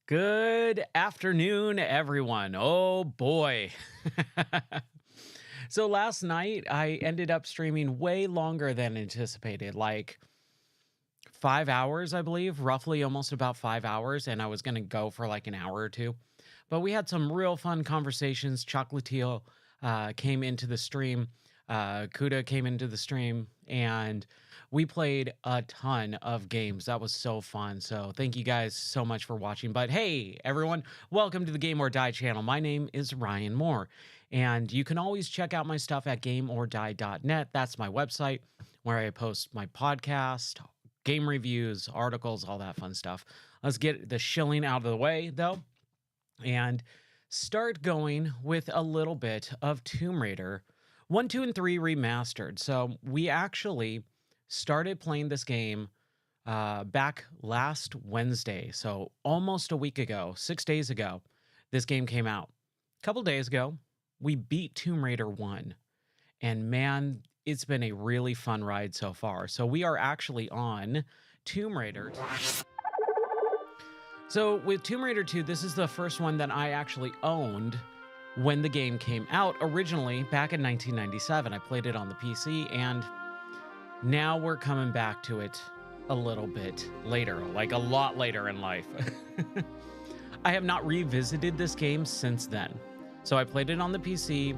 Good afternoon, everyone. Oh boy. So last night I ended up streaming way longer than anticipated, like 5 hours, I believe, roughly almost about 5 hours. And I was going to go for like an hour or two. But we had some real fun conversations. Chocolateel came into the stream, Kuda came into the stream, and we played a ton of games. That was so fun. So thank you guys so much for watching. But hey, everyone, welcome to the Game or Die channel. My name is Ryan Moore, and you can always check out my stuff at gameordie.net. That's my website where I post my podcast, game reviews, articles, all that fun stuff. Let's get the shilling out of the way, though, and start going with a little bit of Tomb Raider 1, 2, and 3 remastered. So we actually started playing this game back last Wednesday. So almost a week ago, 6 days ago, this game came out. A couple days ago, we beat Tomb Raider 1. And man, it's been a really fun ride so far. So we are actually on Tomb Raider. So with Tomb Raider 2, this is the first one that I actually owned when the game came out originally back in 1997. I played it on the PC, and now we're coming back to it a little bit later, like a lot later in life. I have not revisited this game since then. So I played it on the PC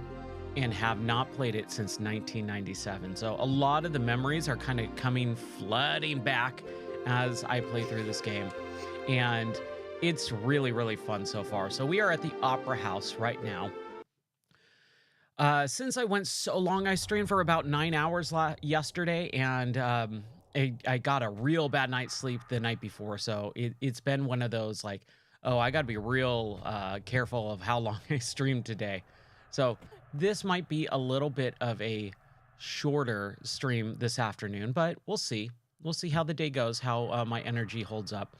and have not played it since 1997. So a lot of the memories are kind of coming flooding back as I play through this game. And it's really, really fun so far. So we are at the Opera House right now. Since I went so long, I streamed for about 9 hours yesterday, and I got a real bad night's sleep the night before. So it's been one of those like, oh, I got to be real careful of how long I streamed today. So this might be a little bit of a shorter stream this afternoon, but we'll see. We'll see how the day goes, how my energy holds up.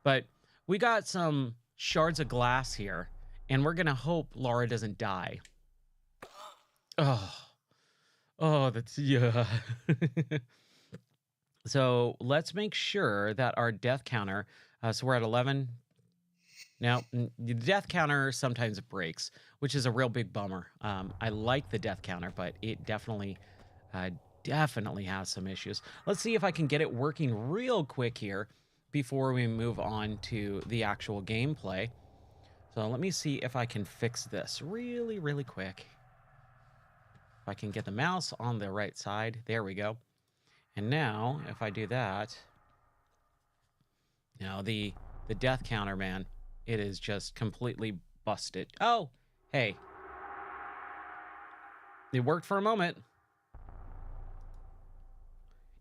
But we got some shards of glass here, and we're going to hope Lara doesn't die. Oh, that's, yeah. So let's make sure that our death counter, so we're at 11. Now, the death counter sometimes breaks, which is a real big bummer. I like the death counter, but it definitely has some issues. Let's see if I can get it working real quick here before we move on to the actual gameplay. So let me see if I can fix this really, really quick. If I can get the mouse on the right side. There we go. And now, if I do that, you know, the death counter, man, it is just completely busted. Oh, hey. It worked for a moment.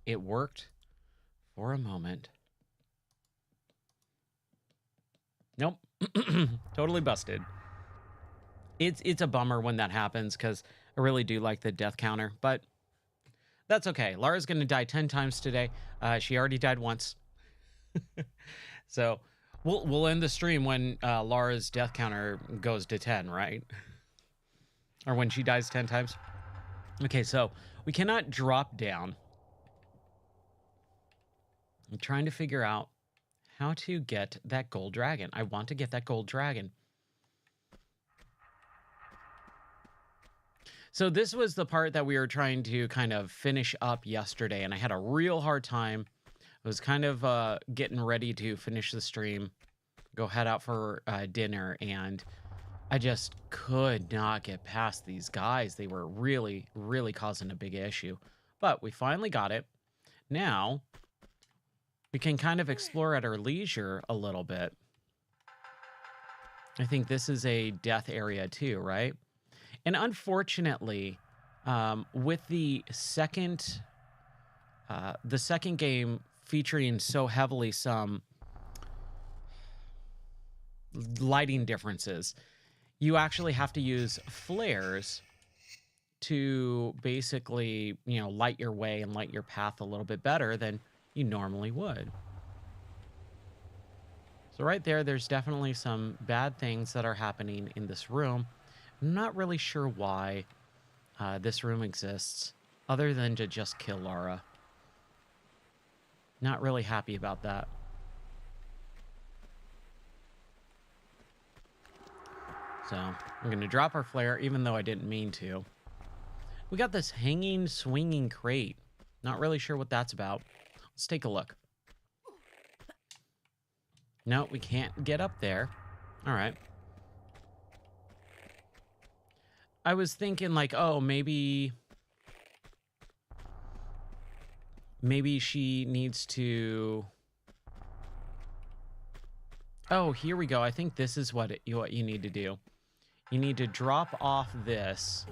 It worked for a moment. Nope. Totally busted. It's a bummer when that happens, because I really do like the death counter, but that's okay. Lara's going to die 10 times today. She already died once. So we'll end the stream when Lara's death counter goes to 10, right? Or when she dies 10 times. Okay, so we cannot drop down. I'm trying to figure out how to get that gold dragon. I want to get that gold dragon. So this was the part that we were trying to kind of finish up yesterday, and I had a real hard time. I was kind of getting ready to finish the stream, go head out for dinner, and I just could not get past these guys. They were really, really causing a big issue. But we finally got it. Now we can kind of explore at our leisure a little bit. I think this is a death area too, right? And unfortunately, with the second game featuring so heavily some lighting differences, you actually have to use flares to basically, you know, light your way and light your path a little bit better than you normally would. So right there, there's definitely some bad things that are happening in this room. I'm not really sure why this room exists, other than to just kill Lara. Not really happy about that. So I'm going to drop our flare, even though I didn't mean to. We got this hanging, swinging crate. Not really sure what that's about. Let's take a look. No, we can't get up there. All right. I was thinking like, oh, maybe she needs to... Oh, here we go. I think this is what you need to do. You need to drop off this.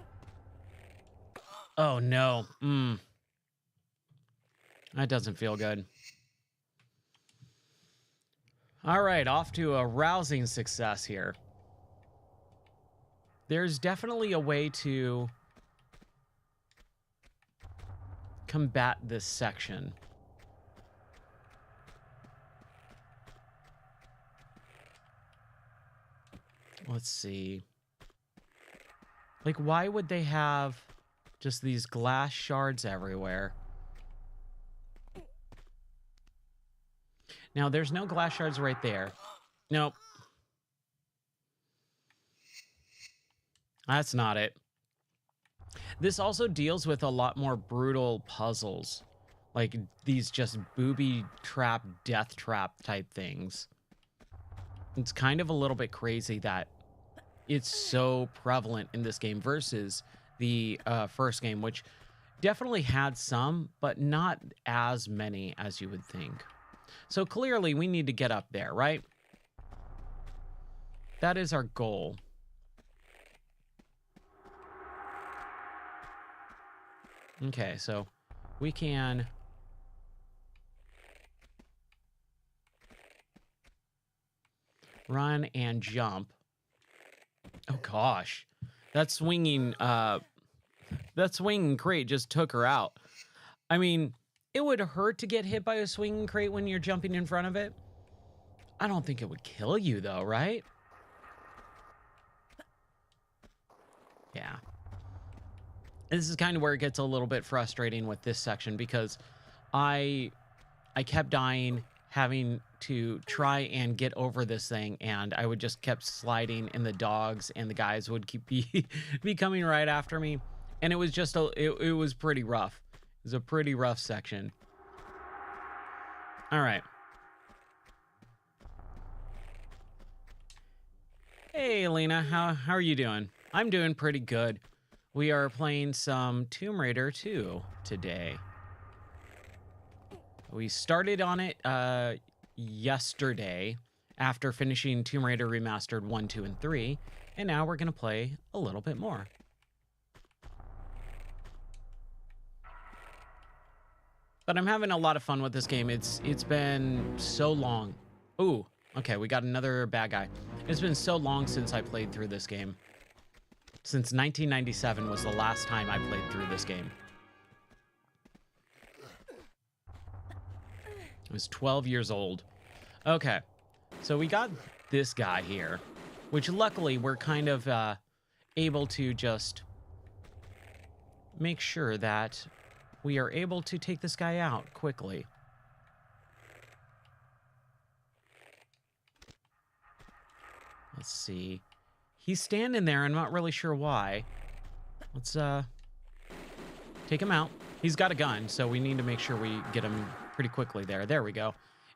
Oh, no. That doesn't feel good. All right, off to a rousing success here. There's definitely a way to combat this section. Let's see. Like, why would they have just these glass shards everywhere? Now, there's no glass shards right there. Nope. That's not it. This also deals with a lot more brutal puzzles. Like these just booby trap, death trap type things. It's kind of a little bit crazy that it's so prevalent in this game versus the first game, which definitely had some, but not as many as you would think. So clearly we need to get up there, right? That is our goal. Okay, so we can run and jump. Oh gosh, that swinging crate just took her out. I mean, it would hurt to get hit by a swinging crate when you're jumping in front of it. I don't think it would kill you though, right? Yeah. This is kind of where it gets a little bit frustrating with this section because I kept dying, having to try and get over this thing, and I would just kept sliding, and the dogs and the guys would keep be coming right after me, and it was just it was pretty rough. It was a pretty rough section. All right. Hey, Lena, how are you doing? I'm doing pretty good. We are playing some Tomb Raider 2 today. We started on it yesterday after finishing Tomb Raider Remastered 1, 2, and 3, and now we're going to play a little bit more. But I'm having a lot of fun with this game. It's been so long. Ooh, okay, we got another bad guy. It's been so long since I played through this game. Since 1997 was the last time I played through this game. I was 12 years old. Okay, so we got this guy here, which luckily we're kind of able to just make sure that we are able to take this guy out quickly. Let's see. He's standing there. I'm not really sure why. Let's take him out. He's got a gun, so we need to make sure we get him pretty quickly there. There we go.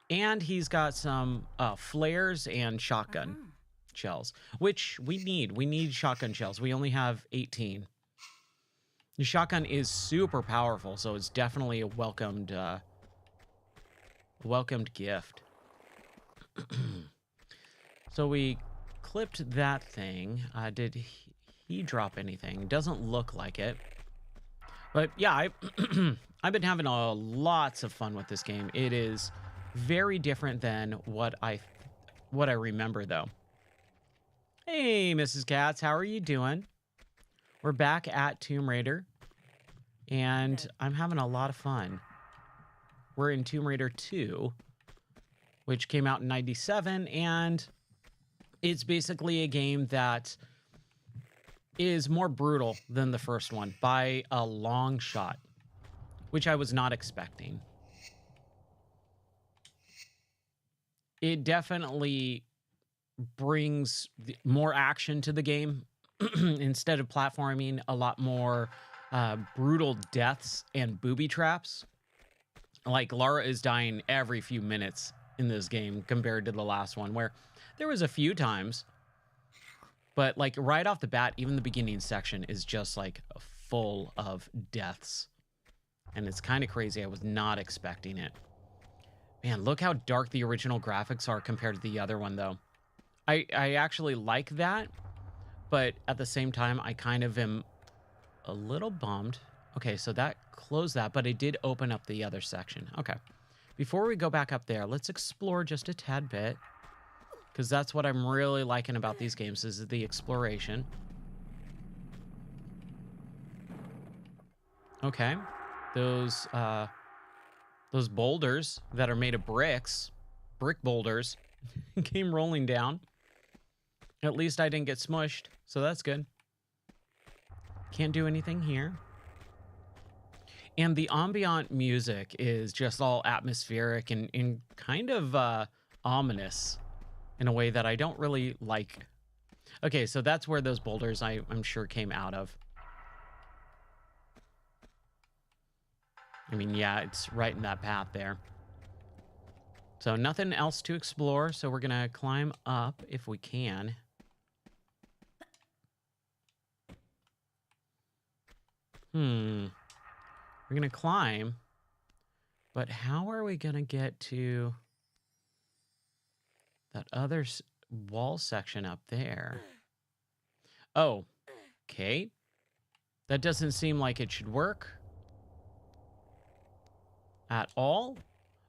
And he's got some flares and shotgun shells, which we need. We need shotgun shells. We only have 18. The shotgun is super powerful, so it's definitely a welcomed gift. So we clipped that thing. Did he drop anything? Doesn't look like it. But yeah, I've been having lots of fun with this game. It is very different than what I remember, though. Hey, Mrs. Katz, how are you doing? We're back at Tomb Raider, and I'm having a lot of fun. We're in Tomb Raider 2, which came out in '97, and it's basically a game that is more brutal than the first one by a long shot, which I was not expecting. It definitely brings more action to the game. Instead of platforming, a lot more brutal deaths and booby traps. Like Lara is dying every few minutes in this game compared to the last one, where there was a few times, but like right off the bat, even the beginning section is just like full of deaths. And it's kind of crazy. I was not expecting it. Man, look how dark the original graphics are compared to the other one, though. I actually like that, but at the same time, I kind of am a little bummed. Okay, so that closed that, but it did open up the other section. Okay. Before we go back up there, let's explore just a tad bit, because that's what I'm really liking about these games is the exploration. Okay. Those boulders that are made of bricks, brick boulders, came rolling down. At least I didn't get smushed, so that's good. Can't do anything here. And the ambient music is just all atmospheric and kind of ominous in a way that I don't really like. Okay, so that's where those boulders I'm sure came out of. I mean, yeah, it's right in that path there. So nothing else to explore, so we're going to climb up if we can. We're going to climb, but how are we going to get to that other wall section up there? Oh, okay. That doesn't seem like it should work at all,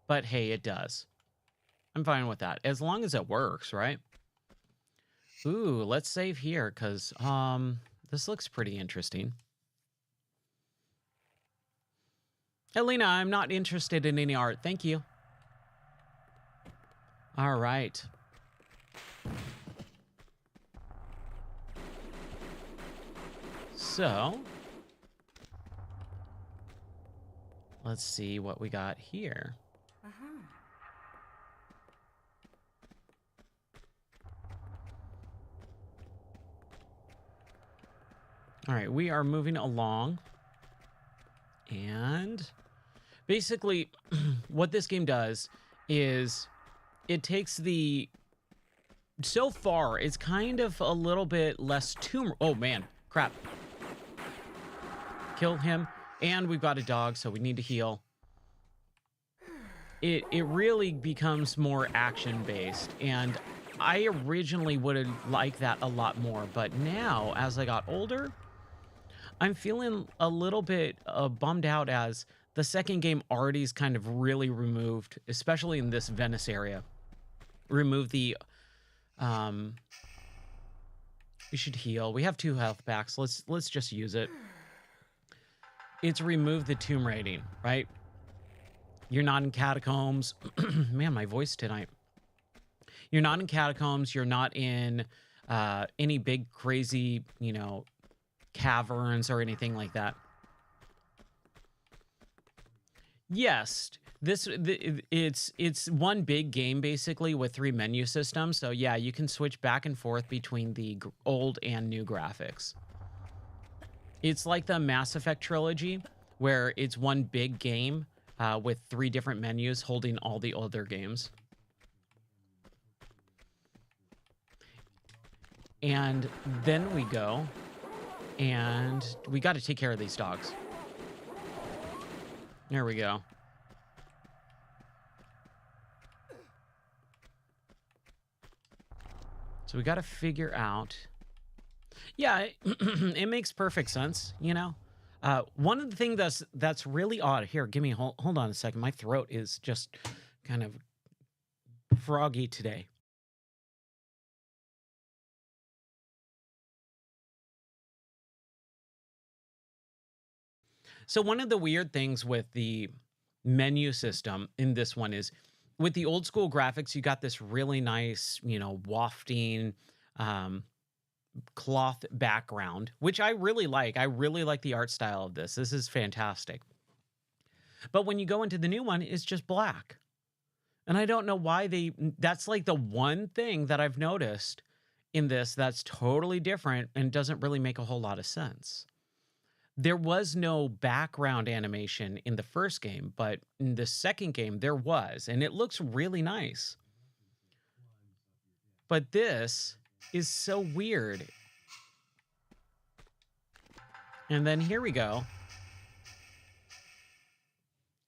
but hey, it does. I'm fine with that, as long as it works, right? Ooh, let's save here, because this looks pretty interesting. Elena, I'm not interested in any art. Thank you. All right. So, let's see what we got here. All right, we are moving along. And basically, what this game does is it takes the... So far, it's kind of a little bit less tomb... Oh, man. Crap. Kill him. And we've got a dog, so we need to heal. It really becomes more action-based. And I originally would have liked that a lot more. But now, as I got older, I'm feeling a little bit bummed out as the second game already is kind of really removed, especially in this Venice area. Remove the... we should heal. We have 2 health packs. Let's just use it. It's removed the tomb raiding, right? You're not in catacombs. Man, my voice tonight. You're not in catacombs. You're not in any big crazy, you know, caverns or anything like that. Yes, it's one big game basically with 3 menu systems. So yeah, you can switch back and forth between the old and new graphics. It's like the Mass Effect trilogy, where it's one big game with 3 different menus holding all the other games. And then we go, and we got to take care of these dogs. There we go. So we got to figure out... Yeah, it makes perfect sense, you know? One of the things that's really odd... Here, give me... Hold on a second. My throat is just kind of froggy today. So one of the weird things with the menu system in this one is with the old school graphics, you got this really nice, you know, wafting cloth background, which I really like. I really like the art style of this. This is fantastic. But when you go into the new one, it's just black. And I don't know why that's like the one thing that I've noticed in this that's totally different and doesn't really make a whole lot of sense. There was no background animation in the first game, but in the second game there was, and it looks really nice. But this is so weird. And then here we go.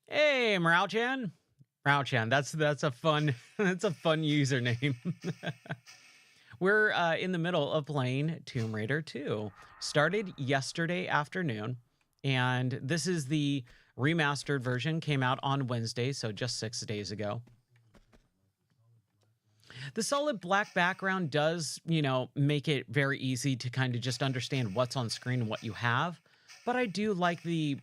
Hey, Morale-chan. Morale-chan, that's a fun that's a fun username. We're in the middle of playing Tomb Raider 2. Started yesterday afternoon, and this is the remastered version. Came out on Wednesday, so just 6 days ago. The solid black background does, make it very easy to kind of just understand what's on screen and what you have. But I do like the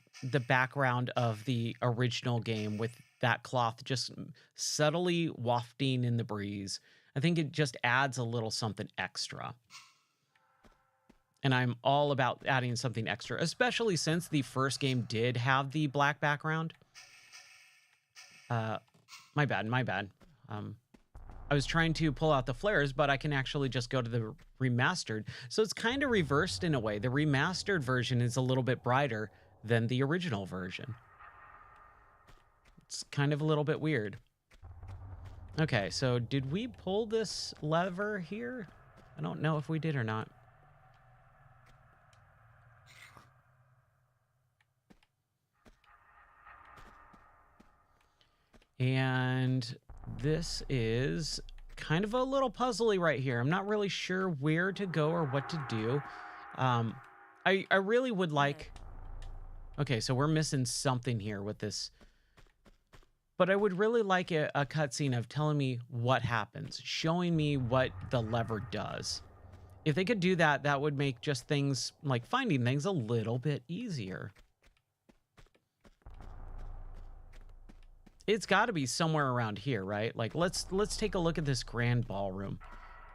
background of the original game with that cloth just subtly wafting in the breeze. I think it just adds a little something extra. And I'm all about adding something extra, especially since the first game did have the black background. My bad. I was trying to pull out the flares, but I can actually just go to the remastered. So it's kind of reversed in a way. The remastered version is a little bit brighter than the original version. It's kind of a little bit weird. Okay, so did we pull this lever here? I don't know if we did or not. And this is kind of a little puzzly right here. I'm not really sure where to go or what to do. I really would like... Okay, so we're missing something here with this. But I would really like a cutscene of telling me what happens, showing me what the lever does. If they could do that, that would make just things, like finding things, a little bit easier. It's got to be somewhere around here, right? Like, let's take a look at this grand ballroom.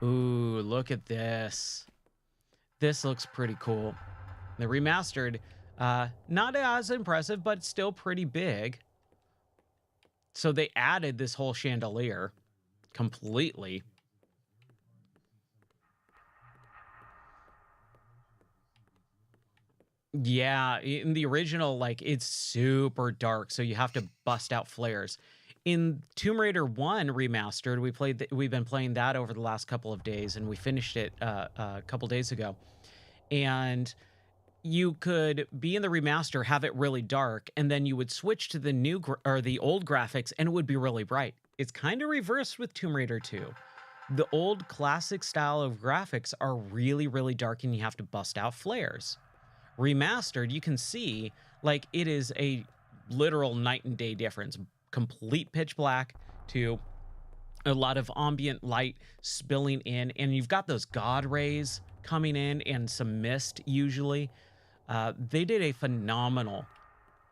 Ooh, look at this. This looks pretty cool. The remastered, not as impressive, but still pretty big. So they added this whole chandelier completely. Yeah, in the original, like, it's super dark, so you have to bust out flares. In Tomb Raider 1 Remastered, we've been playing that over the last couple of days, and we finished it a couple days ago. And you could be in the remaster, have it really dark, and then you would switch to the new or the old graphics, and it would be really bright. It's kind of reversed with Tomb Raider 2. The old classic style of graphics are really, really dark, and you have to bust out flares. Remastered, you can see, like, it is a literal night and day difference. Complete pitch black to a lot of ambient light spilling in, and you've got those god rays coming in and some mist usually. They did a phenomenal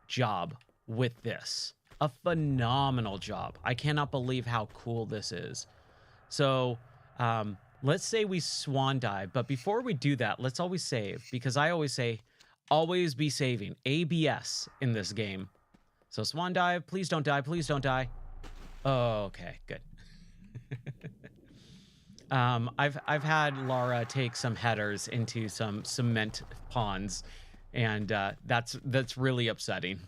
job with this. A phenomenal job. I cannot believe how cool this is. So, let's say we swan dive, but before we do that, let's always save, because I always say, always be saving. ABS in this game. So swan dive, please don't die, please don't die. Oh, okay, good. I've had Lara take some headers into some cement ponds, and that's really upsetting.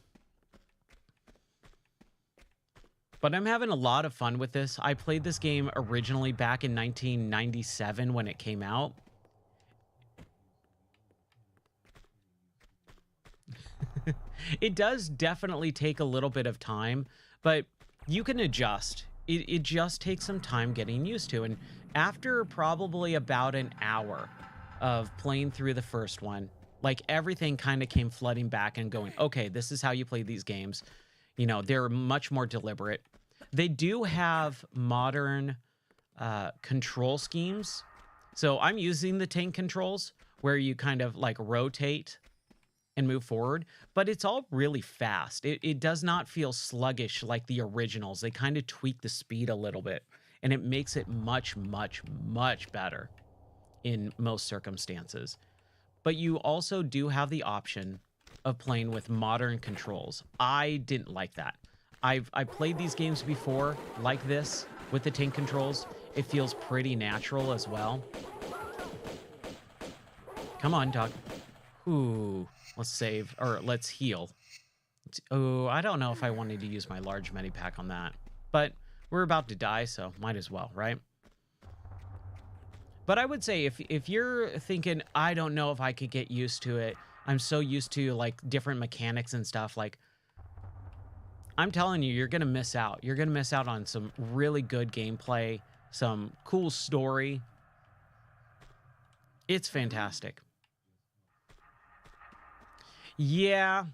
But I'm having a lot of fun with this. I played this game originally back in 1997 when it came out. It does definitely take a little bit of time, but you can adjust. It just takes some time getting used to. And after probably about an hour of playing through the first one, like, everything kind of came flooding back and going, okay, this is how you play these games. You know, they're much more deliberate. They do have modern control schemes. So I'm using the tank controls where you kind of like rotate and move forward, but it's all really fast. It does not feel sluggish like the originals. They kind of tweak the speed a little bit, and it makes it much, much, much better in most circumstances. But you also do have the option of playing with modern controls. I didn't like that. I've played these games before like this with the tank controls. It feels pretty natural as well. Come on, dog. Ooh, let's save, or let's heal. Oh, I don't know if I wanted to use my large medipack on that, but we're about to die, so might as well, right? But I would say if you're thinking, I don't know if I could get used to it, I'm so used to like different mechanics and stuff, like I'm telling you, you're going to miss out. You're going to miss out on some really good gameplay, some cool story. It's fantastic. Yeah,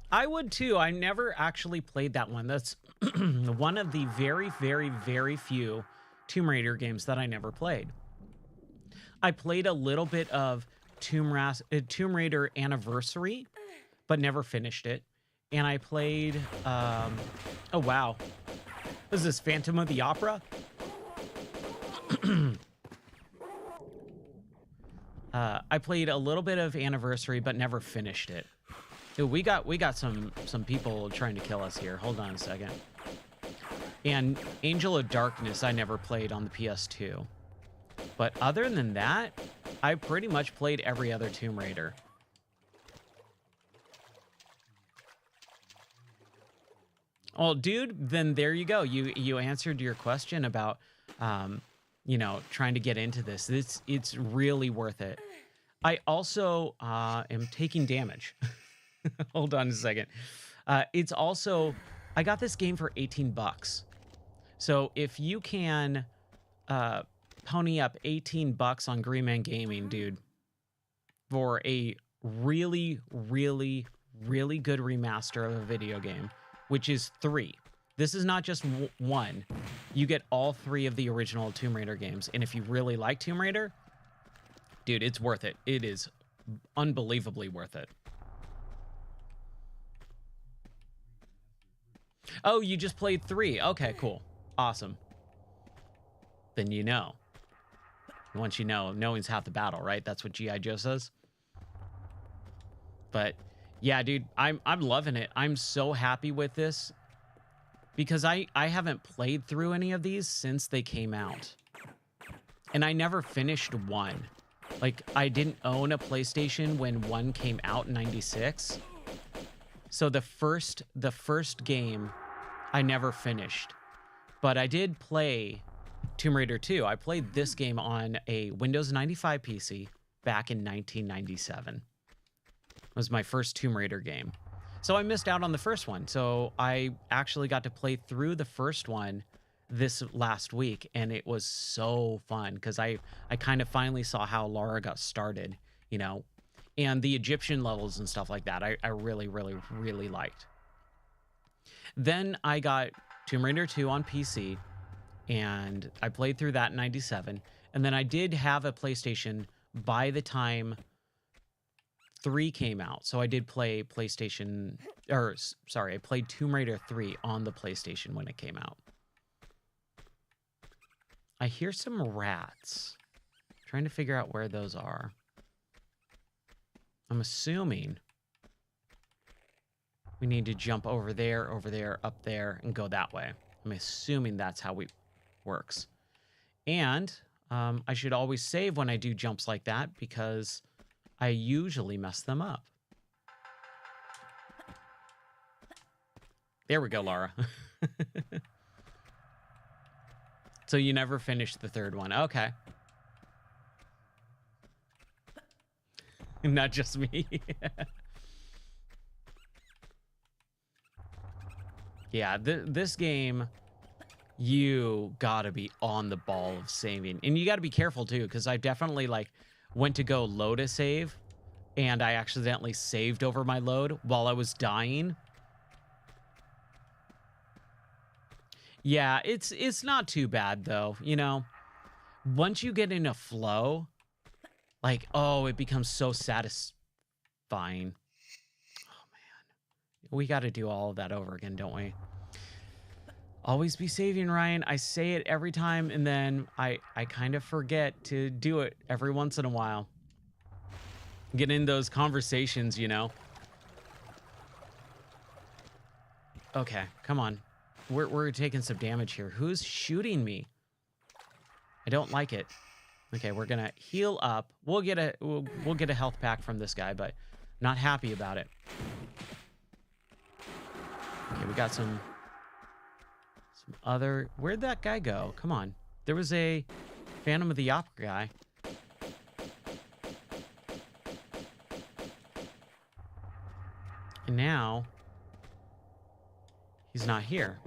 I would too. I never actually played that one. That's one of the very, very, very few Tomb Raider games that I never played. I played a little bit of Tomb Raider Anniversary, but never finished it. And I played, oh wow. What is this, Phantom of the Opera? I played a little bit of Anniversary, but never finished it. Dude, we got some people trying to kill us here. Hold on a second. And Angel of Darkness, I never played on the PS2. But other than that, I pretty much played every other Tomb Raider. Well, dude, then there you go. You answered your question about, you know, trying to get into this. It's really worth it. I also am taking damage. Hold on a second. It's also, I got this game for 18 bucks. So if you can pony up 18 bucks on Green Man Gaming, dude, for a really, really, really good remaster of a video game, which is 3. This is not just 1. You get all 3 of the original Tomb Raider games. And if you really like Tomb Raider, dude, it's worth it. It is unbelievably worth it. Oh, you just played 3. Okay, cool. Awesome. Then you know. Once you know, knowing's half the battle, right? That's what G.I. Joe says. But yeah, dude, I'm loving it. I'm so happy with this because I haven't played through any of these since they came out. And I never finished 1. Like, I didn't own a PlayStation when 1 came out in 96. So the first game I never finished. But I did play Tomb Raider 2. I played this game on a Windows 95 PC back in 1997. It was my first Tomb Raider game. So I missed out on the first one. So I actually got to play through the first one this last week, and it was so fun because I kind of finally saw how Lara got started, you know, and the Egyptian levels and stuff like that. I really, really, really liked. Then I got Tomb Raider 2 on PC, and I played through that in 97. And then I did have a PlayStation by the time 3 came out. So I did play PlayStation, or sorry, I played Tomb Raider 3 on the PlayStation when it came out. I hear some rats. Trying to figure out where those are. I'm assuming we need to jump over there, up there, and go that way. I'm assuming that's how it works. And I should always save when I do jumps like that because I usually mess them up. There we go, Lara. So you never finished the 3rd one. Okay. Not just me. Yeah, this game, you gotta be on the ball of saving. And you gotta be careful too, because I definitely like went to go load a save and I accidentally saved over my load while I was dying. Yeah, it's not too bad though, you know. Once you get in a flow, like, oh, it becomes so satisfying. Oh man. We got to do all of that over again, don't we? Always be saving, Ryan. I say it every time and then I kind of forget to do it every once in a while. Get in those conversations, you know. Okay, come on. We're taking some damage here. Who's shooting me? I don't like it. Okay, we're gonna heal up. We'll get a health pack from this guy, but not happy about it. Okay, we got some other. Where'd that guy go? Come on. There was a Phantom of the Opera guy. And now he's not here.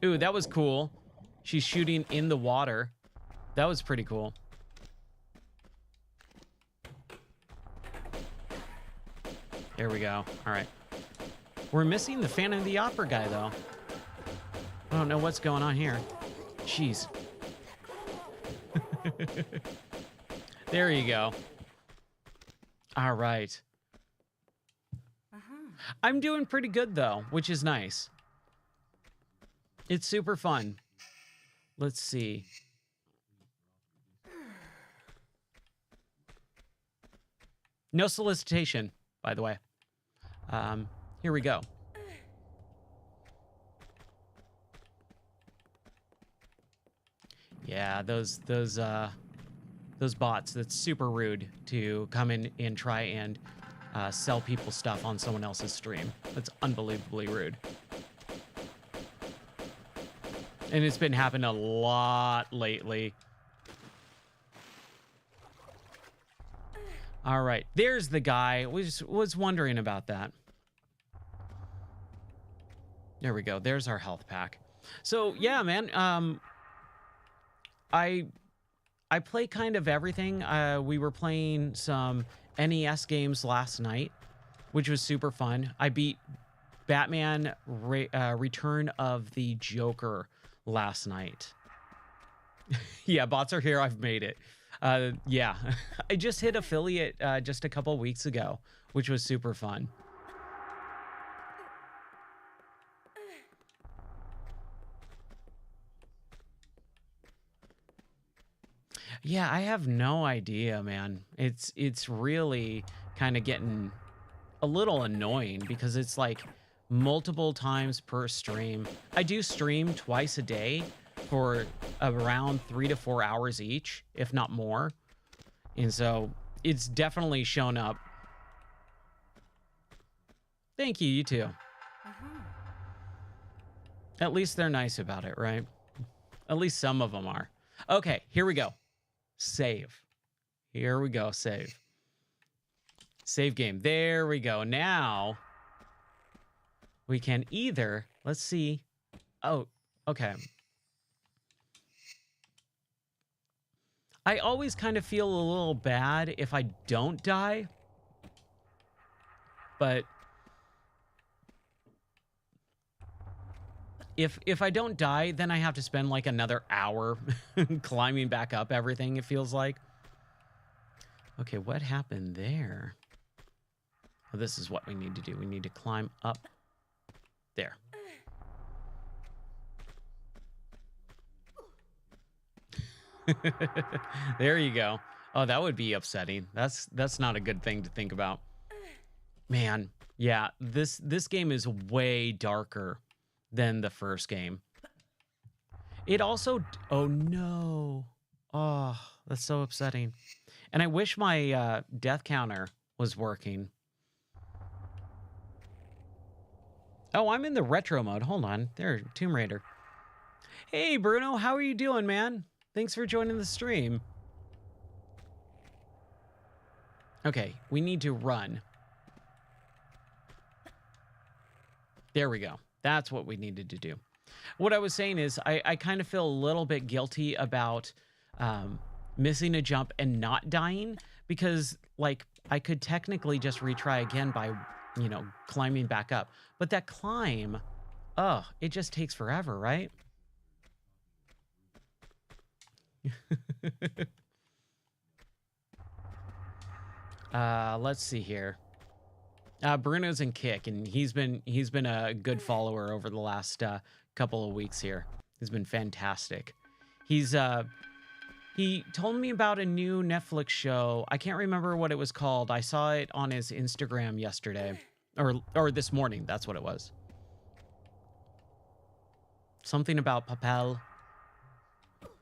Ooh, that was cool. She's shooting in the water. That was pretty cool. There we go. All right. We're missing the Phantom of the Opera guy, though. I don't know what's going on here. Jeez. There you go. All right. I'm doing pretty good, though, which is nice. It's super fun. Let's see. No solicitation, by the way. Here we go. Yeah, those bots, that's super rude to come in and try and sell people stuff on someone else's stream. That's unbelievably rude. And it's been happening a lot lately. All right, there's the guy. Was wondering about that. There we go. There's our health pack. So yeah, man. I play kind of everything. We were playing some NES games last night, which was super fun. I beat Batman Return of the Joker last night. Yeah, bots are here. I've made it. Yeah, I just hit affiliate just a couple weeks ago, which was super fun. Yeah, I have no idea, man. It's really kind of getting a little annoying because it's like multiple times per stream. I do stream twice a day for around 3 to 4 hours each, if not more. And so it's definitely shown up. Thank you, you too. At least they're nice about it, right? At least some of them are. Okay, here we go. Save. Here we go, save. Save game. There we go. Now we can either, let's see. Oh, okay. I always kind of feel a little bad if I don't die. But if I don't die, then I have to spend like another hour climbing back up everything, it feels like. Okay, what happened there? Oh, this is what we need to do. We need to climb up there. There you go. Oh, that would be upsetting. That's not a good thing to think about. Man, yeah, this game is way darker than the first game. It also, oh no. Oh, that's so upsetting. And I wish my death counter was working. Oh, I'm in the retro mode. Hold on. There, Tomb Raider. Hey, Bruno, how are you doing, man? Thanks for joining the stream. Okay, we need to run. There we go. That's what we needed to do. What I was saying is I kind of feel a little bit guilty about missing a jump and not dying because, like, I could technically just retry again by, you know, climbing back up. But that climb, oh, it just takes forever, right? Let's see here. Bruno's in Kick, and he's been a good follower over the last couple of weeks here. He's been fantastic. He told me about a new Netflix show. I can't remember what it was called. I saw it on his Instagram yesterday, or this morning. That's what it was. Something about papel.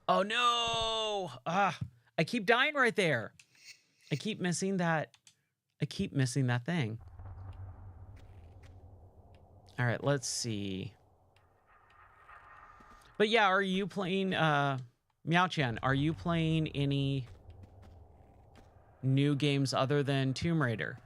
Oh no! Ah, I keep dying right there. I keep missing that. I keep missing that thing. All right, let's see. But yeah, are you playing, Meow-chan, are you playing any new games other than Tomb Raider?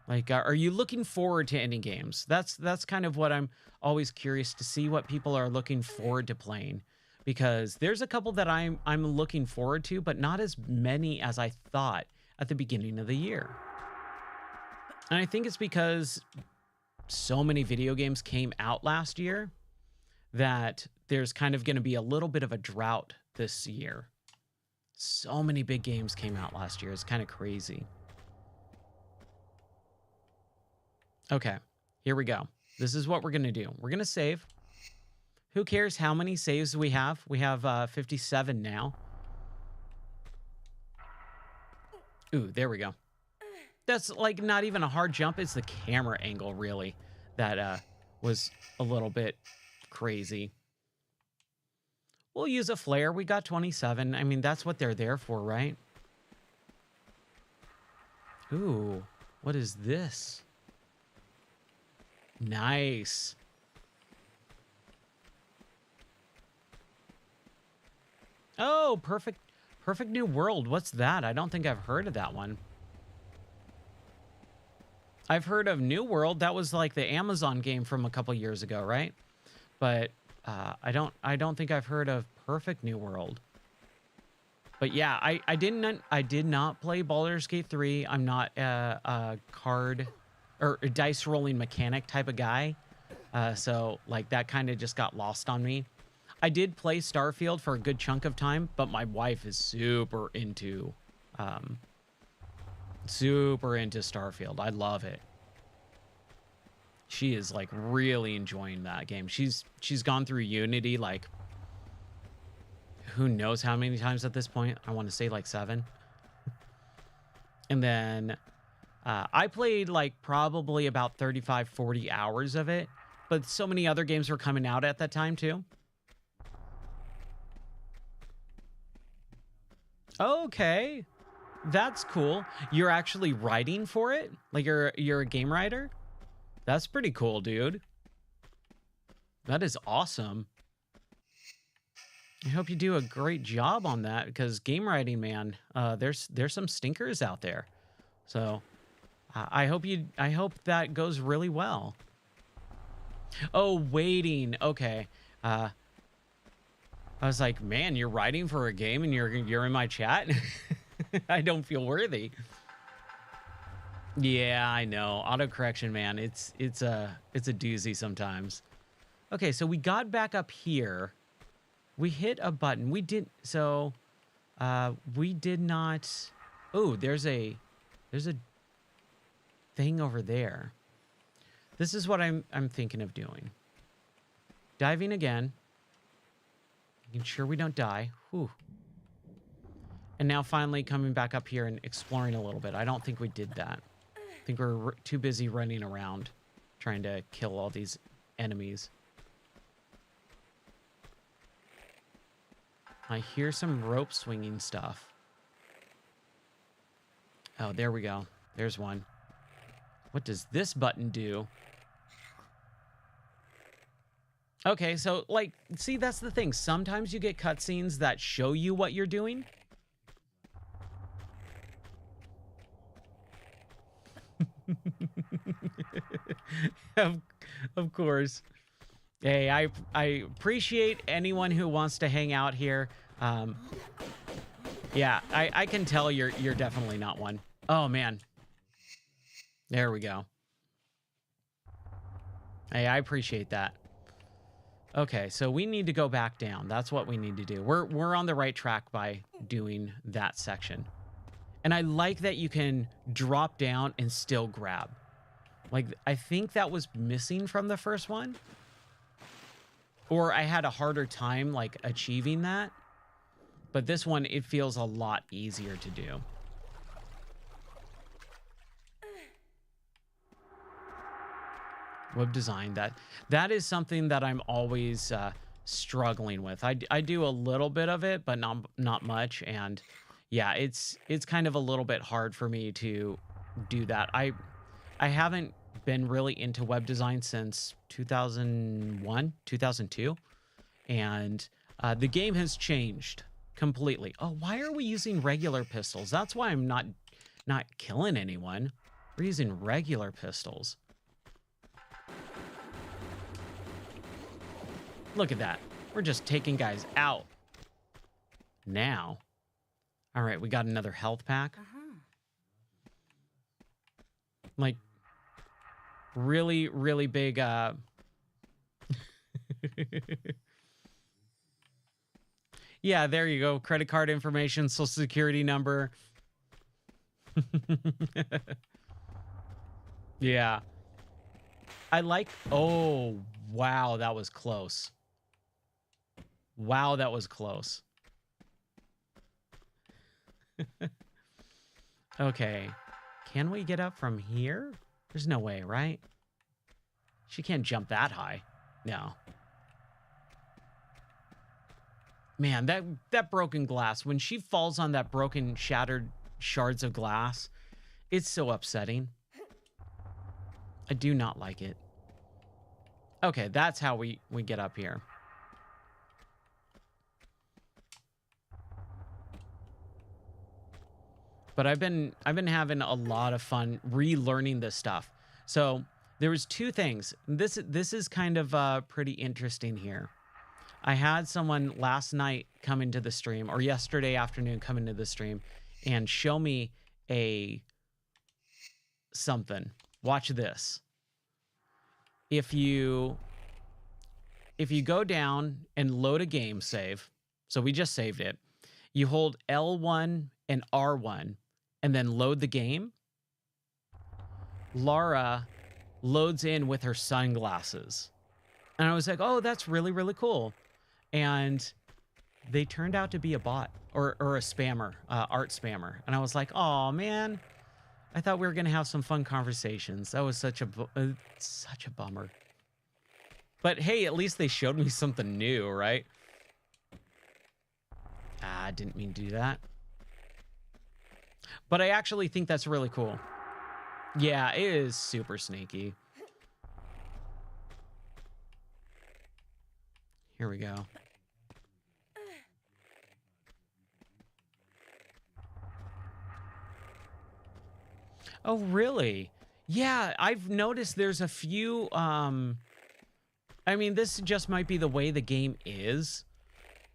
Like, are you looking forward to any games? That's kind of what I'm always curious to see, what people are looking forward to playing. Because there's a couple that I'm looking forward to, but not as many as I thought at the beginning of the year. And I think it's because so many video games came out last year that there's kind of going to be a little bit of a drought this year. So many big games came out last year. It's kind of crazy. Okay, here we go. This is what we're going to do. We're going to save. Who cares how many saves we have? We have 57 now. Ooh, there we go. That's like not even a hard jump. It's the camera angle, really, that was a little bit crazy. We'll use a flare. We got 27. I mean, that's what they're there for, right? Ooh, what is this? Nice. Oh, perfect new world. What's that? I don't think I've heard of that one. I've heard of New World. That was like the Amazon game from a couple years ago, right? But I don't think I've heard of Perfect New World. But yeah, I did not play Baldur's Gate 3. I'm not a card or a dice rolling mechanic type of guy. So like that kind of just got lost on me. I did play Starfield for a good chunk of time, but my wife is super into Starfield. I love it. She is like really enjoying that game. She's gone through Unity like who knows how many times at this point. I want to say like 7. And then I played like probably about 35, 40 hours of it, but so many other games were coming out at that time too. Okay, that's cool. You're actually writing for it? Like you're a game writer? That's pretty cool, dude. That is awesome. I hope you do a great job on that because game writing, man, there's some stinkers out there. So I hope that goes really well. Oh, waiting. Okay. I was like, man, you're writing for a game and you're in my chat. I don't feel worthy. Yeah, I know. Autocorrection, man. It's a doozy sometimes. Okay, so we got back up here. We hit a button. We did not. Oh, there's a thing over there. This is what I'm thinking of doing. Diving again. Making sure we don't die. Whew. And now finally coming back up here and exploring a little bit. I don't think we did that. I think we're too busy running around trying to kill all these enemies. I hear some rope swinging stuff. Oh, there we go. There's one. What does this button do? Okay, so, like, see, that's the thing. Sometimes you get cutscenes that show you what you're doing. Of course. Hey, I appreciate anyone who wants to hang out here. Yeah, I can tell you're definitely not one. Oh, man. There we go. Hey, I appreciate that. Okay, so we need to go back down. That's what we need to do. We're on the right track by doing that section. And I like that you can drop down and still grab. Like, I think that was missing from the first one. Or I had a harder time, like, achieving that. But this one, it feels a lot easier to do. Web design, that is something that I'm always struggling with. I do a little bit of it, but not much. And yeah, it's kind of a little bit hard for me to do that. I haven't been really into web design since 2001, 2002, and the game has changed completely. Oh, why are we using regular pistols? That's why I'm not killing anyone. We're using regular pistols. Look at that. We're just taking guys out. Now. All right, we got another health pack. Like, really, really big, yeah, there you go. Credit card information, social security number. Yeah. I like... Oh, wow, that was close. Wow, that was close. Okay. Can we get up from here? There's no way, right? She can't jump that high. No. Man, that broken glass, when she falls on that broken, shattered shards of glass, it's so upsetting. I do not like it. Okay, that's how we get up here. But I've been having a lot of fun relearning this stuff. So there was two things. This is kind of pretty interesting here. I had someone last night come into the stream, or yesterday afternoon come into the stream, and show me something. Watch this. If you go down and load a game save, so we just saved it, you hold L1 and R1 and then load the game, Lara loads in with her sunglasses. And I was like, oh, that's really, really cool. And they turned out to be a bot or a spammer, art spammer. And I was like, oh, man, I thought we were going to have some fun conversations. That was such a bummer. But hey, at least they showed me something new, right? I didn't mean to do that. But I actually think that's really cool. Yeah, it is super sneaky. Here we go. Oh, really? Yeah, I've noticed there's a few, I mean, this just might be the way the game is,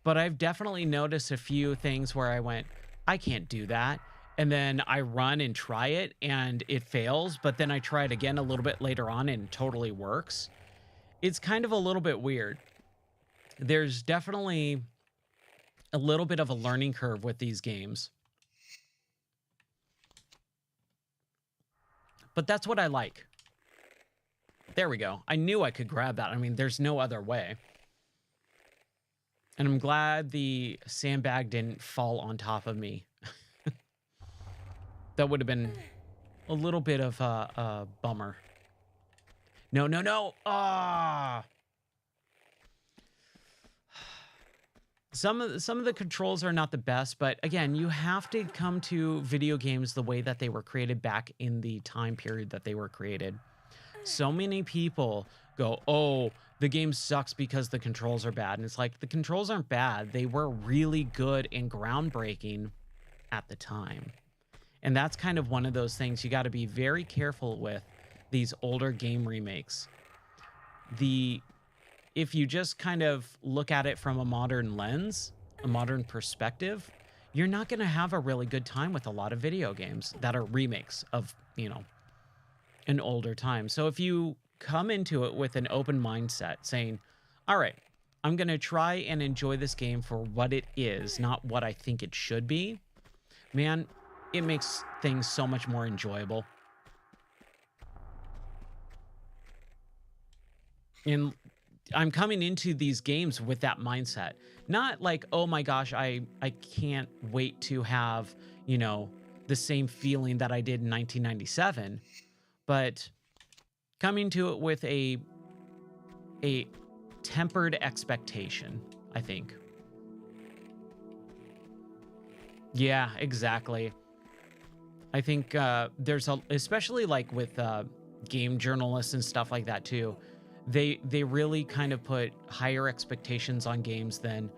but I've definitely noticed a few things where I went, I can't do that. And then I run and try it and it fails, but then I try it again a little bit later on and it totally works. It's kind of a little bit weird. There's definitely a little bit of a learning curve with these games. But that's what I like. There we go. I knew I could grab that. I mean, there's no other way. And I'm glad the sandbag didn't fall on top of me. That would have been a little bit of a bummer. No, no, no. Ah. Some of the controls are not the best, but again, you have to come to video games the way that they were created back in the time period that they were created. So many people go, oh, the game sucks because the controls are bad. And it's like, the controls aren't bad. They were really good and groundbreaking at the time. And that's kind of one of those things you got to be very careful with these older game remakes. If you just kind of look at it from a modern lens, a modern perspective, you're not going to have a really good time with a lot of video games that are remakes of, you know, an older time. So if you come into it with an open mindset saying, all right, I'm going to try and enjoy this game for what it is, not what I think it should be, man, it makes things so much more enjoyable. And I'm coming into these games with that mindset. Not like, oh my gosh, I can't wait to have, you know, the same feeling that I did in 1997. But coming to it with a tempered expectation, I think. Yeah, exactly. I think there's especially like with game journalists and stuff like that too. They really kind of put higher expectations on games than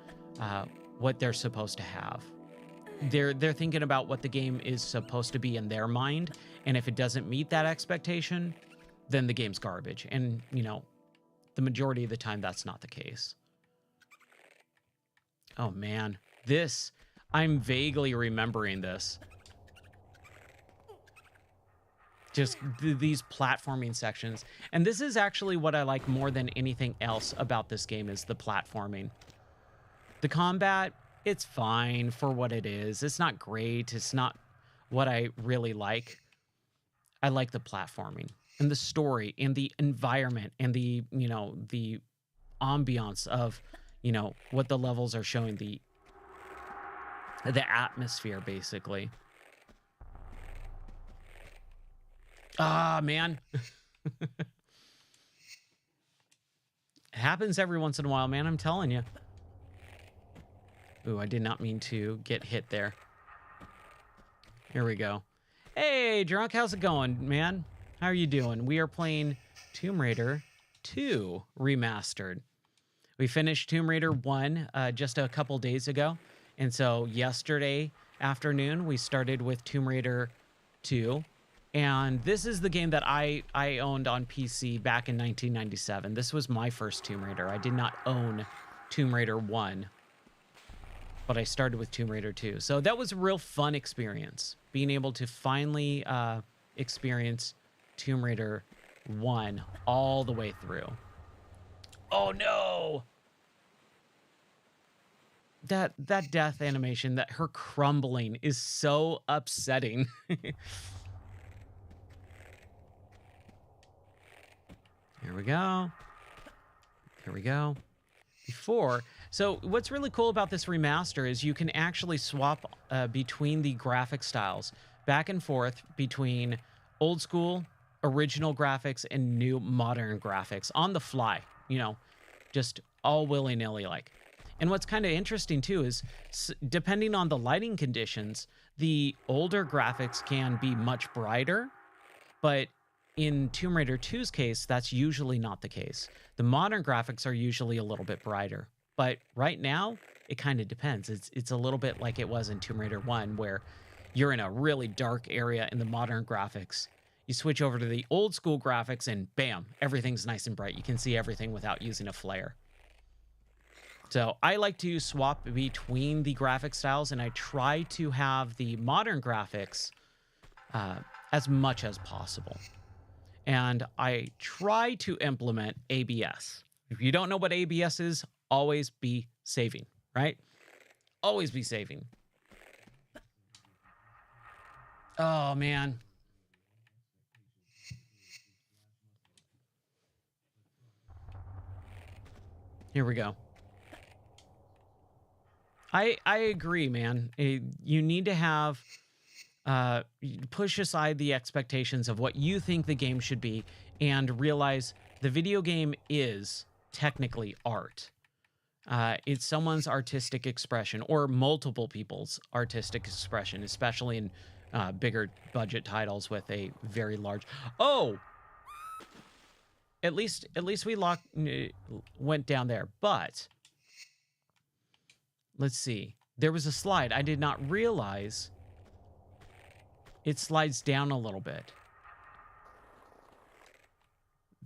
what they're supposed to have. They're thinking about what the game is supposed to be in their mind, and if it doesn't meet that expectation, then the game's garbage. And you know, the majority of the time, that's not the case. Oh man, I'm vaguely remembering this. Just these platforming sections. And this is actually what I like more than anything else about this game is the platforming. The combat, it's fine for what it is. It's not great. It's not what I really like. I like the platforming and the story and the environment and the, you know, the ambiance of, you know, what the levels are showing, the atmosphere, basically. Ah, man. It happens every once in a while, man. I'm telling you. Ooh, I did not mean to get hit there. Here we go. Hey, Drunk, how's it going, man? How are you doing? We are playing Tomb Raider 2 Remastered. We finished Tomb Raider 1 just a couple days ago. And so yesterday afternoon, we started with Tomb Raider 2. And this is the game that I owned on PC back in 1997. This was my first Tomb Raider. I did not own Tomb Raider 1, but I started with Tomb Raider 2. So that was a real fun experience, being able to finally experience Tomb Raider 1 all the way through. Oh no! That death animation, that her crumbling is so upsetting. Here we go. Here we go. So what's really cool about this remaster is you can actually swap between the graphic styles, back and forth between old school, original graphics, and new modern graphics on the fly, you know, just all willy-nilly like. And what's kind of interesting too is depending on the lighting conditions, the older graphics can be much brighter, but in Tomb Raider 2's case, that's usually not the case. The modern graphics are usually a little bit brighter. But right now, it kind of depends. It's a little bit like it was in Tomb Raider 1, where you're in a really dark area in the modern graphics. You switch over to the old school graphics and bam, everything's nice and bright. You can see everything without using a flare. So I like to swap between the graphic styles, and I try to have the modern graphics as much as possible. And I try to implement ABS. If you don't know what ABS is, always be saving, right? Always be saving. Oh, man. Here we go. I agree, man. You need to have... push aside the expectations of what you think the game should be and realize the video game is technically art. It's someone's artistic expression, or multiple people's artistic expression, especially in bigger budget titles with a very large... Oh! At least we went down there, but let's see. There was a slide. I did not realize it slides down a little bit.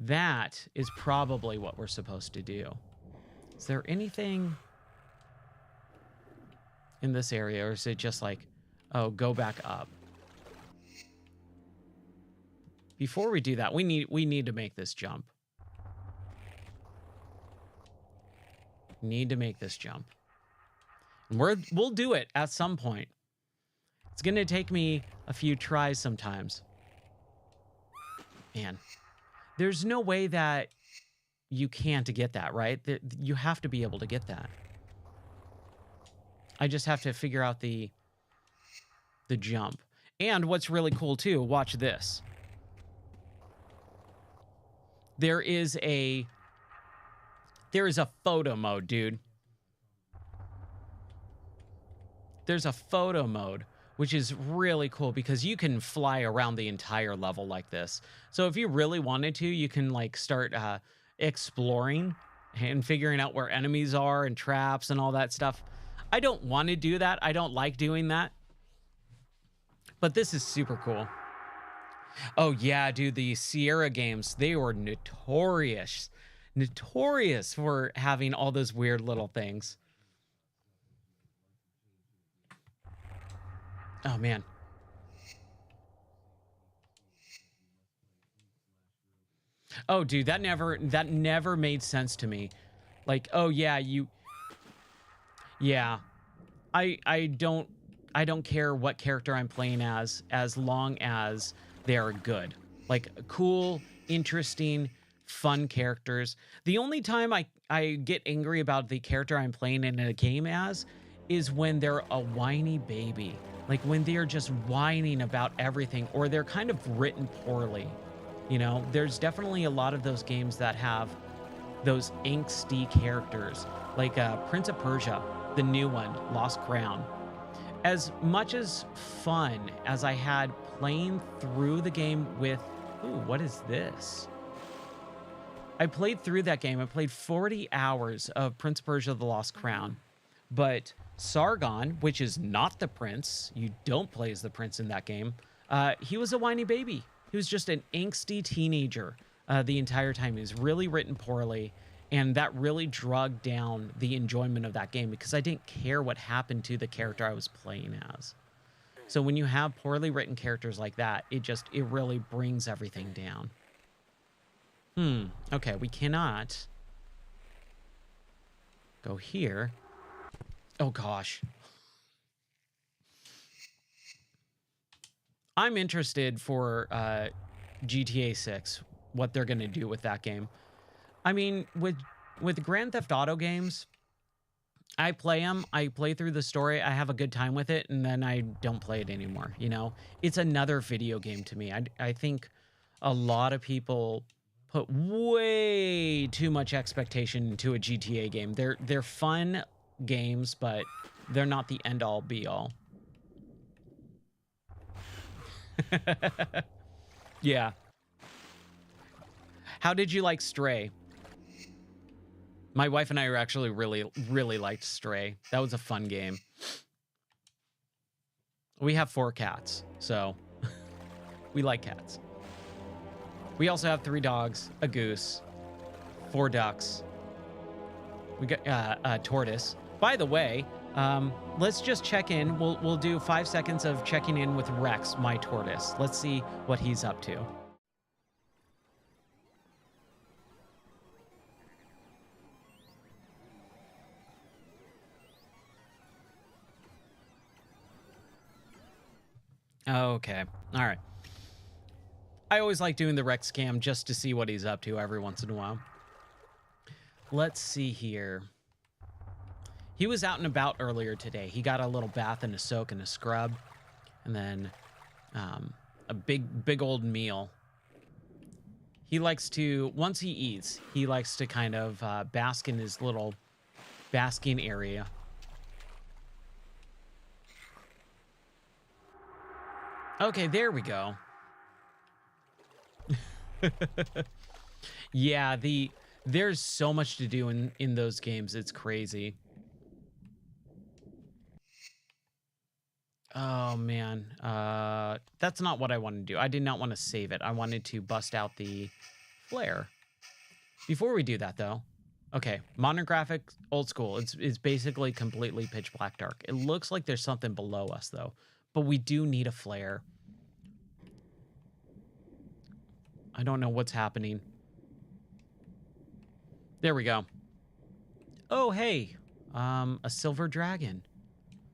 That is probably what we're supposed to do. Is there anything in this area, or is it just like, oh, go back up? Before we do that, we need to make this jump. Need to make this jump. And we'll do it at some point. It's going to take me a few tries sometimes. Man, there's no way that you can't get that, right? You have to be able to get that. I just have to figure out the jump. And what's really cool too, watch this. There is a photo mode, dude. There's a photo mode, which is really cool because you can fly around the entire level like this. So if you really wanted to, you can like start exploring and figuring out where enemies are and traps and all that stuff. I don't want to do that. I don't like doing that. But this is super cool. Oh yeah, dude, the Sierra games, they were notorious for having all those weird little things. Oh man. Oh dude, that never made sense to me. Like, oh yeah, yeah. I don't care what character I'm playing as long as they are good. Like cool, interesting, fun characters. The only time I get angry about the character I'm playing in a game as is when they're a whiny baby. Like when they are just whining about everything or they're kind of written poorly. You know, there's definitely a lot of those games that have those angsty characters, like Prince of Persia, the new one, Lost Crown. As much as fun as I had playing through the game with, ooh, what is this? I played through that game. I played 40 hours of Prince of Persia, the Lost Crown. But Sargon, which is not the prince, you don't play as the prince in that game, he was a whiny baby. He was just an angsty teenager the entire time. He was really written poorly, and that really dragged down the enjoyment of that game because I didn't care what happened to the character I was playing as. So when you have poorly written characters like that, it really brings everything down. Okay, we cannot go here. Oh gosh. I'm interested for GTA 6, what they're going to do with that game. I mean, with Grand Theft Auto games, I play them, I play through the story, I have a good time with it, and then I don't play it anymore, you know? It's another video game to me. I think a lot of people put way too much expectation into a GTA game. They're fun games, but they're not the end-all be-all. Yeah. How did you like Stray? My wife and I actually really liked Stray. That was a fun game. We have 4 cats, so we like cats. We also have 3 dogs, a goose, 4 ducks. We got a tortoise. By the way, let's just check in. We'll do 5 seconds of checking in with Rex, my tortoise. Let's see what he's up to. Okay. All right. I always like doing the Rex cam just to see what he's up to every once in a while. Let's see here. He was out and about earlier today. He got a little bath and a soak and a scrub. And then a big old meal. He likes to, once he eats, he likes to kind of bask in his little basking area. Okay, there we go. Yeah, there's so much to do in those games. It's crazy. Oh man, that's not what I wanted to do. I did not want to save it. I wanted to bust out the flare. Before we do that though, okay, modern graphics, old school. It's basically completely pitch black dark. It looks like there's something below us though, but we do need a flare. I don't know what's happening. There we go. Oh, hey, a silver dragon.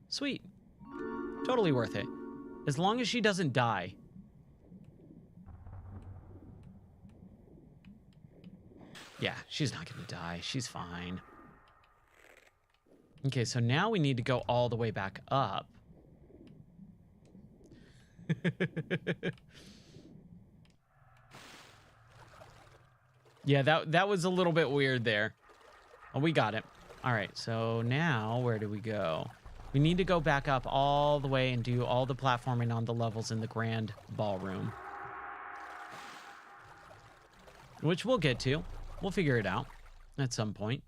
Sweet. Totally worth it. As long as she doesn't die. Yeah, she's not gonna die. She's fine. Okay, so now we need to go all the way back up. Yeah, that was a little bit weird there. Oh, we got it. All right, so now where do we go? We need to go back up all the way and do all the platforming on the levels in the grand ballroom. Which we'll get to. We'll figure it out at some point.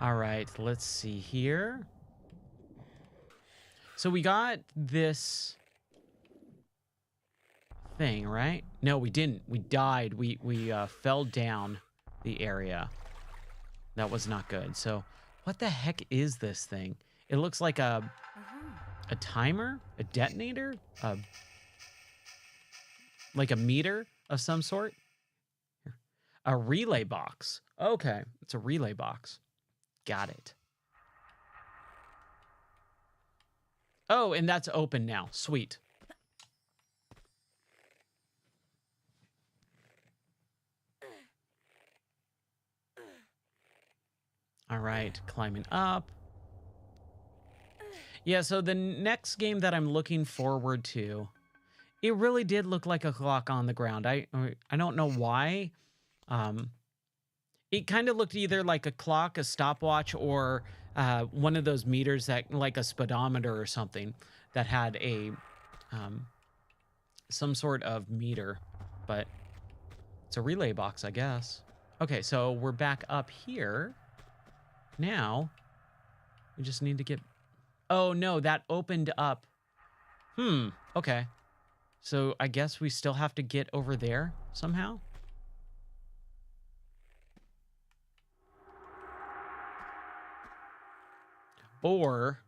All right, let's see here. So we got this thing, right? No, we didn't. We died. We fell down the area. That was not good. So what the heck is this thing? It looks like a timer, a detonator, like a meter of some sort. A relay box. Okay, it's a relay box. Got it. Oh, and that's open now. Sweet. All right, climbing up. Yeah, so the next game that I'm looking forward to, it really did look like a clock on the ground. I don't know why. It kind of looked either like a clock, a stopwatch, or one of those meters that, like a speedometer or something, that had a some sort of meter. But it's a relay box, I guess. Okay, so we're back up here. Now, we just need to get... Oh, no, that opened up. Okay. So I guess we still have to get over there somehow? Or...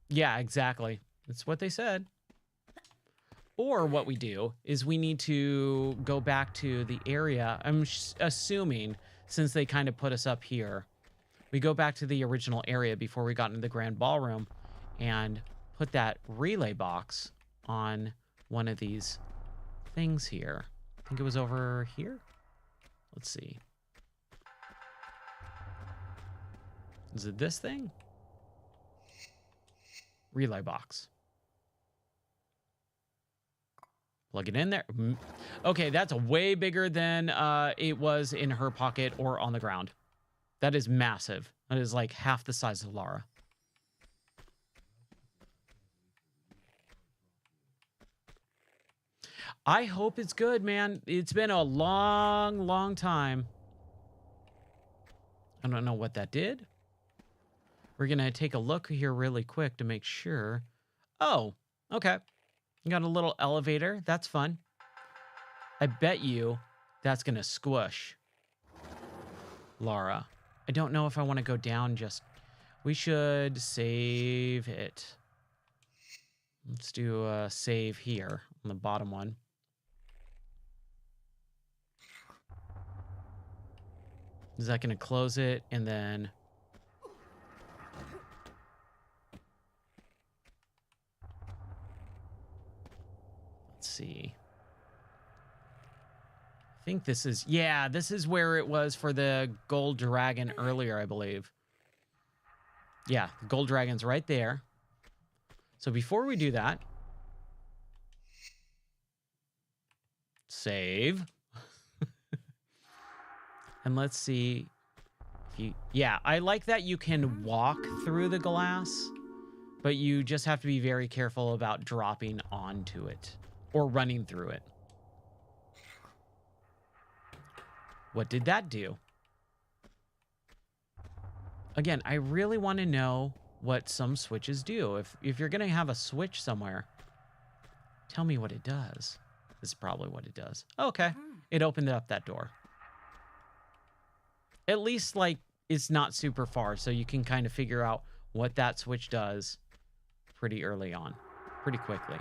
Yeah, exactly. That's what they said. Or what we do is we need to go back to the area. I'm assuming, since they kind of put us up here, we go back to the original area before we got into the grand ballroom and put that relay box on one of these things here. I think it was over here. Let's see. Is it this thing? Relay box. Plug it in there. Okay, that's way bigger than it was in her pocket or on the ground. That is massive. That is like half the size of Lara. I hope it's good, man. It's been a long, long time. I don't know what that did. We're going to take a look here really quick to make sure. Oh, okay. You got a little elevator. That's fun. I bet you that's going to squish Lara. I don't know if I want to go down just... We should save it. Let's do a save here on the bottom one. Is that going to close it? And then... Let's see. I think this is... Yeah, this is where it was for the gold dragon earlier, I believe. Yeah, the gold dragon's right there. So before we do that... Save. And let's see if you... Yeah, I like that you can walk through the glass, but you just have to be very careful about dropping onto it or running through it. What did that do? Again, I really want to know what some switches do. If you're going to have a switch somewhere, tell me what it does. This is probably what it does. Okay, it opened up that door. At least, like, it's not super far, so you can kind of figure out what that switch does pretty early on, pretty quickly.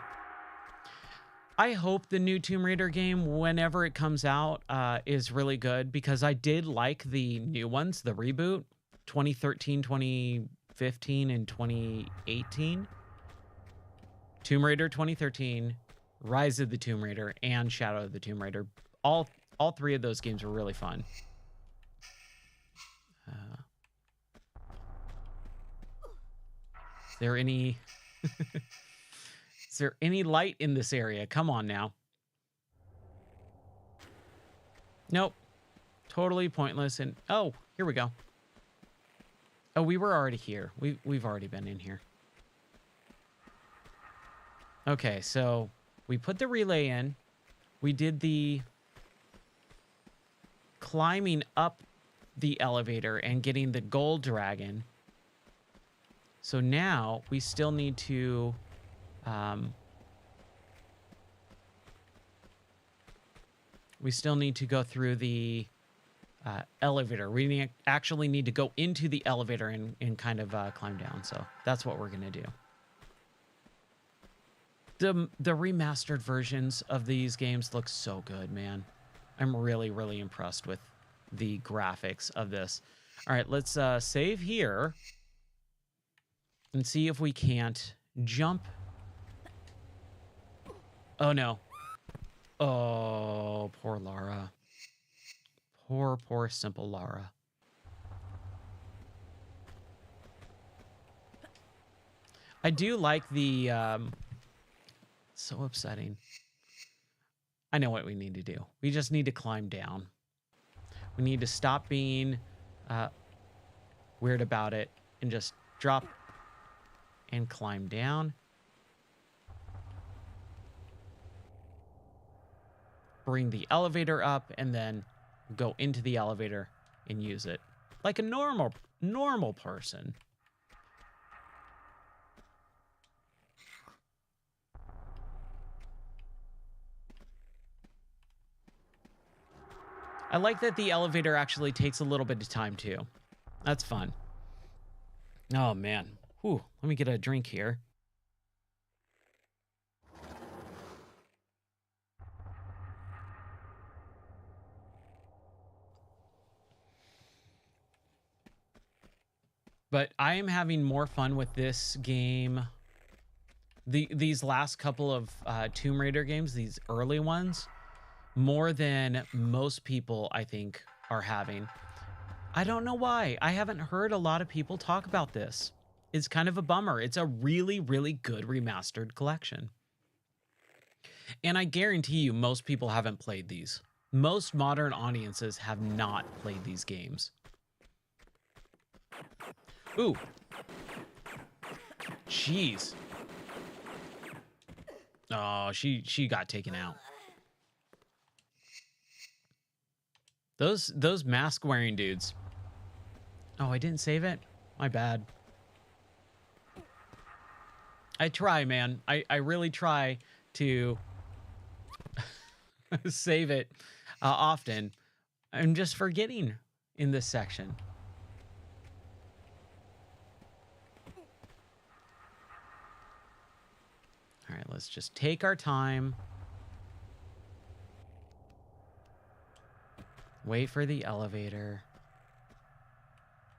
I hope the new Tomb Raider game, whenever it comes out, is really good, because I did like the new ones, the reboot, 2013, 2015, and 2018. Tomb Raider 2013, Rise of the Tomb Raider, and Shadow of the Tomb Raider. All three of those games were really fun. Is there any... Is there any light in this area? Come on now. Nope. Totally pointless. And oh, here we go. Oh, we were already here. We've already been in here. Okay, so we put the relay in. We did the climbing up the elevator and getting the gold dragon. So now we still need to go through the elevator. We actually need to go into the elevator and kind of climb down. So that's what we're going to do. The remastered versions of these games look so good, man. I'm really, really impressed with the graphics of this. All right, let's save here and see if we can't jump. Oh, no. Oh, poor Lara. Poor, simple Lara. I do like the... so upsetting. I know what we need to do. We just need to climb down. We need to stop being weird about it and just drop and climb down. Bring the elevator up and then go into the elevator and use it like a normal person. I like that the elevator actually takes a little bit of time too. That's fun. Oh man. Whew, let me get a drink here. But I am having more fun with this game. These last couple of Tomb Raider games, these early ones, more than most people, I think, are having. I don't know why. I haven't heard a lot of people talk about this. It's kind of a bummer. It's a really, really good remastered collection. And I guarantee you, most people haven't played these. Most modern audiences have not played these games. Ooh. Jeez. Oh, she got taken out. Those mask wearing dudes. Oh, I didn't save it? My bad. I try, man. I really try to save it often. I'm just forgetting in this section. All right, let's just take our time. Wait for the elevator.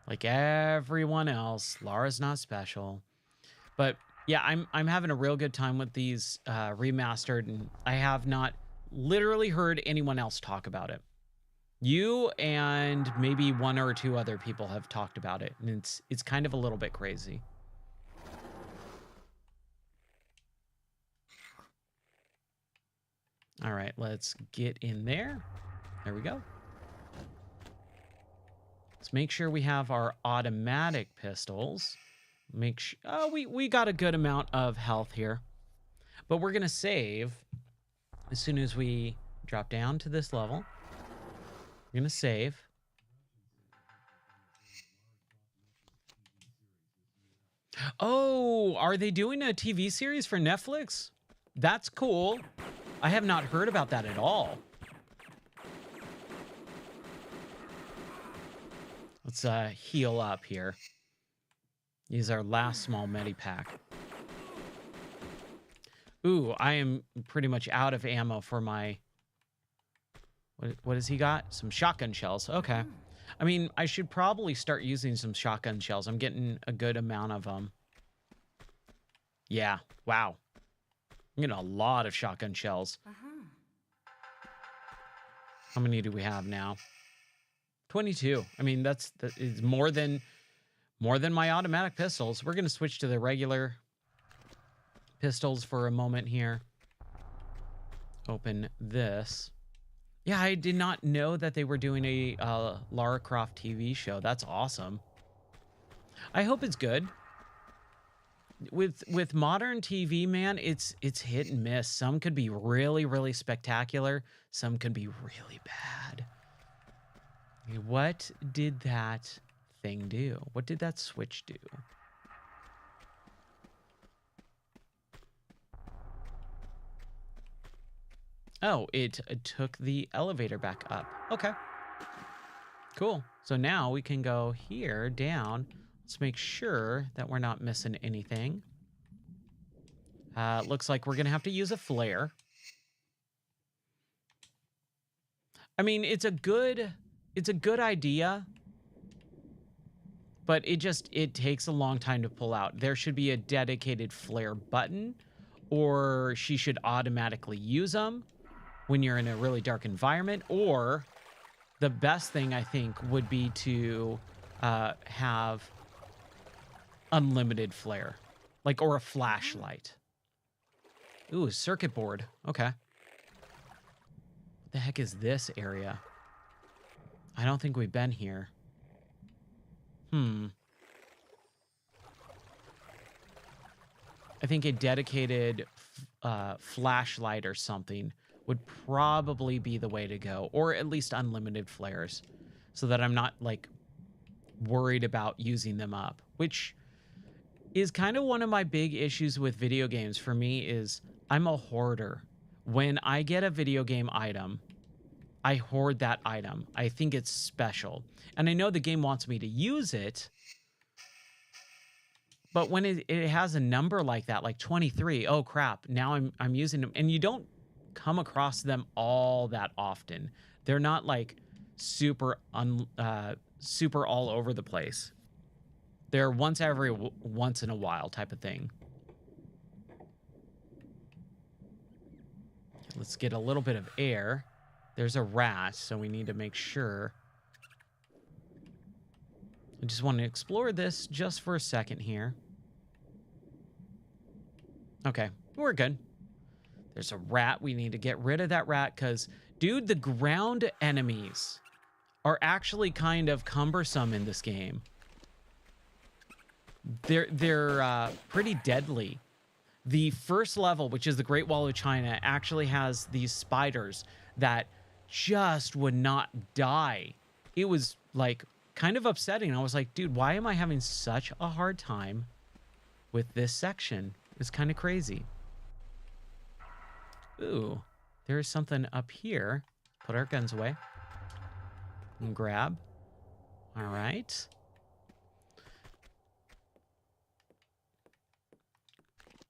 Like everyone else, Lara's not special. But yeah, I'm having a real good time with these remastered, and I have not literally heard anyone else talk about it. You and maybe one or two other people have talked about it, and it's kind of a little bit crazy. All right, let's get in there. There we go. Let's make sure we have our automatic pistols. Make sure, oh, we got a good amount of health here. But we're gonna save as soon as we drop down to this level. We're gonna save. Oh, are they doing a TV series for Netflix? That's cool. I have not heard about that at all. Let's heal up here. Use our last small medipack. Ooh, I am pretty much out of ammo for my... What has he got? Some shotgun shells. Okay. I mean, I should probably start using some shotgun shells. I'm getting a good amount of them. Yeah. Wow. I'm getting a lot of shotgun shells. How many do we have now? 22. I mean, that is more than More than my automatic pistols. We're going to switch to the regular pistols for a moment here. Open this. Yeah, I did not know that they were doing a Lara Croft TV show. That's awesome. I hope it's good. With modern TV, man, it's hit and miss. Some could be really, really spectacular. Some could be really bad. What did that thing do? What did that switch do? Oh, it took the elevator back up. Okay. Cool. So now we can go here, down. Let's make sure that we're not missing anything. Looks like we're going to have to use a flare. I mean, it's a good idea, but it takes a long time to pull out. There should be a dedicated flare button, or she should automatically use them when you're in a really dark environment, or the best thing I think would be to have unlimited flare, like, or a flashlight. Ooh, circuit board. Okay. What the heck is this area? I don't think we've been here. I think a dedicated flashlight or something would probably be the way to go, or at least unlimited flares, so that I'm not like worried about using them up, which is kind of one of my big issues with video games for me. Is I'm a hoarder. When I get a video game item, I hoard that item. I think it's special, and I know the game wants me to use it, but when it has a number like that, like 23, oh crap, now I'm using them, and you don't come across them all that often. They're not like super all over the place. They're once in a while type of thing. Let's get a little bit of air. There's a rat, so we need to make sure. I just want to explore this just for a second here. Okay, we're good. There's a rat. We need to get rid of that rat because, dude, the ground enemies are actually kind of cumbersome in this game. They're pretty deadly. The first level, which is the Great Wall of China, actually has these spiders that just would not die. It was like kind of upsetting. I was like, dude, why am I having such a hard time with this section? It's kind of crazy. Ooh, there's something up here. Put our guns away. And grab. All right.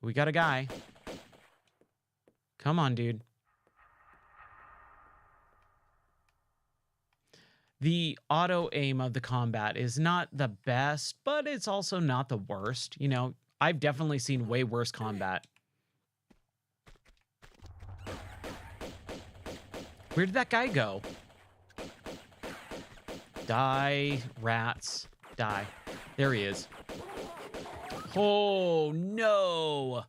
We got a guy. Come on, dude. The auto aim of the combat is not the best, but it's also not the worst. You know, I've definitely seen way worse combat. Where did that guy go? Die, rats. Die. There he is. Oh, no.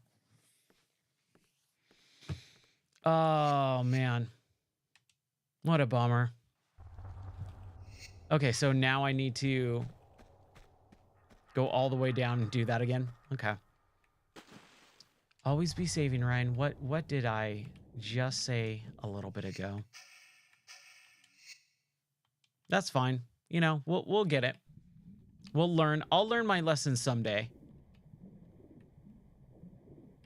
Oh, man. What a bummer. Okay, so now I need to go all the way down and do that again. Okay. Always be saving, Ryan. What did I just say a little bit ago? That's fine. You know, we'll get it. We'll learn. I'll learn my lessons someday.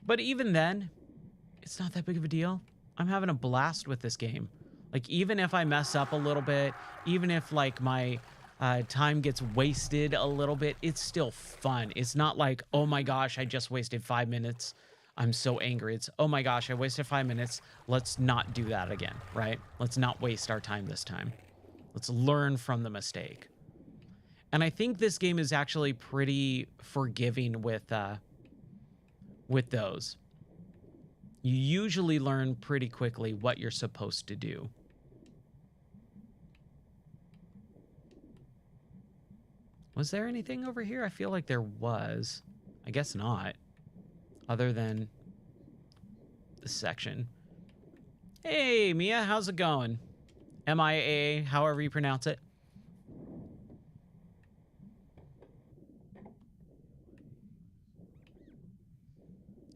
But even then, it's not that big of a deal. I'm having a blast with this game. Like, even if I mess up a little bit, even if, like, my time gets wasted a little bit, it's still fun. It's not like, oh my gosh, I just wasted 5 minutes. I'm so angry. It's, oh my gosh, I wasted 5 minutes. Let's not do that again, right? Let's not waste our time this time. Let's learn from the mistake. And I think this game is actually pretty forgiving with those. You usually learn pretty quickly what you're supposed to do. Was there anything over here? I feel like there was. I guess not. Other than this section. Hey, Mia, how's it going? MIA, however you pronounce it.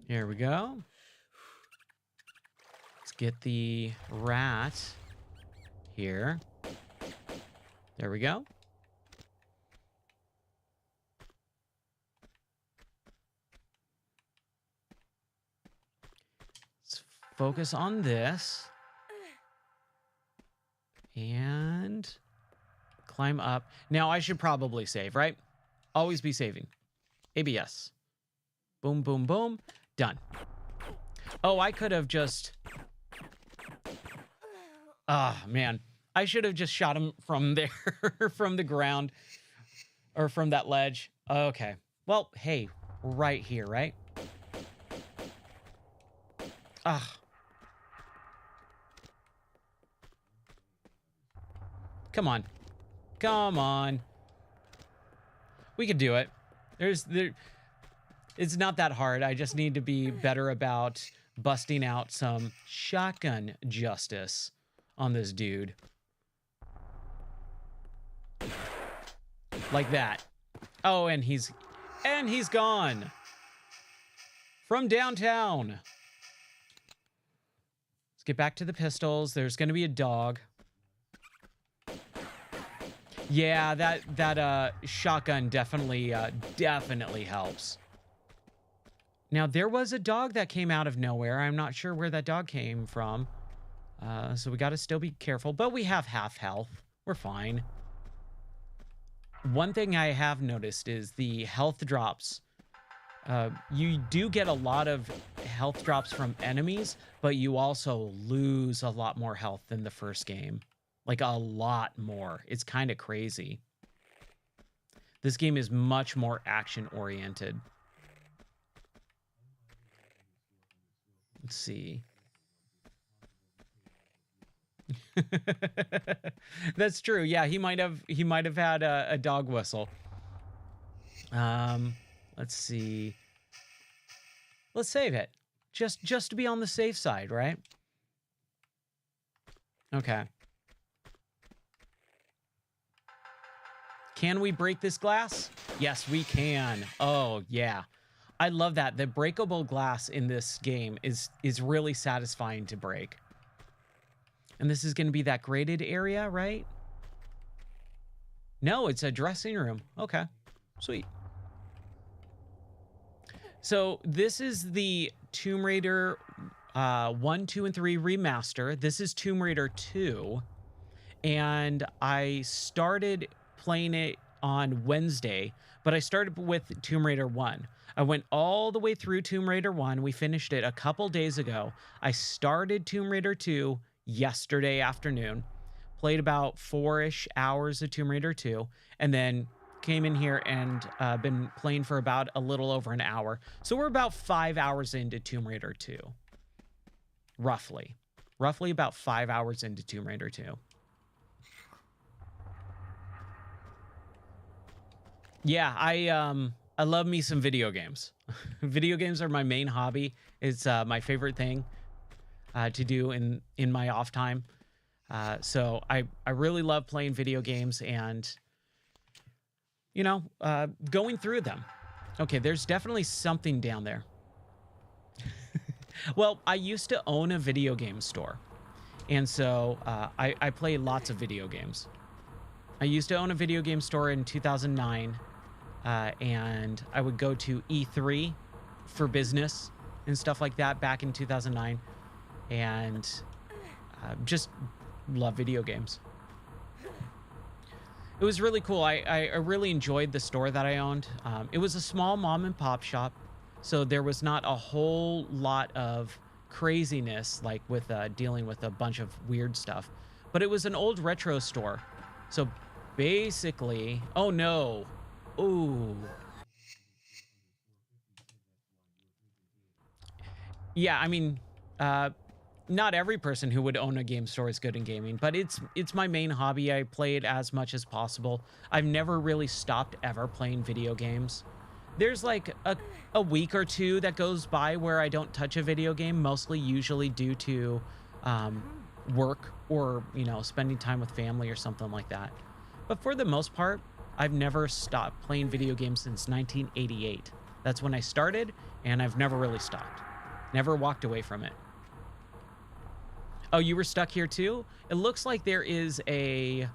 Here we go. Let's get the rat here. There we go. Let's focus on this. And climb up. Now, I should probably save, right? Always be saving. ABS. Boom, boom, boom. Done. Oh, I could have just... Ah, man. I should have just shot him from there, from the ground, or from that ledge. Okay. Well, hey, right here, right? Ah. Come on. Come on. We can do it. It's not that hard. I just need to be better about busting out some shotgun justice on this dude. Like that. Oh, and he's gone. From downtown. Let's get back to the pistols. There's going to be a dog. Yeah, that shotgun definitely helps. Now, there was a dog that came out of nowhere. I'm not sure where that dog came from. So we got to still be careful, but we have half health. We're fine. One thing I have noticed is the health drops. You do get a lot of health drops from enemies, but you also lose a lot more health than the first game. Like, a lot more. It's kind of crazy. This game is much more action-oriented. Let's see. That's true. Yeah, he might have had a dog whistle. Let's see. Let's save it. Just to be on the safe side, right? Okay. Can we break this glass? Yes, we can. Oh, yeah. I love that. The breakable glass in this game is really satisfying to break. And this is going to be that graded area, right? No, it's a dressing room. Okay, sweet. So this is the Tomb Raider 1, 2, and 3 remaster. This is Tomb Raider 2. And I started playing it on Wednesday, but I started with Tomb Raider 1. I went all the way through Tomb Raider 1. We finished it a couple days ago. I started Tomb Raider 2 yesterday afternoon, played about 4-ish hours of Tomb Raider 2, and then came in here and been playing for about a little over an hour. So we're about 5 hours into Tomb Raider 2. Roughly about 5 hours into Tomb Raider 2. Yeah, I love me some video games. Video games are my main hobby. It's my favorite thing to do in my off time. So I really love playing video games and, you know, going through them. Okay, there's definitely something down there. Well, I used to own a video game store. And so I play lots of video games. I used to own a video game store in 2009. And I would go to E3 for business and stuff like that back in 2009. And just love video games. It was really cool. I really enjoyed the store that I owned. It was a small mom and pop shop, so there was not a whole lot of craziness like with dealing with a bunch of weird stuff. But it was an old retro store. So basically, oh no. Ooh. Yeah, I mean, not every person who would own a game store is good in gaming, but it's my main hobby. I play it as much as possible. I've never really stopped ever playing video games. There's like a week or two that goes by where I don't touch a video game, mostly usually due to work or, you know, spending time with family or something like that. But for the most part, I've never stopped playing video games since 1988. That's when I started, and I've never really stopped. Never walked away from it. Oh, you were stuck here too? It looks like there is a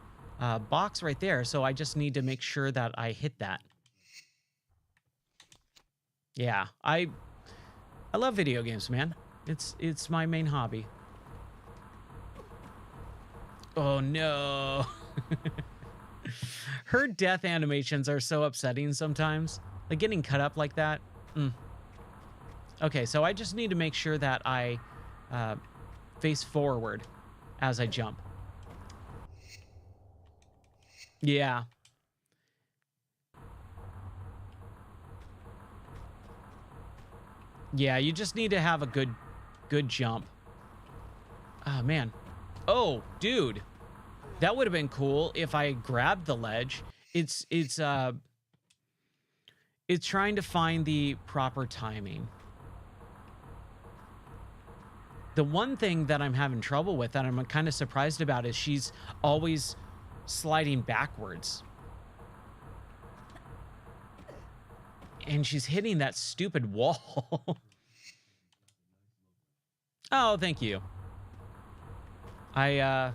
box right there, so I just need to make sure that I hit that. Yeah, I love video games, man. It's my main hobby. Oh no. Her death animations are so upsetting sometimes. Like getting cut up like that. Okay, so I just need to make sure that I face forward as I jump. Yeah. Yeah, you just need to have a good jump. Oh, man. Oh, dude. That would have been cool if I grabbed the ledge. It's trying to find the proper timing. The one thing that I'm having trouble with that I'm kind of surprised about is she's always sliding backwards. And she's hitting that stupid wall. Oh, thank you. I'm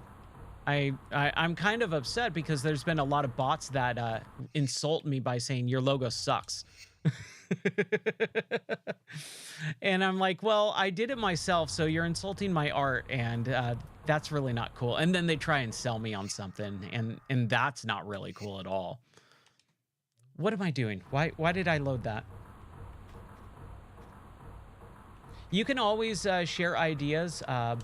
kind of upset because there's been a lot of bots that insult me by saying your logo sucks. And I'm like, well, I did it myself, so you're insulting my art, and that's really not cool. And then they try and sell me on something, and that's not really cool at all. What am I doing? Why did I load that? You can always share ideas. Yeah,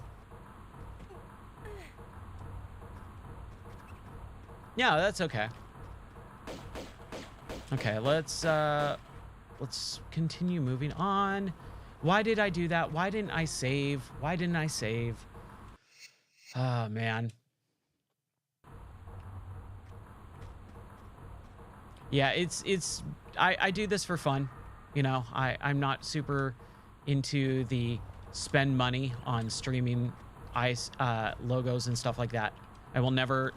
that's okay. Okay, let's continue moving on. Why did I do that? Why didn't I save? Why didn't I save? Oh, man. Yeah, I do this for fun. You know, I'm not super into the spend money on streaming logos and stuff like that. I will never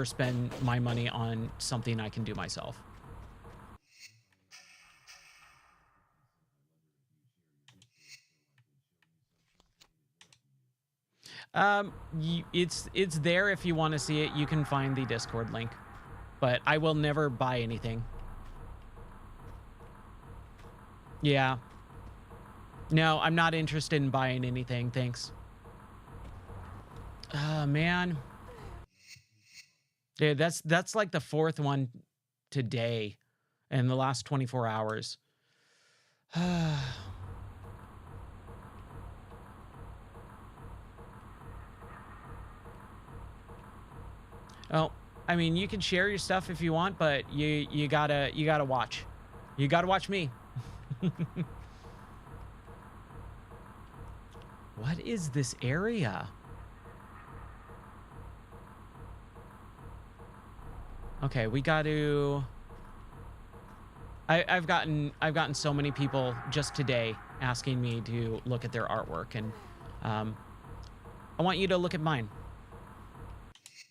spend my money on something I can do myself. It's there if you want to see it. You can find the Discord link, but I will never buy anything. Yeah. No, I'm not interested in buying anything. Thanks. Man. Dude, that's like the fourth one today in the last 24 hours. Oh, I mean, you can share your stuff if you want, but you gotta watch. You gotta watch me. What is this area? Okay, we got to. I've gotten so many people just today asking me to look at their artwork, and I want you to look at mine.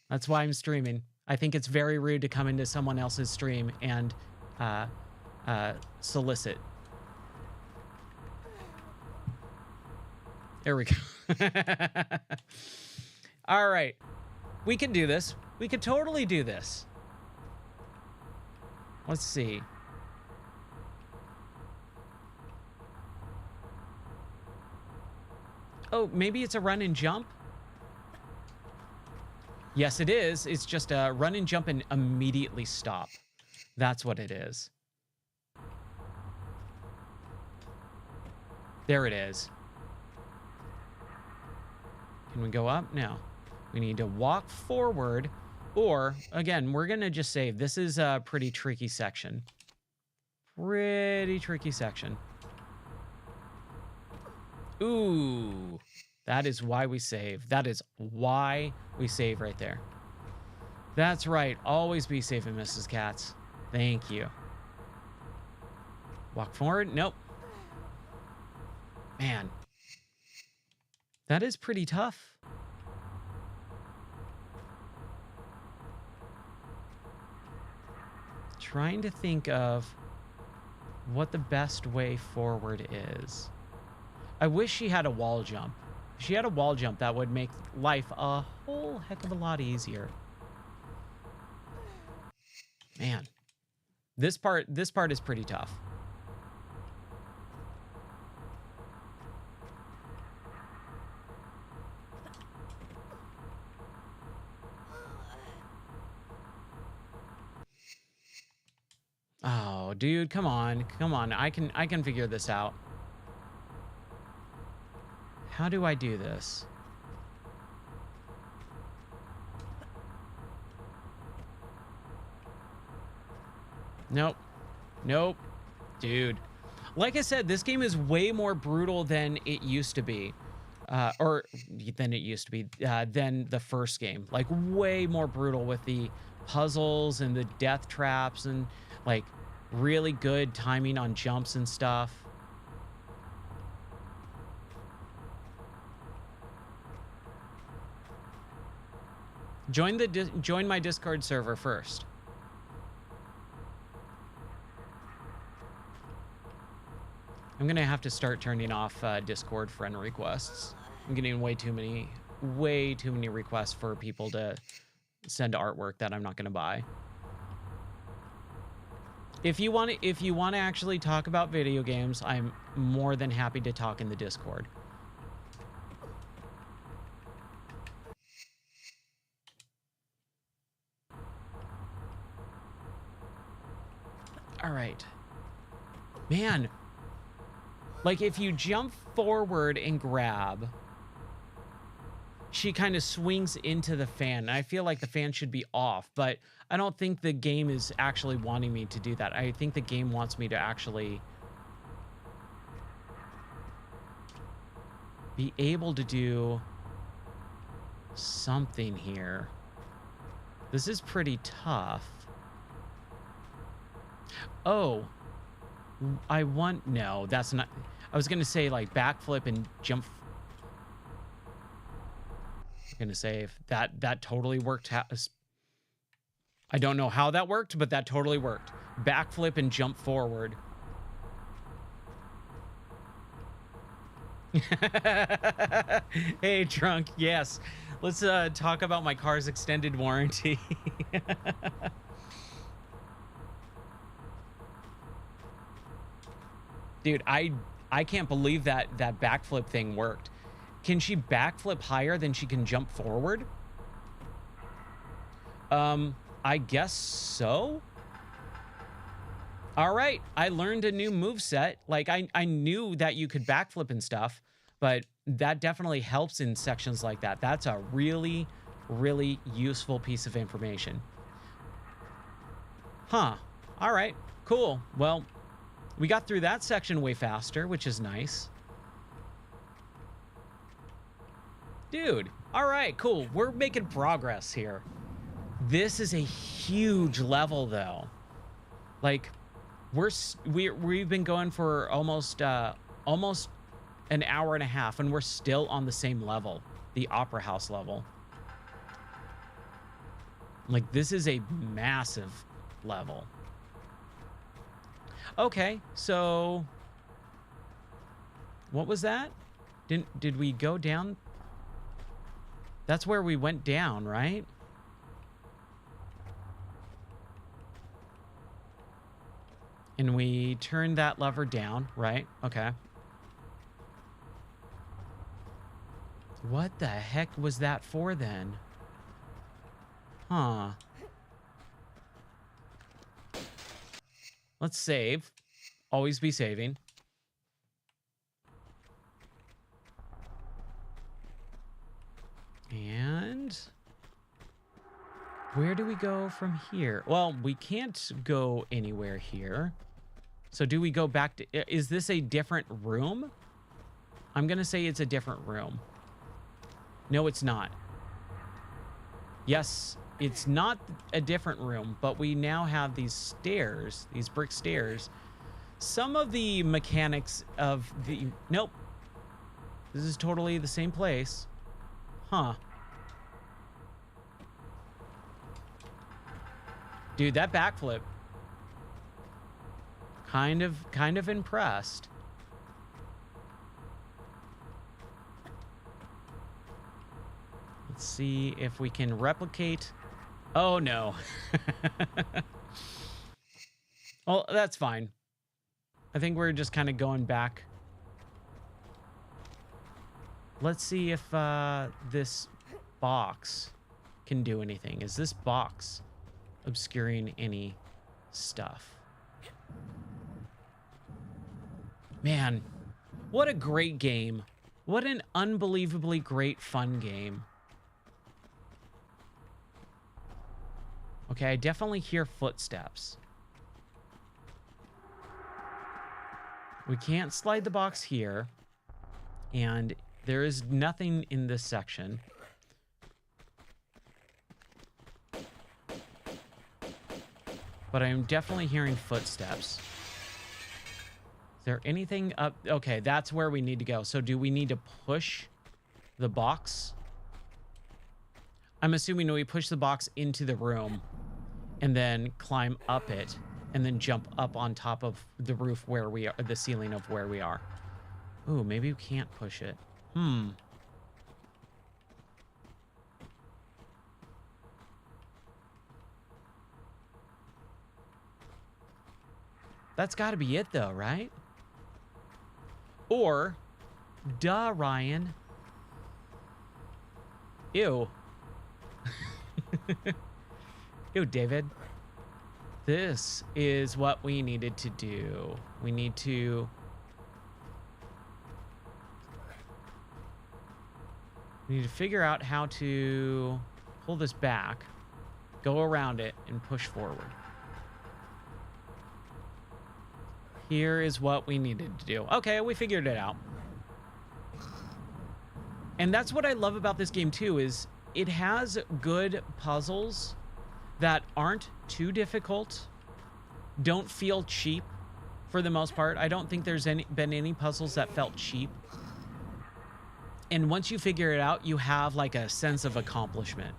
That's why I'm streaming. I think it's very rude to come into someone else's stream and solicit. There we go. All right. We can do this. We could totally do this. Let's see. Oh, maybe it's a run and jump? Yes, it is. It's just a run and jump and immediately stop. That's what it is. There it is. Can we go up? No. We need to walk forward, or, again, we're going to just save. This is a pretty tricky section. Pretty tricky section. Ooh. That is why we save. That is why we save right there. That's right. Always be saving, Mrs. Katz. Thank you. Walk forward. Nope. Man. That is pretty tough. Trying to think of what the best way forward is. I wish she had a wall jump. If she had a wall jump, that would make life a whole heck of a lot easier. Man. This part is pretty tough. Oh, dude, come on. Come on. I can figure this out. How do I do this? Nope. Nope. Dude. Like I said, this game is way more brutal than it used to be. Or than it used to be, than the first game. Like, way more brutal with the puzzles and the death traps and, like, really good timing on jumps and stuff. Join my Discord server first. I'm gonna have to start turning off Discord friend requests. I'm getting way too many requests for people to send artwork that I'm not gonna buy. If you want to actually talk about video games, I'm more than happy to talk in the Discord. All right. Man. Like, if you jump forward and grab, she kind of swings into the fan. I feel like the fan should be off, but I don't think the game is actually wanting me to do that. I think the game wants me to actually be able to do something here. This is pretty tough. Oh, no, that's not, I was going to say like backflip and jump. I'm going to save that totally worked. I don't know how that worked, but that totally worked. Backflip and jump forward. Hey, Drunk. Yes. Let's talk about my car's extended warranty. Dude, I can't believe that backflip thing worked. Can she backflip higher than she can jump forward? I guess so. All right, I learned a new moveset. Like, I knew that you could backflip and stuff, but that definitely helps in sections like that. That's a really, really useful piece of information. Huh. All right, cool. Well, we got through that section way faster, which is nice. Dude, all right, cool. We're making progress here. This is a huge level, though. Like, we've been going for almost an hour and a half, and we're still on the same level, the Opera House level. Like, this is a massive level. Okay, so what was that? Did we go down? That's where we went down, right? And we turned that lever down, right? Okay. What the heck was that for then? Huh. Let's save. Always be saving. And where do we go from here? Well, we can't go anywhere here. So do we go back to... Is this a different room? I'm going to say it's a different room. No, it's not. Yes, it's not a different room, but we now have these stairs, these brick stairs. Some of the mechanics of the... Nope. This is totally the same place. Huh. Dude, that backflip. Kind of impressed. Let's see if we can replicate. Oh, no. Well, that's fine. I think we're just kind of going back. Let's see if this box can do anything. Is this box obscuring any stuff? Man, what a great game. What an unbelievably great, fun game. Okay, I definitely hear footsteps. We can't slide the box here. And there is nothing in this section. But I am definitely hearing footsteps. Is there anything up? Okay, that's where we need to go. So do we need to push the box? I'm assuming we push the box into the room and then climb up it and then jump up on top of the roof where we are, the ceiling of where we are. Ooh, maybe we can't push it. That's got to be it though, right? Or, duh, Ryan. Ew. Ew, David. This is what we needed to do. We need to... We need to figure out how to pull this back, go around it, and push forward. Here is what we needed to do. Okay, we figured it out. And that's what I love about this game too, is it has good puzzles that aren't too difficult, don't feel cheap for the most part. I don't think there's been any puzzles that felt cheap. And once you figure it out, you have like a sense of accomplishment,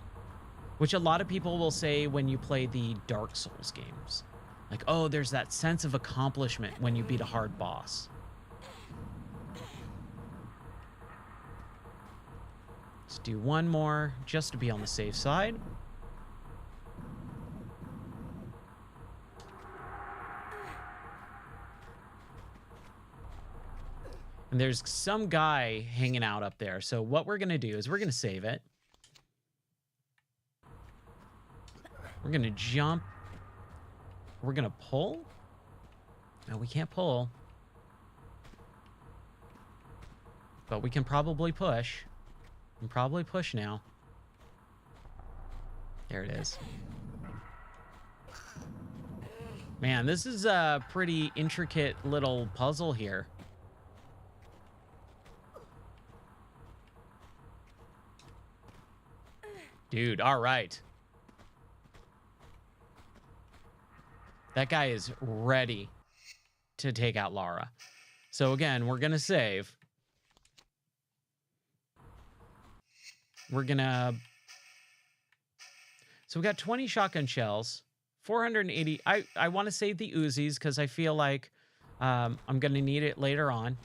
which a lot of people will say when you play the Dark Souls games. Like, oh, there's that sense of accomplishment when you beat a hard boss. Let's do one more just to be on the safe side. And there's some guy hanging out up there. So what we're going to do is we're going to save it. We're going to jump. We're going to pull. No, we can't pull. But we can probably push. We can probably push now. There it is. Man, this is a pretty intricate little puzzle here. Dude, all right. That guy is ready to take out Lara. So again, we're going to save. We're going to... So we got 20 shotgun shells, 480. I want to save the Uzis because I feel like I'm going to need it later on.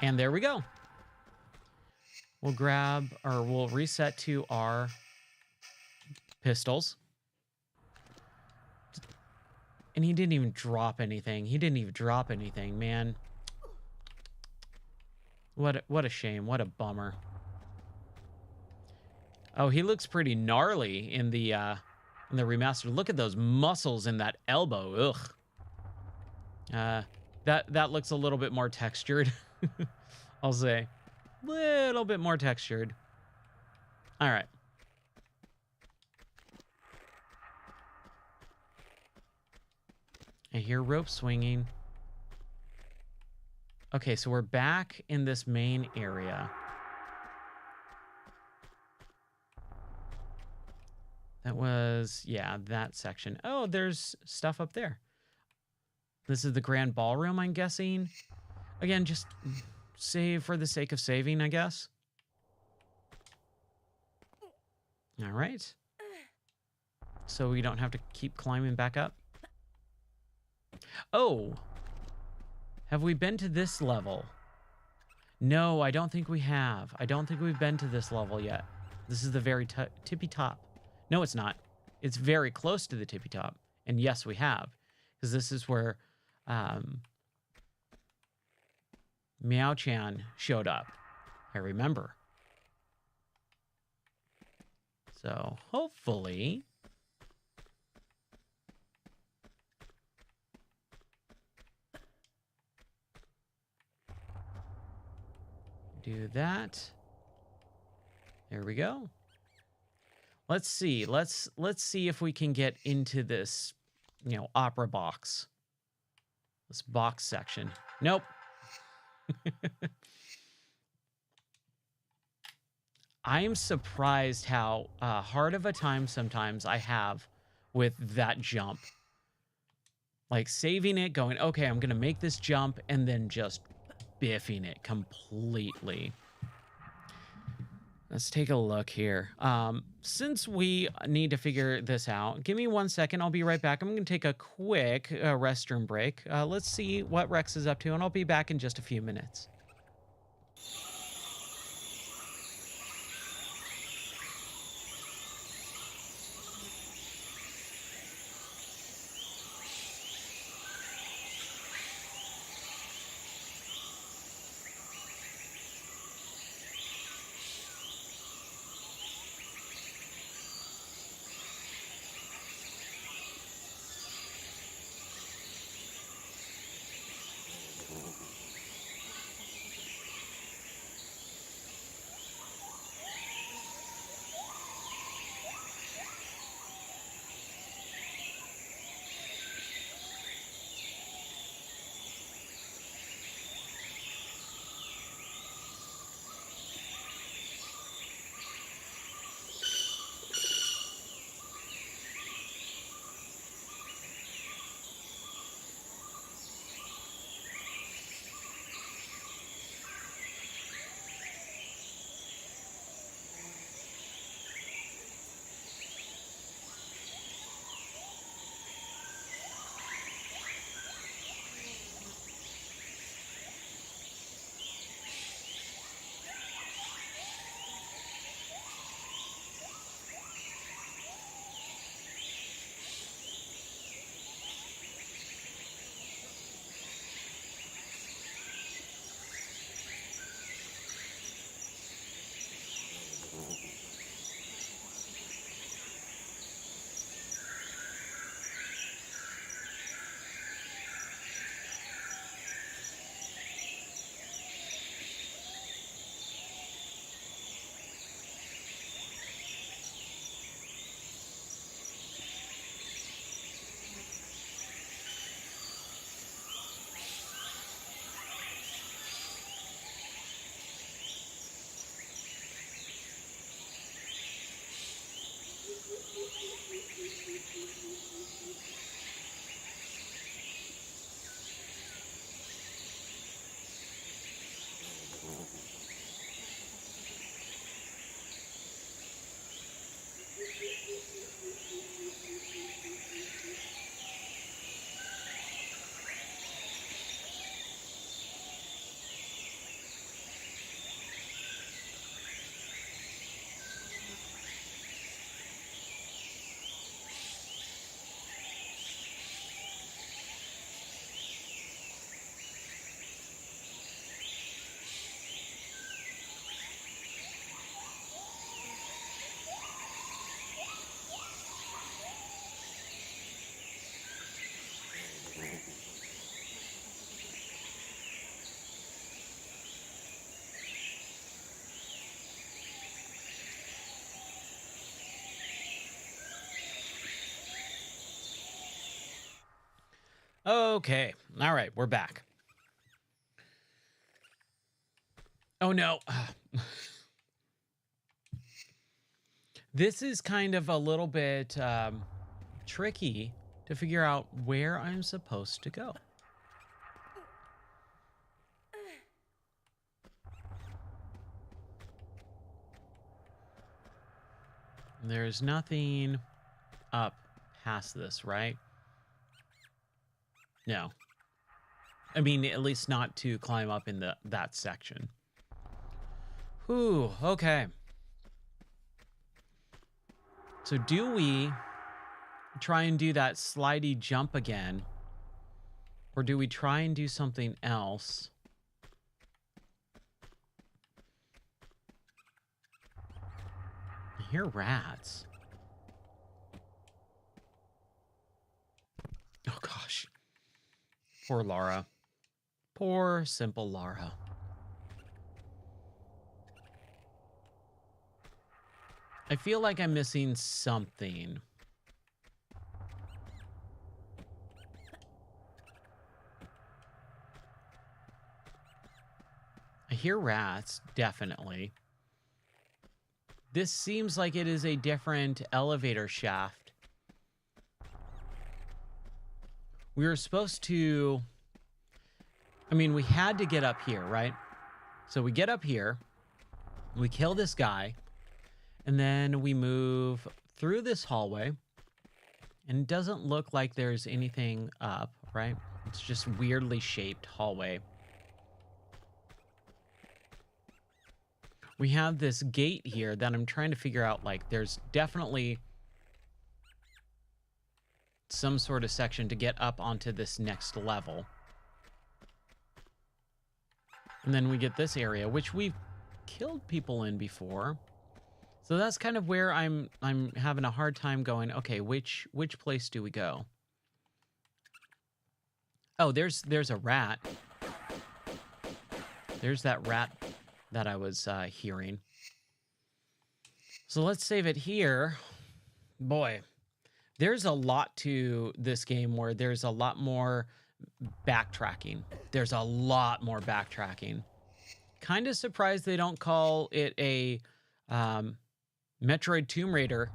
And there we go. We'll grab, or we'll reset to our pistols. And he didn't even drop anything. He didn't even drop anything, man. What a shame. What a bummer. Oh, he looks pretty gnarly in the remaster. Look at those muscles in that elbow. Ugh. That looks a little bit more textured. I'll say. Little bit more textured. All right. I hear rope swinging. Okay, so we're back in this main area. That was, yeah, that section. Oh, there's stuff up there. This is the grand ballroom, I'm guessing. Again, just save for the sake of saving, I guess. All right. So we don't have to keep climbing back up. Oh, have we been to this level? No, I don't think we have. I don't think we've been to this level yet. This is the very tippy top. No, it's not. It's very close to the tippy top. And yes, we have. Because this is where Meow-chan showed up. I remember. So hopefully... do that. There we go. Let's see. Let's see if we can get into this, you know, opera box. This box section. Nope. I am surprised how hard of a time sometimes I have with that jump. Like saving it, going, okay, I'm going to make this jump, and then just biffing it completely. Let's take a look here. Since we need to figure this out, give me 1 second. I'll be right back. I'm going to take a quick restroom break. Let's see what Rex is up to, and I'll be back in just a few minutes. Okay. All right, we're back. Oh, no. This is kind of a little bit tricky to figure out where I'm supposed to go. There's nothing up past this, right? No. I mean, at least not to climb up in that section. Whew, okay. So do we try and do that slidey jump again? Or do we try and do something else? I hear rats. Oh, gosh. Poor Lara. Poor, simple Lara. I feel like I'm missing something. I hear rats, definitely. This seems like it is a different elevator shaft. We were supposed to... I mean, we had to get up here, right? So we get up here. We kill this guy. And then we move through this hallway. And it doesn't look like there's anything up, right? It's just weirdly shaped hallway. We have this gate here that I'm trying to figure out, like, there's definitely some sort of section to get up onto this next level. And then we get this area, which we've killed people in before. So that's kind of where I'm having a hard time going, okay, which place do we go? Oh, there's a rat. There's that rat that I was hearing. So let's save it here. Boy, there's a lot to this game where there's a lot more backtracking. There's a lot more backtracking. Kind of surprised they don't call it a Metroid Tomb Raider.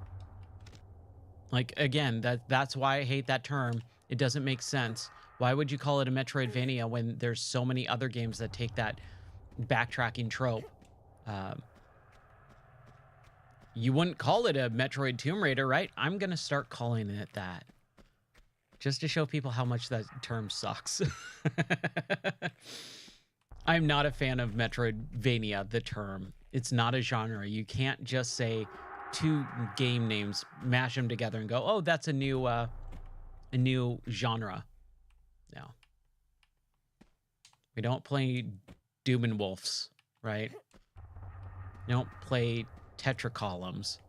Like, again, that's why I hate that term. It doesn't make sense. Why would you call it a Metroidvania when there's so many other games that take that backtracking trope? You wouldn't call it a Metroid Tomb Raider, right? I'm going to start calling it that. Just to show people how much that term sucks. I'm not a fan of Metroidvania, the term. It's not a genre. You can't just say two game names, mash them together and go, oh, that's a new genre. No. We don't play Doom and Wolves, right? We don't play Tetra Columns.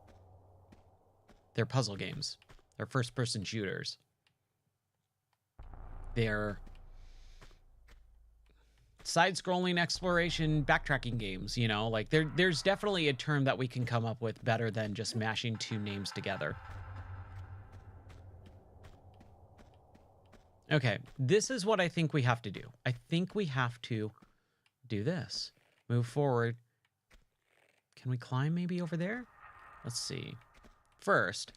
They're puzzle games. They're first-person shooters. They're side-scrolling exploration backtracking games, you know? Like, there's definitely a term that we can come up with better than just mashing two names together. Okay, this is what I think we have to do. I think we have to do this. Move forward. Can we climb maybe over there? Let's see. First,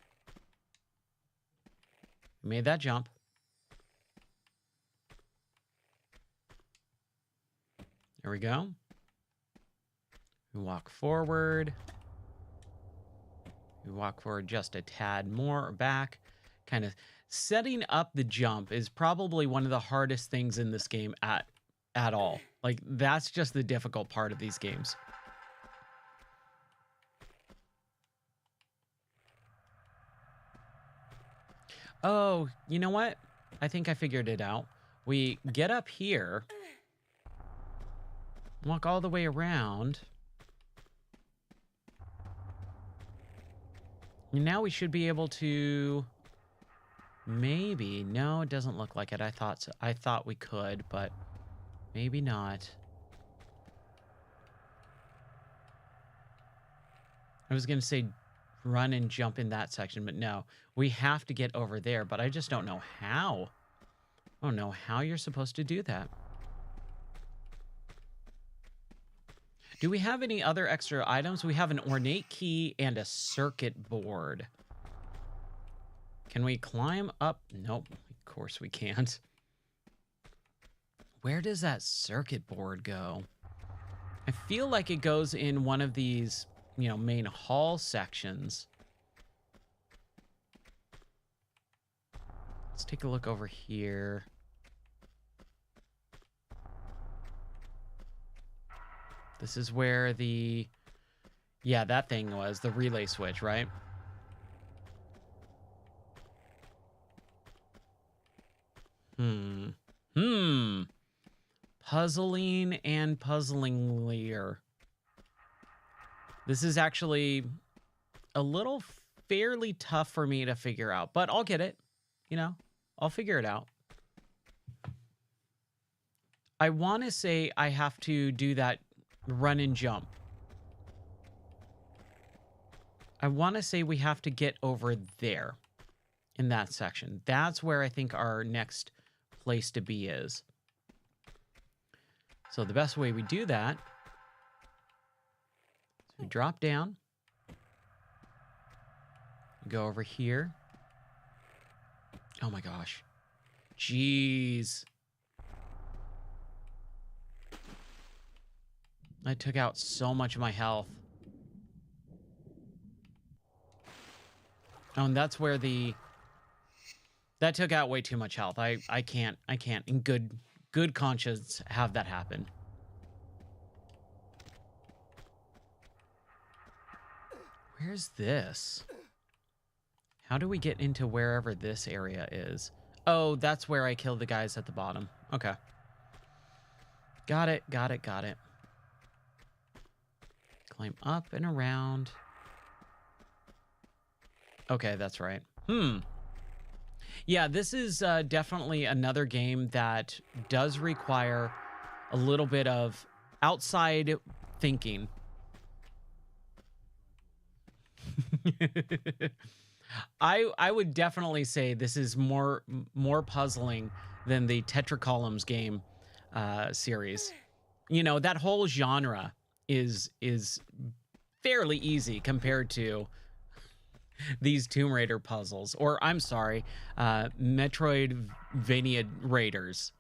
we made that jump. There we go. We walk forward. We walk forward just a tad more back. Kind of setting up the jump is probably one of the hardest things in this game at all. Like, that's just the difficult part of these games. Oh, you know what? I think I figured it out. We get up here, walk all the way around. And now we should be able to maybe, no, it doesn't look like it. I thought so. I thought we could, but maybe not. I was going to say run and jump in that section, but no, we have to get over there, but I just don't know how. I don't know how you're supposed to do that. Do we have any other extra items? We have an ornate key and a circuit board. Can we climb up? Nope, of course we can't. Where does that circuit board go? I feel like it goes in one of these, you know, main hall sections. Let's take a look over here. This is where the, yeah, that thing was, the relay switch, right? Puzzling and puzzlinglier. This is actually a little fairly tough for me to figure out, but I'll get it. You know, I'll figure it out. I want to say I have to do that run and jump. I want to say we have to get over there in that section. That's where I think our next place to be is. So the best way we do that is we drop down, go over here. Oh my gosh. Jeez. I took out so much of my health. Oh, and that's where the... That took out way too much health. I can't in good conscience have that happen. Where's this? How do we get into wherever this area is? Oh, that's where I killed the guys at the bottom. Okay. Got it. Climb up and around. Okay, that's right. Yeah, this is definitely another game that does require a little bit of outside thinking. I would definitely say this is more puzzling than the Tetracolumns game series. You know, that whole genre is fairly easy compared to these Tomb Raider puzzles, or I'm sorry, Metroidvania Raiders.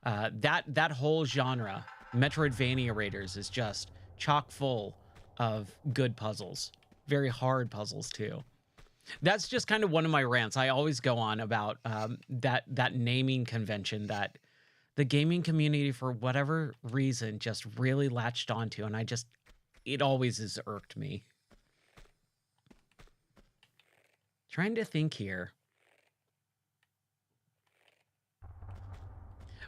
That whole genre, Metroidvania Raiders, is just chock full of good puzzles. Very hard puzzles too. That's just kind of one of my rants. I always go on about that naming convention that the gaming community, for whatever reason, just really latched onto, and it always has irked me. Trying to think here.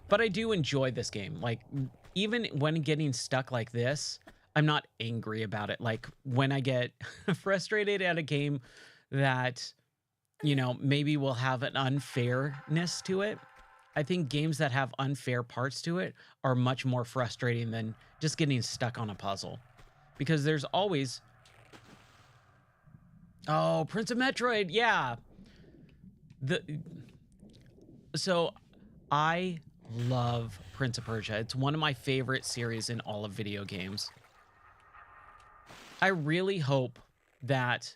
But I do enjoy this game. Like, even when getting stuck like this, I'm not angry about it. Like, when I get frustrated at a game that, you know, maybe will have an unfairness to it, I think games that have unfair parts to it are much more frustrating than just getting stuck on a puzzle. Because there's always... Oh, Prince of Metroid, yeah. So I love Prince of Persia. It's one of my favorite series in all of video games. I really hope that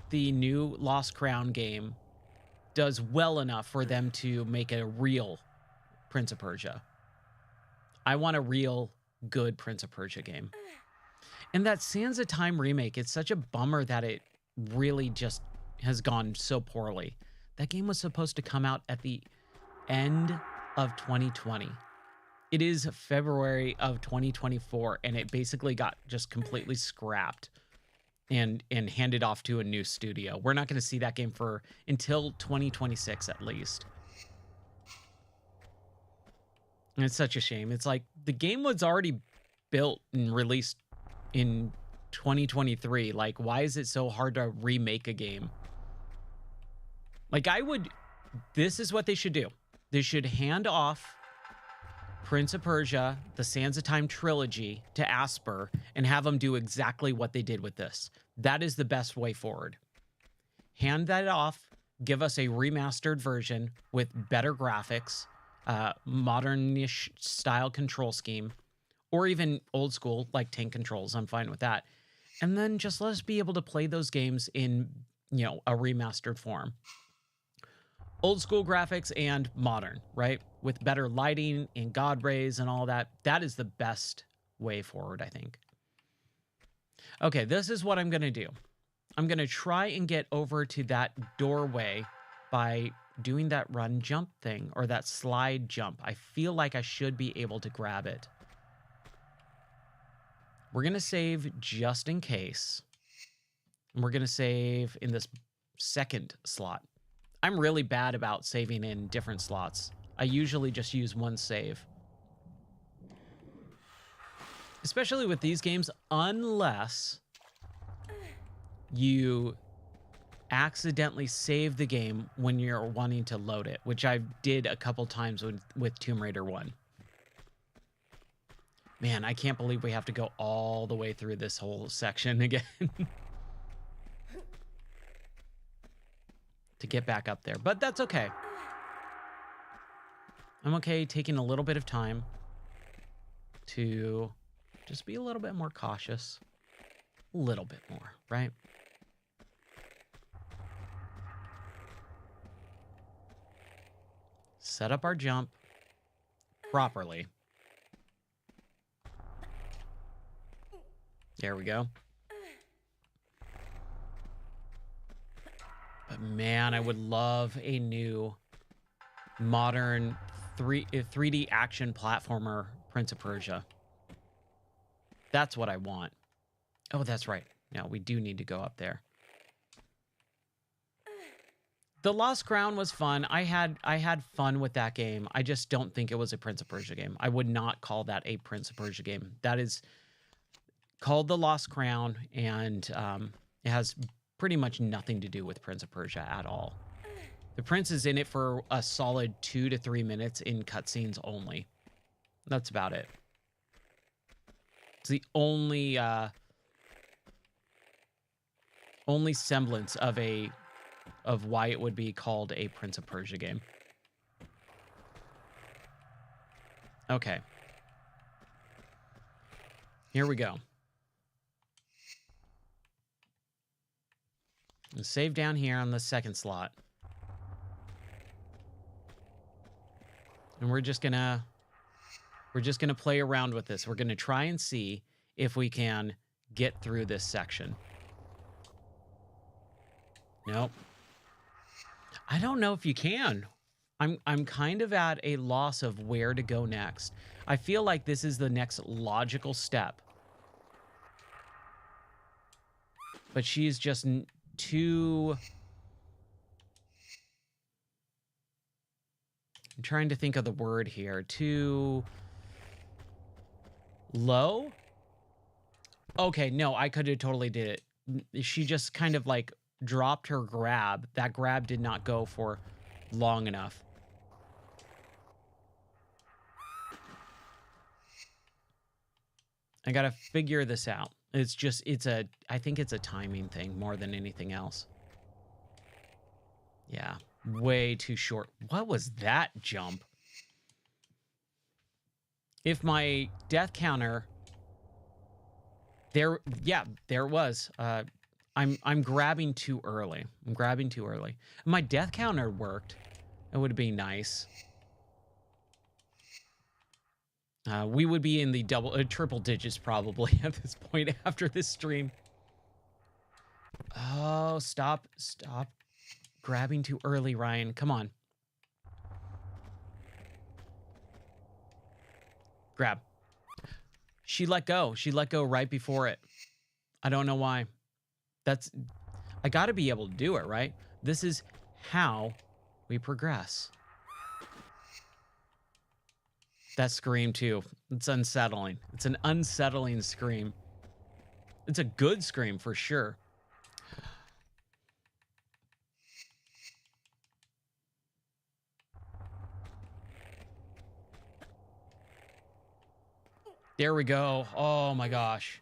the new Lost Crown game does well enough for them to make a real Prince of Persia. I want a real good Prince of Persia game. And that Sands of Time remake, it's such a bummer that it really just has gone so poorly. That game was supposed to come out at the end of 2020. It is February of 2024, and it basically got just completely scrapped and handed off to a new studio. We're not going to see that game until 2026 at least. And it's such a shame. It's like the game was already built and released in 2023. Like, why is it so hard to remake a game? Like, this is what they should do. They should hand off Prince of Persia, the Sands of Time trilogy, to Asper and have them do exactly what they did with this. That is the best way forward. Hand that off, give us a remastered version with better graphics, modernish style control scheme, or even old school like tank controls. I'm fine with that. And then just let us be able to play those games in, you know, a remastered form. Old school graphics and modern, right? With better lighting and God rays and all that. That is the best way forward, I think. Okay, this is what I'm going to do. I'm going to try and get over to that doorway by doing that run jump thing, or that slide jump. I feel like I should be able to grab it. We're going to save just in case. And we're going to save in this second slot. I'm really bad about saving in different slots. I usually just use one save. Especially with these games, unless you accidentally save the game when you're wanting to load it, which I did a couple times with Tomb Raider 1. Man, I can't believe we have to go all the way through this whole section again to get back up there, but that's okay. I'm okay taking a little bit of time to just be a little bit more cautious. A little bit more, right? Set up our jump properly. There we go. But man, I would love a new modern 3D action platformer Prince of Persia. That's what I want. Oh, that's right. Now we do need to go up there. The Lost Crown was fun. I had fun with that game. I just don't think it was a Prince of Persia game. I would not call that a Prince of Persia game. That is called The Lost Crown, and it has pretty much nothing to do with Prince of Persia at all. The prince is in it for a solid 2 to 3 minutes in cutscenes only. That's about it. It's the only semblance of why it would be called a Prince of Persia game. Okay. Here we go. Save down here on the second slot. And we're just gonna play around with this. We're gonna try and see if we can get through this section. Nope. I don't know if you can. I'm kind of at a loss of where to go next. I feel like this is the next logical step. But she's just too... I'm trying to think of the word here. Too low? Okay, no, I could have totally did it. She just kind of like dropped her grab. That grab did not go for long enough. I gotta figure this out. It's just, I think it's a timing thing more than anything else. Yeah, way too short. What was that jump? If my death counter, there it was. I'm grabbing too early. I'm grabbing too early. If my death counter worked, it would be nice. We would be in the triple digits probably at this point after this stream. Oh, stop grabbing too early, Ryan. Come on. Grab. She let go. She let go right before it. I don't know why. I gotta be able to do it, right? This is how we progress. That scream too. It's unsettling. It's an unsettling scream. It's a good scream for sure. There we go. Oh my gosh.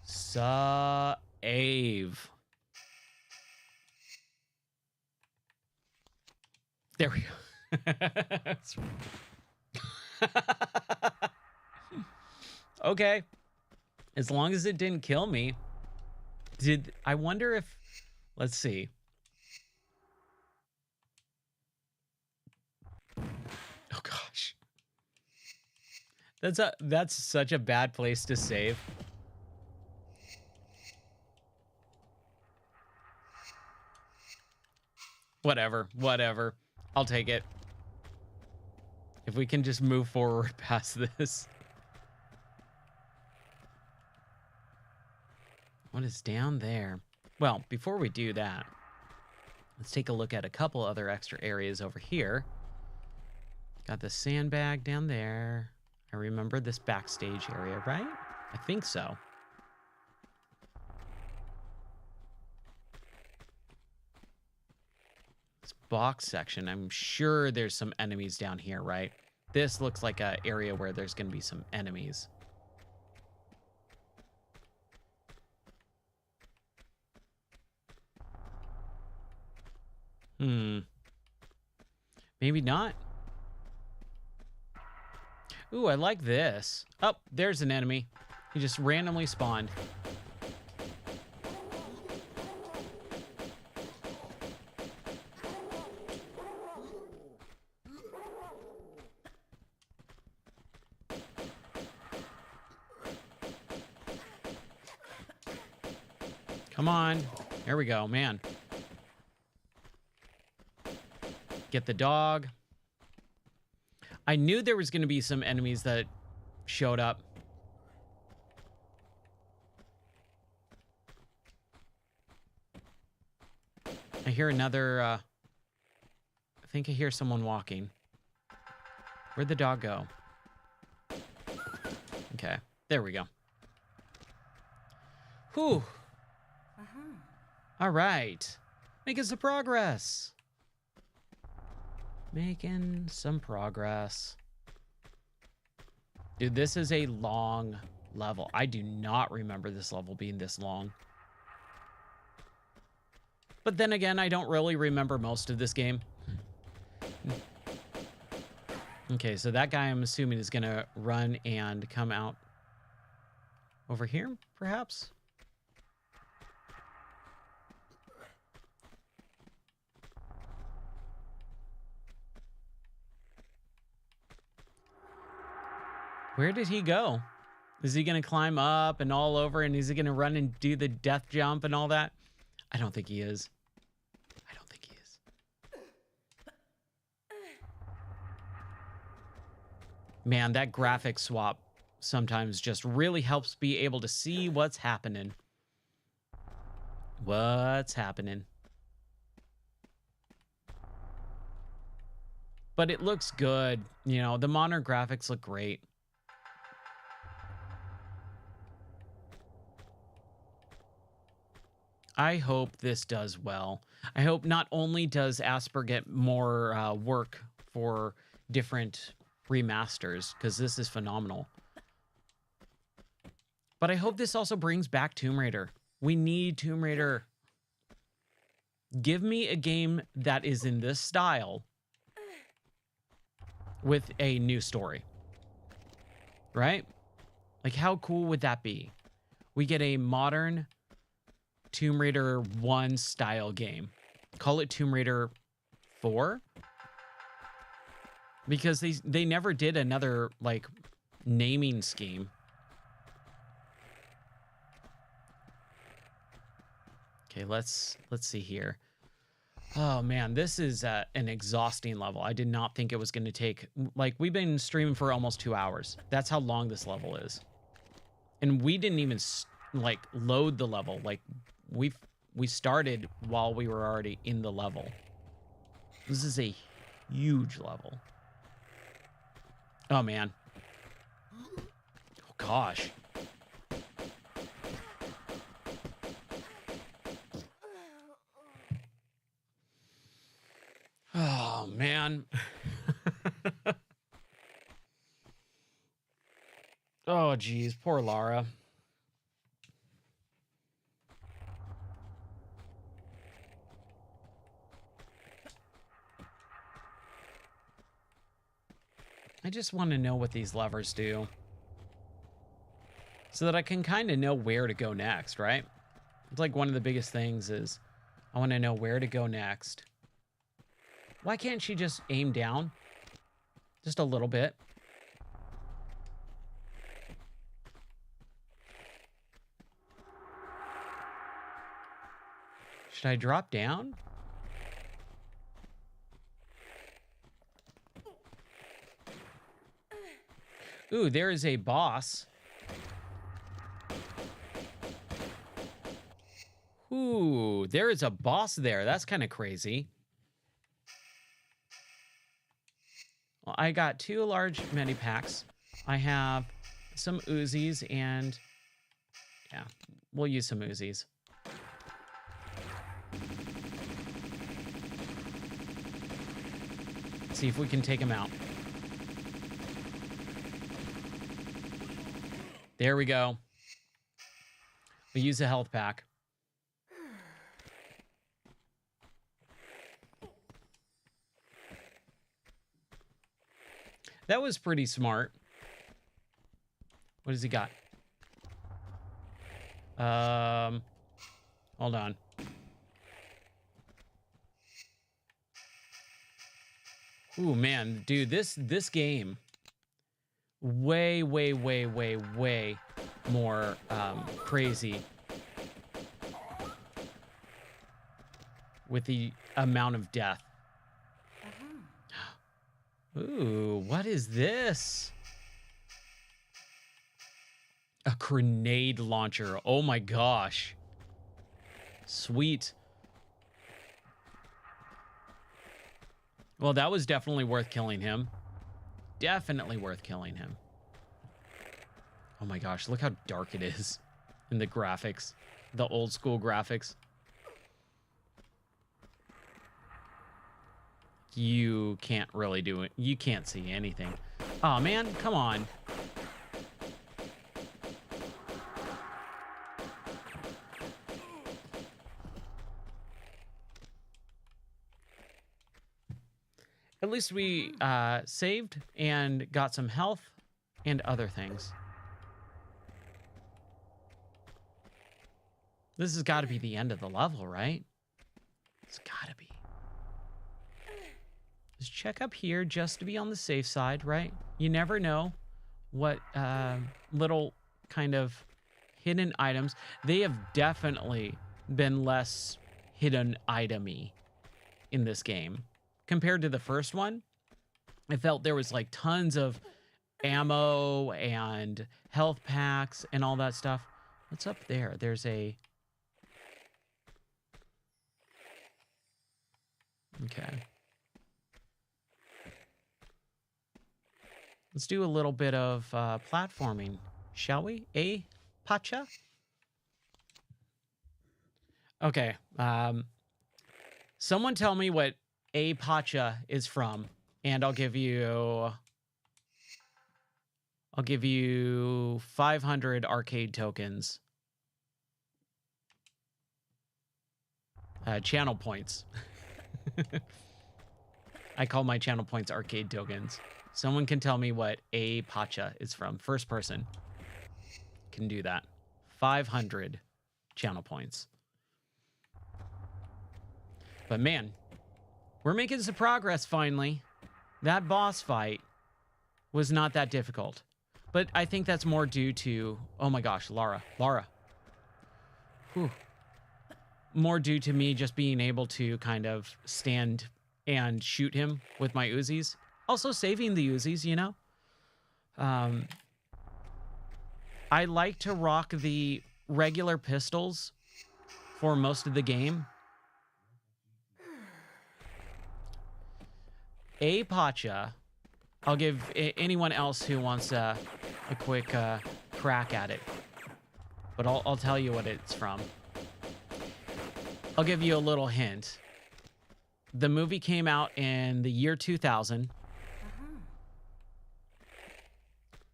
Save. There we go. Okay. As long as it didn't kill me. I wonder if, let's see. Oh gosh. That's such a bad place to save. Whatever. I'll take it. If we can just move forward past this. What is down there? Well, before we do that, let's take a look at a couple other extra areas over here. Got the sandbag down there. I remember this backstage area, right? I think so. This box section, I'm sure there's some enemies down here, right? This looks like an area where there's going to be some enemies. Maybe not. Ooh, I like this. Oh, there's an enemy. He just randomly spawned. Come on. There we go, man. Get the dog. I knew there was going to be some enemies that showed up. I hear another, I think I hear someone walking. Where'd the dog go? Okay, there we go. Whew. All right. Making some progress. Making some progress. Dude, this is a long level. I do not remember this level being this long. But then again, I don't really remember most of this game. Okay, so that guy, I'm assuming, is going to run and come out over here, perhaps? Where did he go? Is he going to climb up and all over, and is he going to run and do the death jump and all that? I don't think he is. I don't think he is. Man, that graphic swap sometimes just really helps be able to see what's happening. What's happening? But it looks good. You know, the modern graphics look great. I hope this does well. I hope not only does Asper get more work for different remasters, because this is phenomenal, but I hope this also brings back Tomb Raider. We need Tomb Raider. Give me a game that is in this style with a new story. Right? Like, how cool would that be? We get a modern Tomb Raider 1 style game. Call it Tomb Raider 4. Because they never did another, like, naming scheme. Okay, let's see here. Oh man, this is an exhausting level. I did not think it was going to take, like, we've been streaming for almost 2 hours. That's how long this level is. And we didn't even like load the level. Like, we started while we were already in the level. This is a huge level. Oh man. Oh gosh. Oh man. Oh geez, poor Lara. I just want to know what these levers do so that I can kind of know where to go next, right? It's like one of the biggest things is I want to know where to go next. Why can't she just aim down? Just a little bit. Should I drop down? Ooh, there is a boss. Ooh, there is a boss there. That's kind of crazy. Well, I got 2 large medi packs. I have some Uzis and... yeah, we'll use some Uzis. See if we can take him out. There we go. We use a health pack. That was pretty smart. What has he got? Hold on. Ooh, man, dude, this game way more crazy with the amount of death. Ooh, what is this? A grenade launcher. Oh my gosh. Sweet. Well, that was definitely worth killing him. Definitely worth killing him. Oh my gosh, look how dark it is in the graphics. The old school graphics. You can't really do it. You can't see anything. Oh man, come on. At least we saved and got some health and other things. This has got to be the end of the level, right? It's got to be. Let's check up here just to be on the safe side, right? You never know what little kind of hidden items. They have definitely been less hidden item-y in this game. Compared to the first one, I felt there was like tons of ammo and health packs and all that stuff. What's up there? There's a... okay. Let's do a little bit of platforming, shall we? A Pacha? Okay. Someone tell me what A Pacha is from, and I'll give you 500 arcade tokens. Channel points. I call my channel points arcade tokens. Someone can tell me what A Pacha is from. First person can do that. 500 channel points. But man, we're making some progress finally. That boss fight was not that difficult. But I think that's more due to... oh my gosh, Lara. Whew. More due to me just being able to kind of stand and shoot him with my Uzis. Also saving the Uzis, you know? I like to rock the regular pistols for most of the game. A Pacha, I'll give anyone else who wants a quick crack at it. But I'll tell you what it's from. I'll give you a little hint. The movie came out in the year 2000.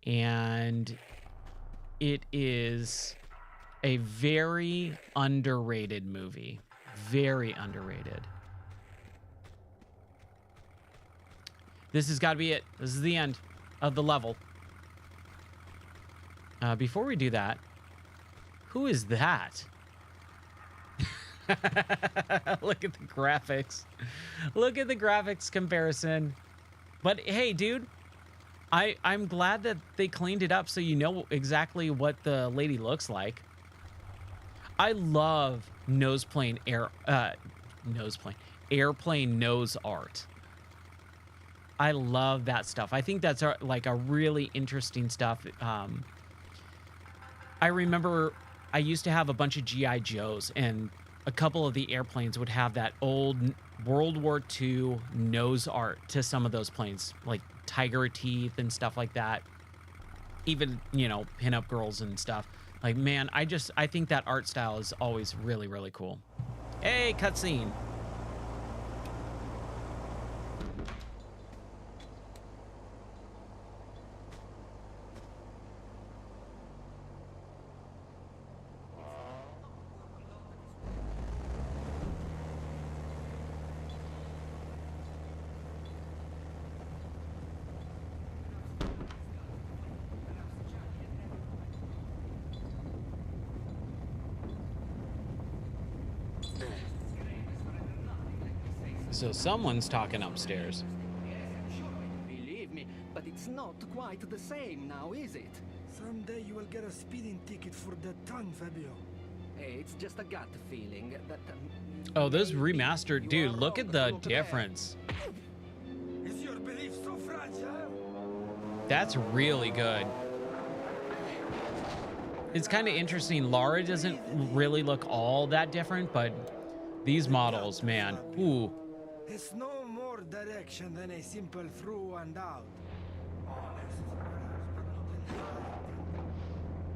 And it is a very underrated movie. Very underrated. This has got to be it. This is the end. of the level. Before we do that, who is that? Look at the graphics. Look at the graphics comparison. But hey, dude, I'm glad that they cleaned it up so you know exactly what the lady looks like. I love airplane nose art. I love that stuff. I think that's like a really interesting stuff. I remember I used to have a bunch of GI Joes, and a couple of the airplanes would have that old World War II nose art to some of those planes, like tiger teeth and stuff like that. Even, you know, pinup girls and stuff. Like, man, I think that art style is always really, really cool. Hey, cutscene. So someone's talking upstairs. Believe me, but it's not quite the same now, is it? Someday you will get a speeding ticket for that tongue, Fabio. Hey, it's just a gut feeling that... Oh, those remastered... Dude, look at the difference. Is your belief so fragile? That's really good. It's kind of interesting. Lara doesn't really look all that different, but these models, man, ooh. It's no more direction than a simple through and out. Honest, but not entirely.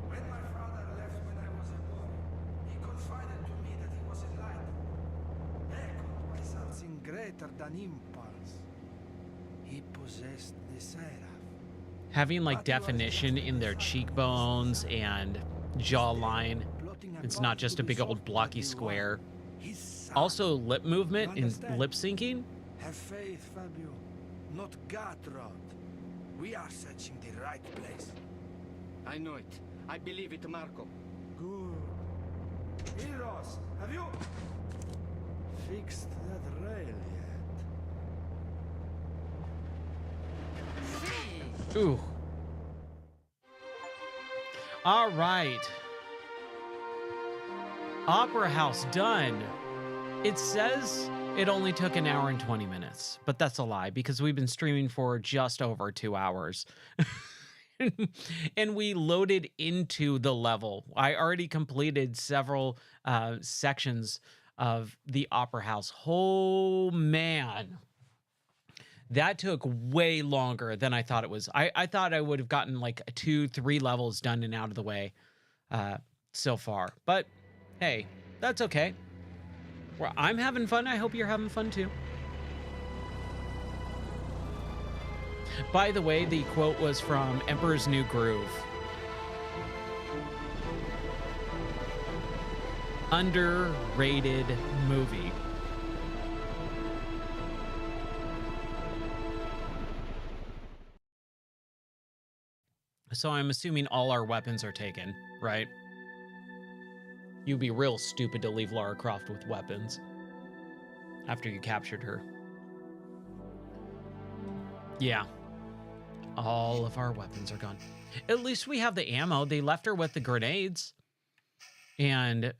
When my father left when I was a boy, he confided to me that he was enlightened, echoed by something greater than impulse. He possessed the seraph. Having like definition in their cheekbones and jawline. It's not just a big old blocky square. Also, lip movement and lip syncing. Have faith, Fabio. Not gut rot. We are searching the right place. I know it. I believe it, Marco. Good. Heroes, have you fixed that rail yet? Ooh. All right. Opera House done. It says it only took an hour and 20 minutes, but that's a lie because we've been streaming for just over 2 hours. And we loaded into the level. I already completed several sections of the Opera House. Oh, man. That took way longer than I thought it was. I thought I would have gotten like 2-3 levels done and out of the way so far. But hey, that's okay. Well, I'm having fun. I hope you're having fun too. By the way, the quote was from Emperor's New Groove. Underrated movie. So I'm assuming all our weapons are taken, right? You'd be real stupid to leave Lara Croft with weapons after you captured her. Yeah. All of our weapons are gone. At least we have the ammo. They left her with the grenades and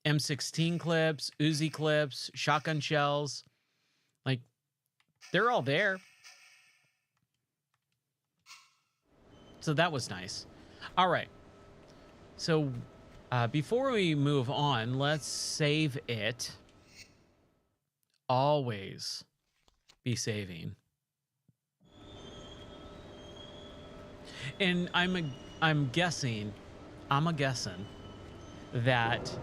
M16 clips, Uzi clips, shotgun shells. Like, they're all there. So that was nice. All right. So before we move on, let's save it. Always be saving. And I'm guessing that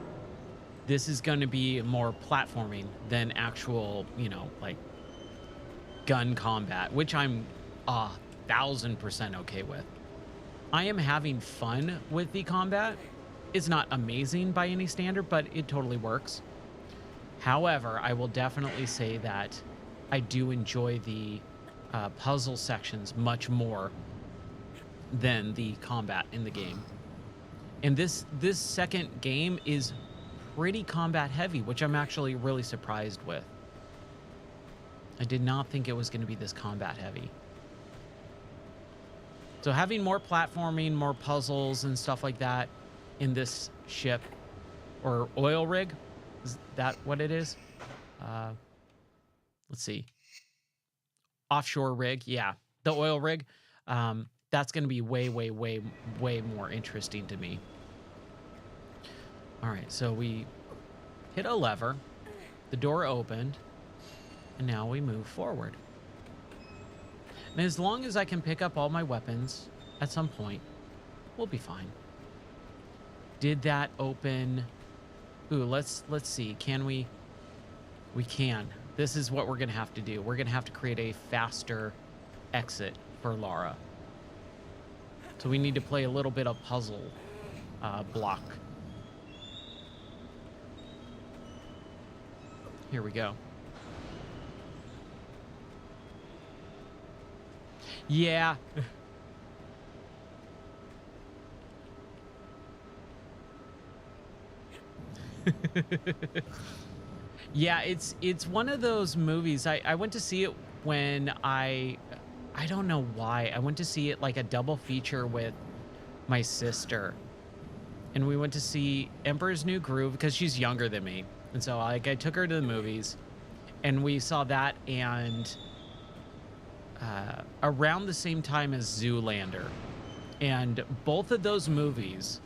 this is going to be more platforming than actual, you know, like gun combat, which I'm 1000% okay with. I am having fun with the combat. It's not amazing by any standard, but it totally works. However, I will definitely say that I do enjoy the puzzle sections much more than the combat in the game. And this second game is pretty combat heavy, which I'm actually really surprised with. I did not think it was going to be this combat heavy. So having more platforming, more puzzles and stuff like that in this ship or oil rig, is that what it is? Let's see. Offshore rig. Yeah, the oil rig. That's going to be way, way, way, way more interesting to me. All right, so we hit a lever. The door opened. And now we move forward. And as long as I can pick up all my weapons at some point, we'll be fine. Did that open? Ooh, let's see. Can we? We can. This is what we're going to have to do. We're going to have to create a faster exit for Lara. So we need to play a little bit of puzzle block. Here we go. Yeah. Yeah, it's one of those movies. I went to see it when I don't know why. I went to see it like a double feature with my sister. And we went to see Emperor's New Groove because she's younger than me. And so like I took her to the movies and we saw that and around the same time as Zoolander. And both of those movies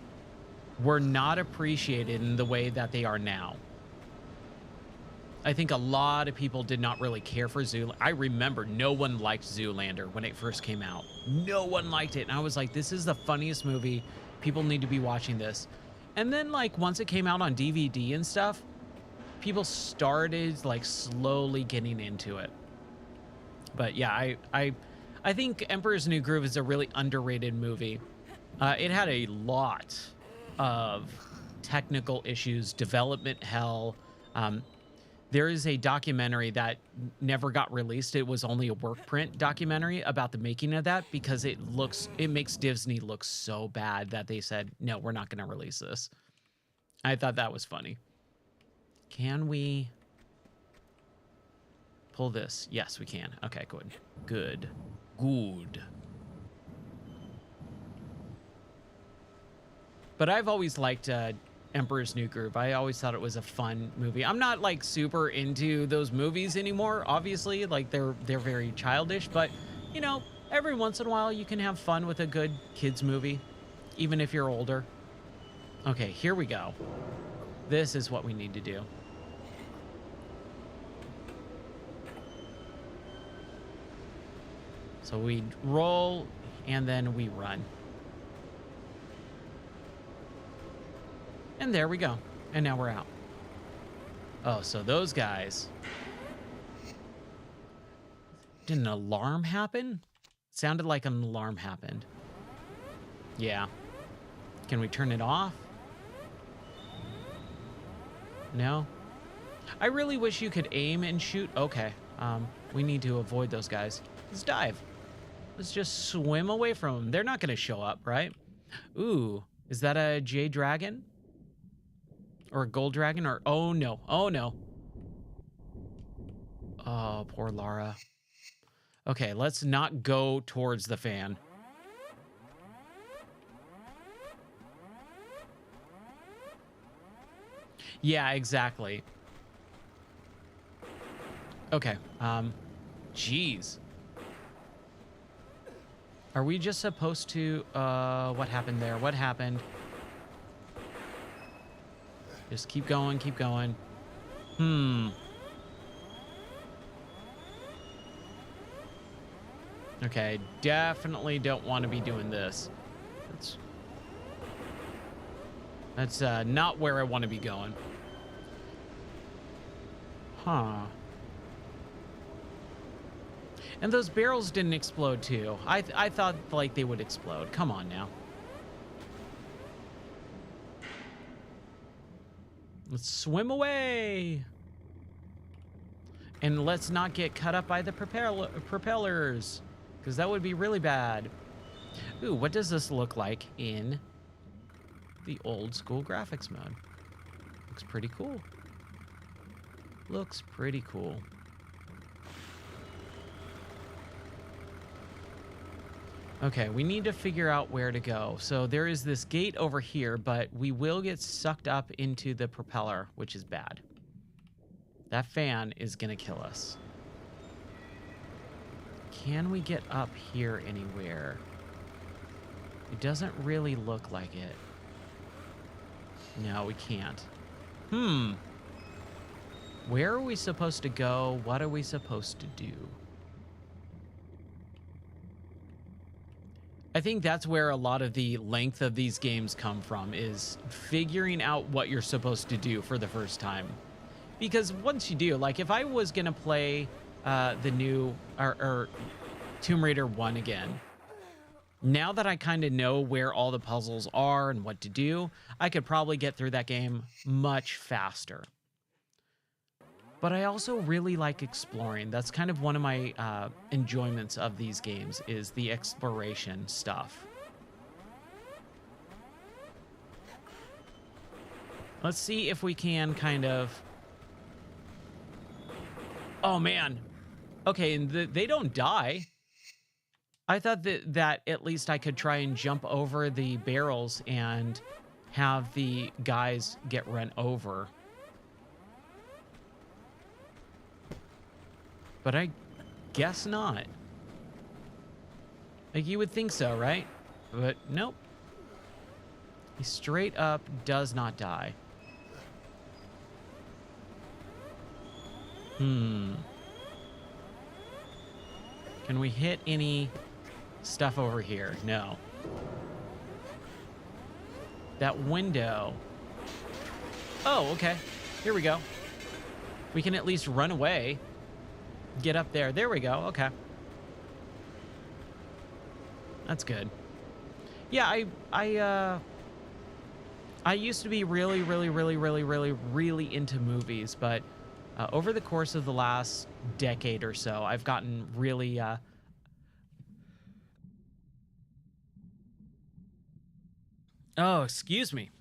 were not appreciated in the way that they are now. I think a lot of people did not really care for Zoolander. I remember no one liked Zoolander when it first came out. No one liked it. And I was like, this is the funniest movie. People need to be watching this. And then like once it came out on DVD and stuff, people started like slowly getting into it. But yeah, I think Emperor's New Groove is a really underrated movie. It had a lot of technical issues, development hell. There is a documentary that never got released. It was only a work print documentary about the making of that because it makes Disney look so bad that they said, no, we're not going to release this. I thought that was funny. Can we pull this? Yes, we can. Okay, good. Good. Good. But I've always liked Emperor's New Groove. I always thought it was a fun movie. I'm not like super into those movies anymore, obviously. Like they're very childish, but you know, every once in a while you can have fun with a good kids movie, even if you're older. Okay, here we go. This is what we need to do. So we roll and then we run. And there we go. And now we're out. Oh, so those guys. Did an alarm happen? Sounded like an alarm happened. Yeah. Can we turn it off? No? I really wish you could aim and shoot. Okay. We need to avoid those guys. Let's dive. Let's just swim away from them. They're not going to show up, right? Ooh. Is that a Jade Dragon? Or a gold dragon, or oh no, oh no. Oh, poor Lara. Okay, let's not go towards the fan. Yeah, exactly. Okay, jeez. Are we just supposed to, what happened there? What happened? Just keep going, keep going. Okay, definitely don't want to be doing this. That's not where I want to be going. Huh. And those barrels didn't explode too. I thought like they would explode. Come on now. Let's swim away. And let's not get cut up by the propellers, because that would be really bad. Ooh, what does this look like in the old school graphics mode? Looks pretty cool. Looks pretty cool. Okay, we need to figure out where to go. So there is this gate over here, but we will get sucked up into the propeller, which is bad. That fan is going to kill us. Can we get up here anywhere? It doesn't really look like it. No, we can't. Where are we supposed to go? What are we supposed to do? I think that's where a lot of the length of these games come from, is figuring out what you're supposed to do for the first time. Because once you do, like if I was going to play the new or Tomb Raider 1 again, now that I kind of know where all the puzzles are and what to do, I could probably get through that game much faster. But I also really like exploring. That's kind of one of my enjoyments of these games, is the exploration stuff. Let's see if we can kind of... Oh, man. Okay, and they don't die. I thought that at least I could try and jump over the barrels and have the guys get run over. But I guess not. Like, you would think so, right? But nope. He straight up does not die. Can we hit any stuff over here? No. That window. Oh, okay. Here we go. We can at least run away. Get up there. There we go. Okay. That's good. Yeah, I used to be really into movies, but over the course of the last decade or so, I've gotten really oh, excuse me.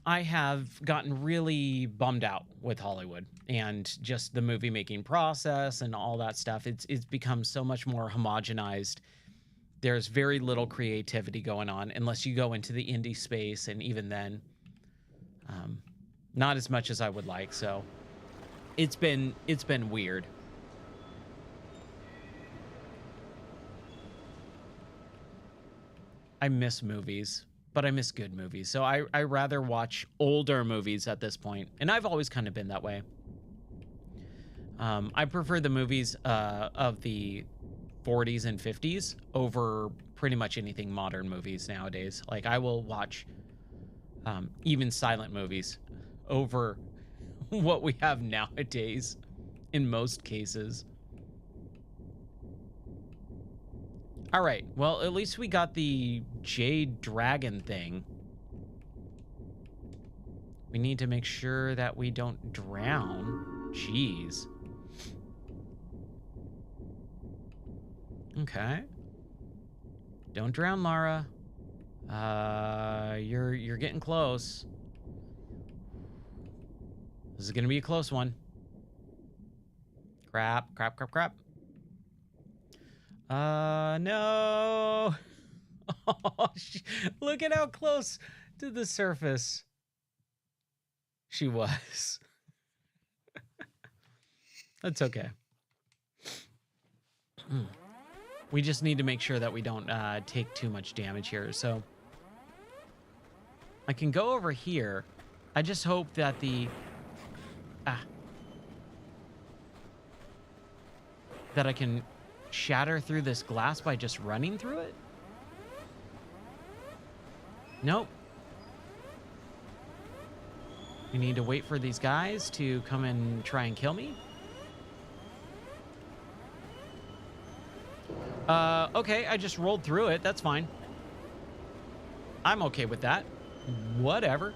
I have gotten really bummed out with Hollywood and just the movie making process and all that stuff. It's become so much more homogenized. There's very little creativity going on unless you go into the indie space, and even then, not as much as I would like. So it's been weird. I miss movies. But I miss good movies. So I rather watch older movies at this point. And I've always kind of been that way. I prefer the movies of the 40s and 50s over pretty much anything modern movies nowadays. Like, I will watch even silent movies over what we have nowadays in most cases. All right, well, at least we got the Jade Dragon thing. We need to make sure that we don't drown. Jeez. Okay. Don't drown, Lara. You're getting close. This is gonna be a close one. Crap. No. Oh, look at how close to the surface she was. That's okay. We just need to make sure that we don't take too much damage here. So I can go over here. I just hope that that I can shatter through this glass by just running through it? Nope. We need to wait for these guys to come and try and kill me. Okay, I just rolled through it. That's fine. I'm okay with that. Whatever.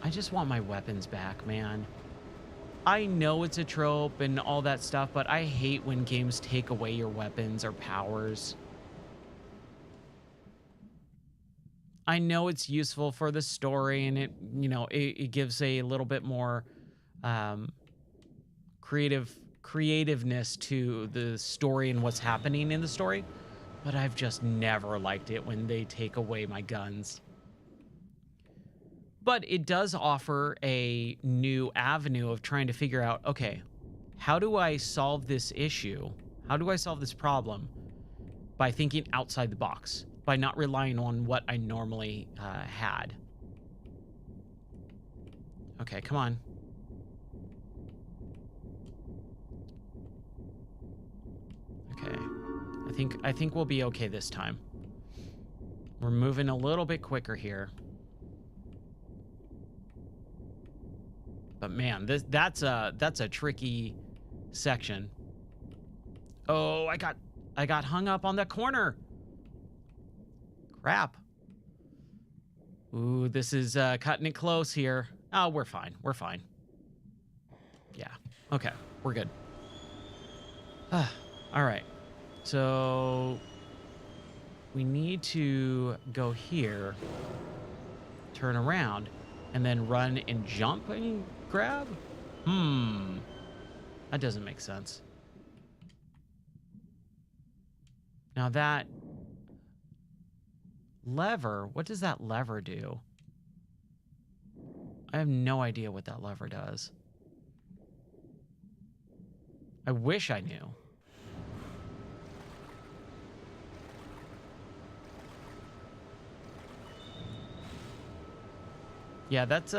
I just want my weapons back, man. I know it's a trope and all that stuff, but I hate when games take away your weapons or powers. I know it's useful for the story, and it, it gives a little bit more um, creativeness to the story and what's happening in the story. But I've just never liked it when they take away my guns. But it does offer a new avenue of trying to figure out, okay, how do I solve this issue? How do I solve this problem? By thinking outside the box, by not relying on what I normally had. Okay, come on. Okay. I think we'll be okay this time. We're moving a little bit quicker here. But man, that's a tricky section. Oh, I got hung up on that corner. Crap. Ooh, this is cutting it close here. Oh, we're fine. We're fine. Yeah. Okay, we're good. All right. So we need to go here, turn around, and then run and jump and grab? That doesn't make sense. Now that lever, what does that lever do? I have no idea what that lever does. I wish I knew. Yeah, that's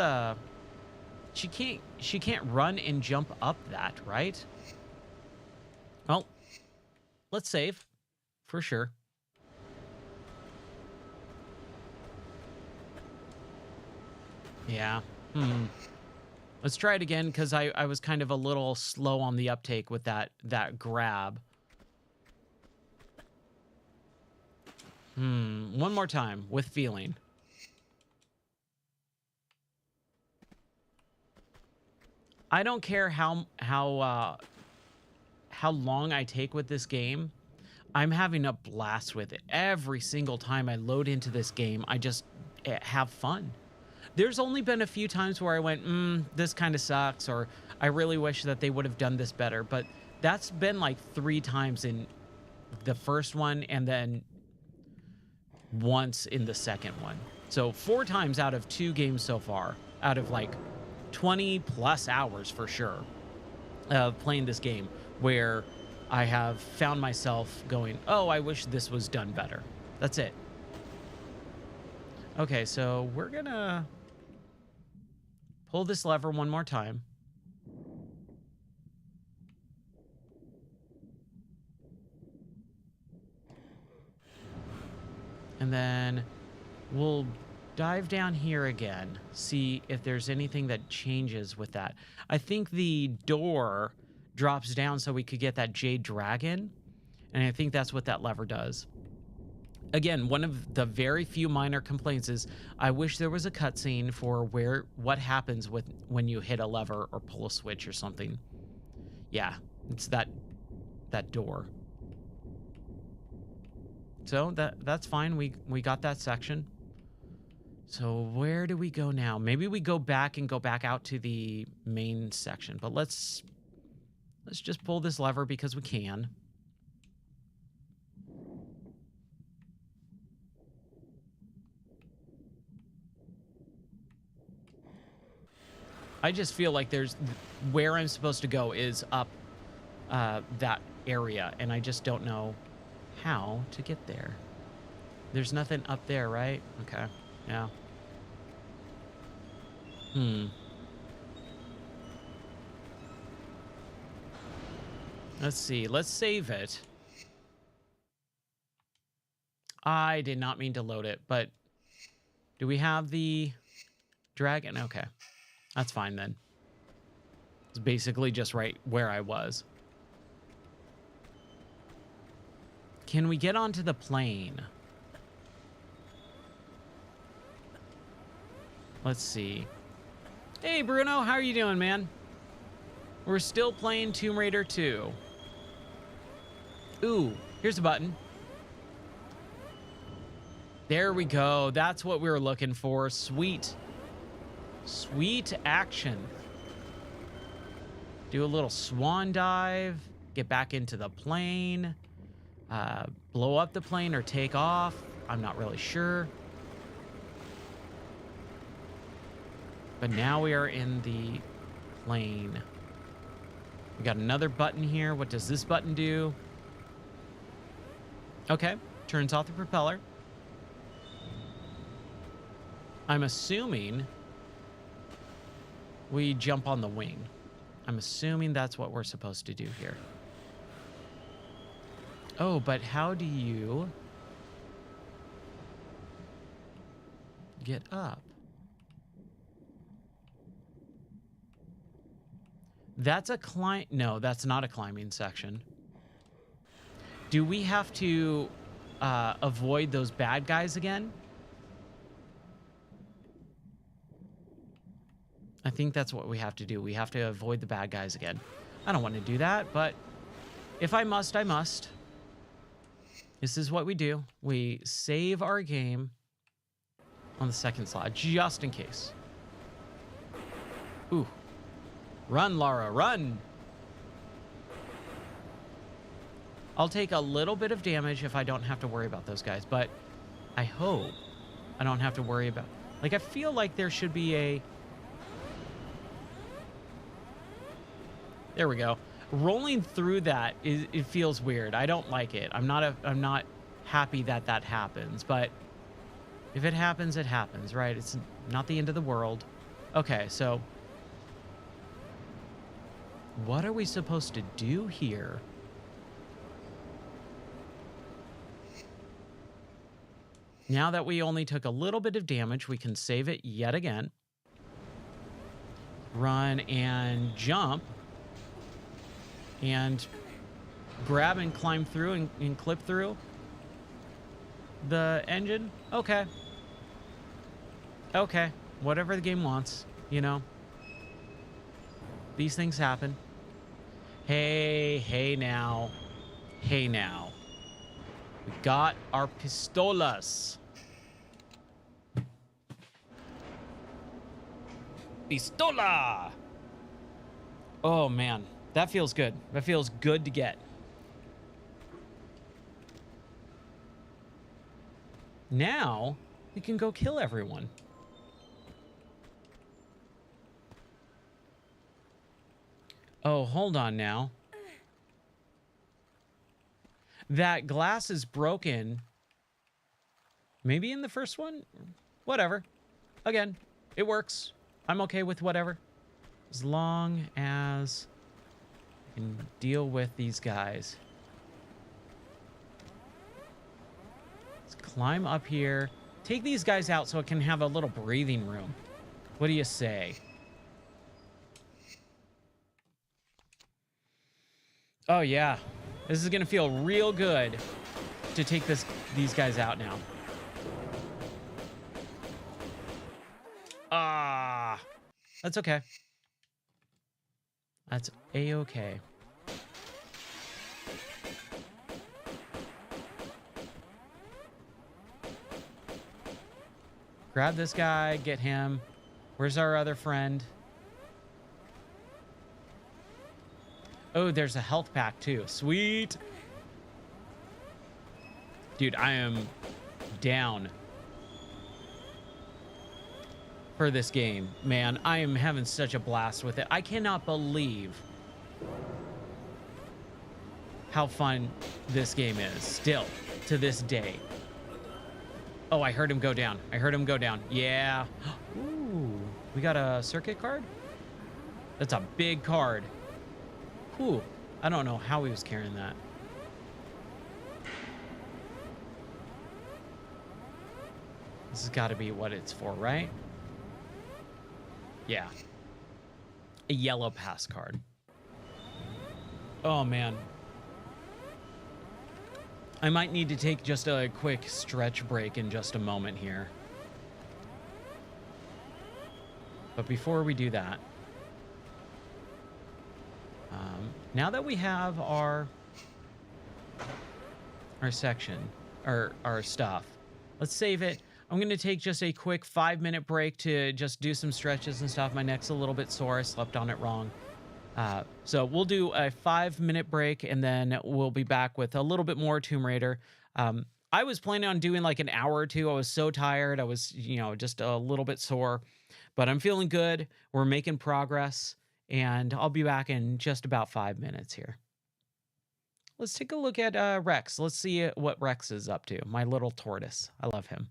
she can't run and jump up that, right? Well, let's save for sure. Yeah. Let's try it again, because I was kind of a little slow on the uptake with that grab. One more time with feeling. I don't care how long I take with this game. I'm having a blast with it. Every single time I load into this game, I just have fun. There's only been a few times where I went, this kind of sucks, or I really wish that they would have done this better. But that's been like 3 times in the first one, and then once in the second one. So 4 times out of 2 games so far, out of like 20 plus hours for sure of playing this game, where I have found myself going, oh, I wish this was done better. That's it. Okay, so we're gonna pull this lever one more time. And then we'll dive down here again, see if there's anything that changes with that. I think the door drops down so we could get that jade dragon, and I think that's what that lever does. Again, one of the very few minor complaints is I wish there was a cutscene for what happens when you hit a lever or pull a switch or something. Yeah, it's that door. So that's fine. We got that section. So where do we go now? Maybe we go back out to the main section, but let's just pull this lever because we can. I just feel like where I'm supposed to go is up that area, and I just don't know how to get there. There's nothing up there, right? Okay, yeah. Let's see. Let's save it. I did not mean to load it, but do we have the dragon? Okay. That's fine then. It's basically just right where I was. Can we get onto the plane? Let's see. Hey, Bruno, how are you doing, man? We're still playing Tomb Raider 2. Ooh, here's a button. There we go. That's what we were looking for. Sweet. Sweet action. Do a little swan dive. Get back into the plane. Blow up the plane or take off. I'm not really sure. But now we are in the plane. We got another button here. What does this button do? Okay. Turns off the propeller. I'm assuming we jump on the wing. I'm assuming that's what we're supposed to do here. Oh, but how do you get up? That's a climb. No, that's not a climbing section. Do we have to avoid those bad guys again? I think that's what we have to do. We have to avoid the bad guys again. I don't want to do that, but if I must, I must. This is what we do. We save our game on the second slot, just in case. Ooh. Run, Lara, run! I'll take a little bit of damage if I don't have to worry about those guys, but I hope I don't have to worry about... Like, I feel like there should be a... There we go. Rolling through that, it feels weird. I don't like it. I'm not happy that that happens, but if it happens, it happens, right? It's not the end of the world. Okay, so what are we supposed to do here? Now that we only took a little bit of damage, we can save it yet again. Run and jump. And grab and climb through and clip through the engine. Okay. Okay. Whatever the game wants, you know. These things happen. Hey now. Hey now. We got our pistolas. Pistola! Oh, man. That feels good. That feels good to get. Now, we can go kill everyone. Oh, hold on now. That glass is broken. Maybe in the first one? Whatever. Again, it works. I'm okay with whatever. As long as... and deal with these guys. Let's climb up here. Take these guys out so it can have a little breathing room. What do you say? Oh yeah. This is gonna feel real good to take these guys out now. Ah, that's okay. That's a-okay. Grab this guy, get him. Where's our other friend? Oh, there's a health pack too. Sweet. Dude, I am down for this game, man. I am having such a blast with it. I cannot believe how fun this game is still to this day. Oh, I heard him go down. I heard him go down. Yeah. Ooh, we got a circuit card? That's a big card. Ooh, I don't know how he was carrying that. This has got to be what it's for, right? Yeah. A yellow pass card. Oh, man. I might need to take just a quick stretch break in just a moment here. But before we do that, now that we have our section, our stuff, Let's save it. I'm going to take just a quick 5-minute break to just do some stretches and stuff. My neck's a little bit sore. I slept on it wrong. So we'll do a 5-minute break and then we'll be back with a little bit more Tomb Raider. I was planning on doing like an hour or two. I was so tired. I was, just a little bit sore, but I'm feeling good. We're making progress and I'll be back in just about 5 minutes here. Let's take a look at Rex. Let's see what Rex is up to. My little tortoise. I love him.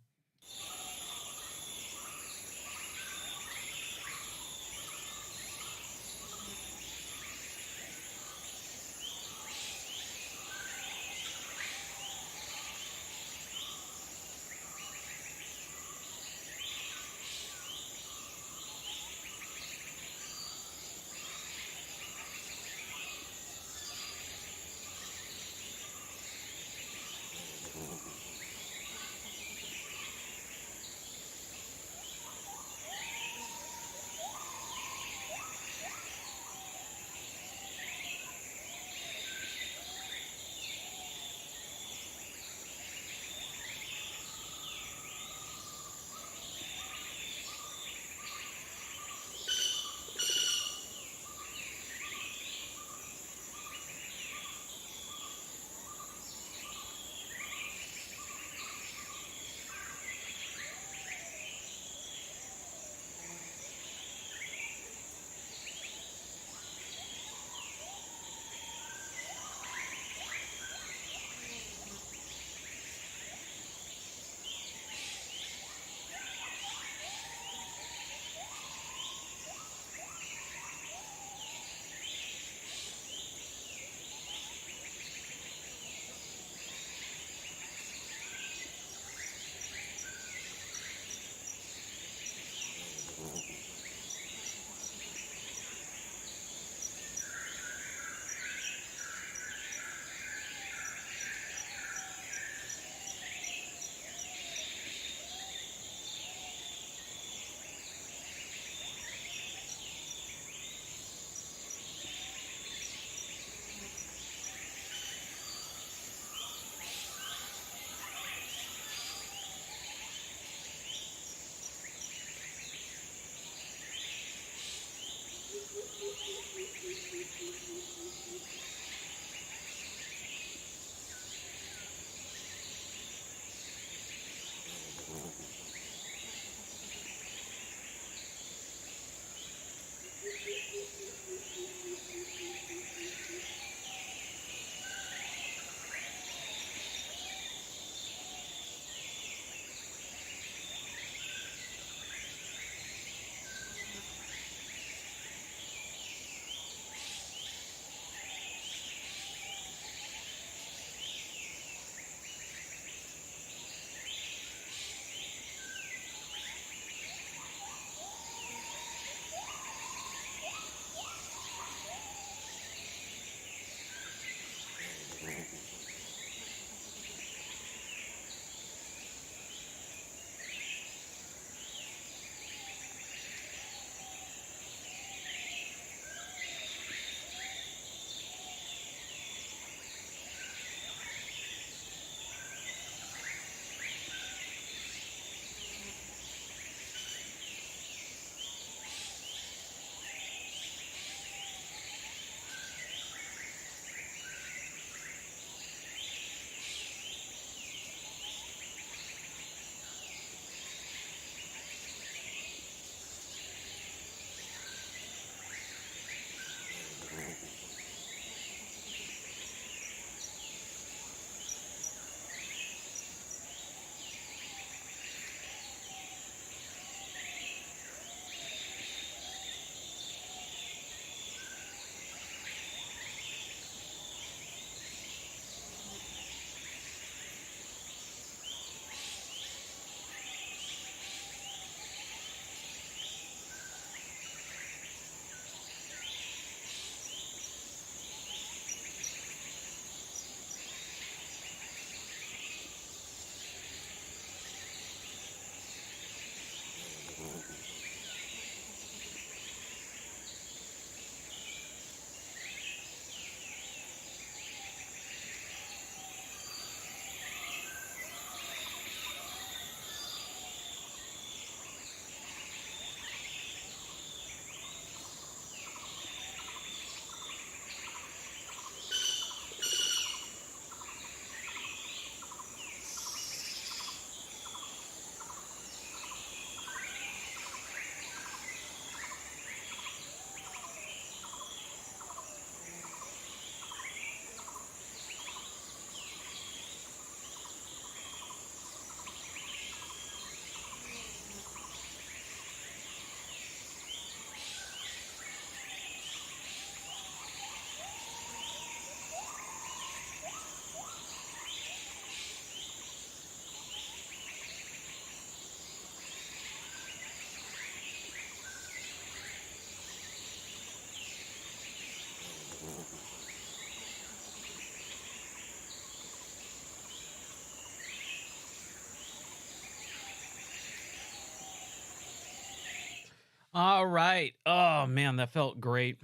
All right. Oh man, that felt great.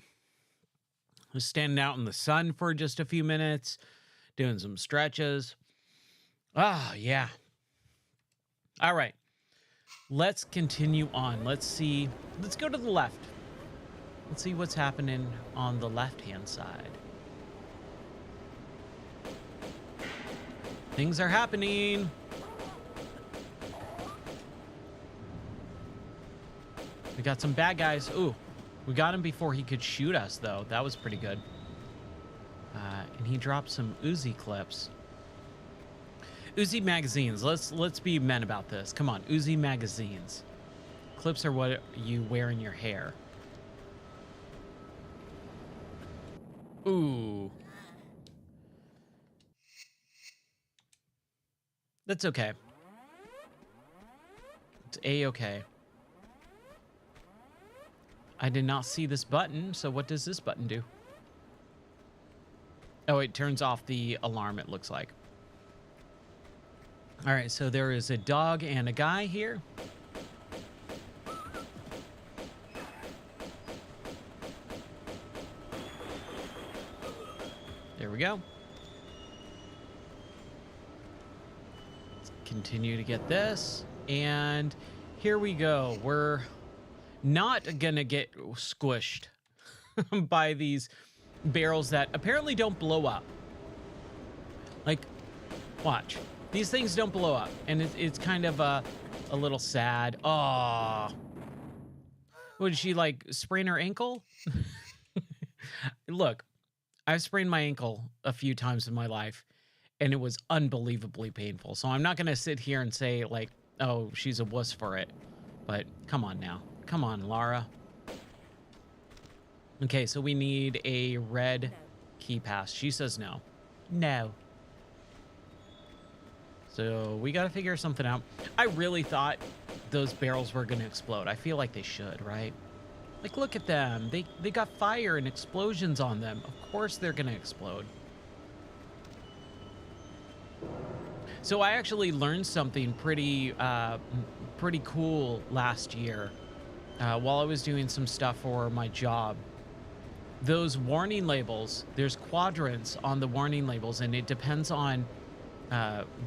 I was standing out in the sun for just a few minutes, doing some stretches. Ah, yeah. All right. Let's continue on. Let's see. Let's go to the left. Let's see what's happening on the left-hand side. Things are happening. We got some bad guys. Ooh, we got him before he could shoot us, though. That was pretty good. And he dropped some Uzi clips. Uzi magazines. Let's be men about this. Come on, Uzi magazines. Clips are what you wear in your hair. Ooh. That's okay. It's A-okay. I did not see this button, so what does this button do? Oh, it turns off the alarm, it looks like. All right, so there is a dog and a guy here. There we go. Let's continue to get this. And here we go. We're not gonna get squished by these barrels that apparently don't blow up. Like, watch. These things don't blow up, and it's kind of a little sad. Oh, would she like sprain her ankle? Look, I've sprained my ankle a few times in my life, and it was unbelievably painful. So I'm not gonna sit here and say like, oh, she's a wuss for it. But come on now, come on, Lara. Okay, so we need a red key pass. She says no. No. So we got to figure something out. I really thought those barrels were going to explode. I feel like they should, right? Like, look at them. They got fire and explosions on them. Of course they're going to explode. So I actually learned something pretty cool last year while I was doing some stuff for my job. Those warning labels, there's quadrants on the warning labels, and it depends on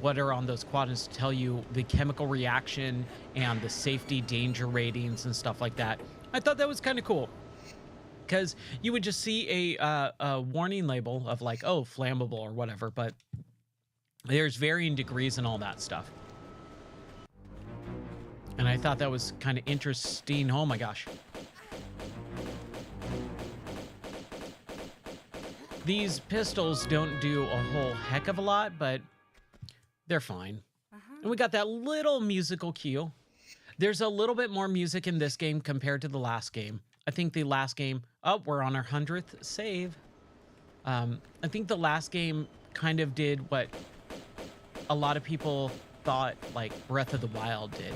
what are on those quadrants to tell you the chemical reaction and the safety danger ratings and stuff like that. I thought that was kind of cool because you would just see a warning label of like, oh, flammable or whatever, but there's varying degrees and all that stuff. And I thought that was kind of interesting. Oh my gosh. These pistols don't do a whole heck of a lot, but they're fine. And we got that little musical cue. There's a little bit more music in this game compared to the last game. I think the last game... Oh, we're on our 100th save. I think the last game kind of did what a lot of people thought like Breath of the Wild did,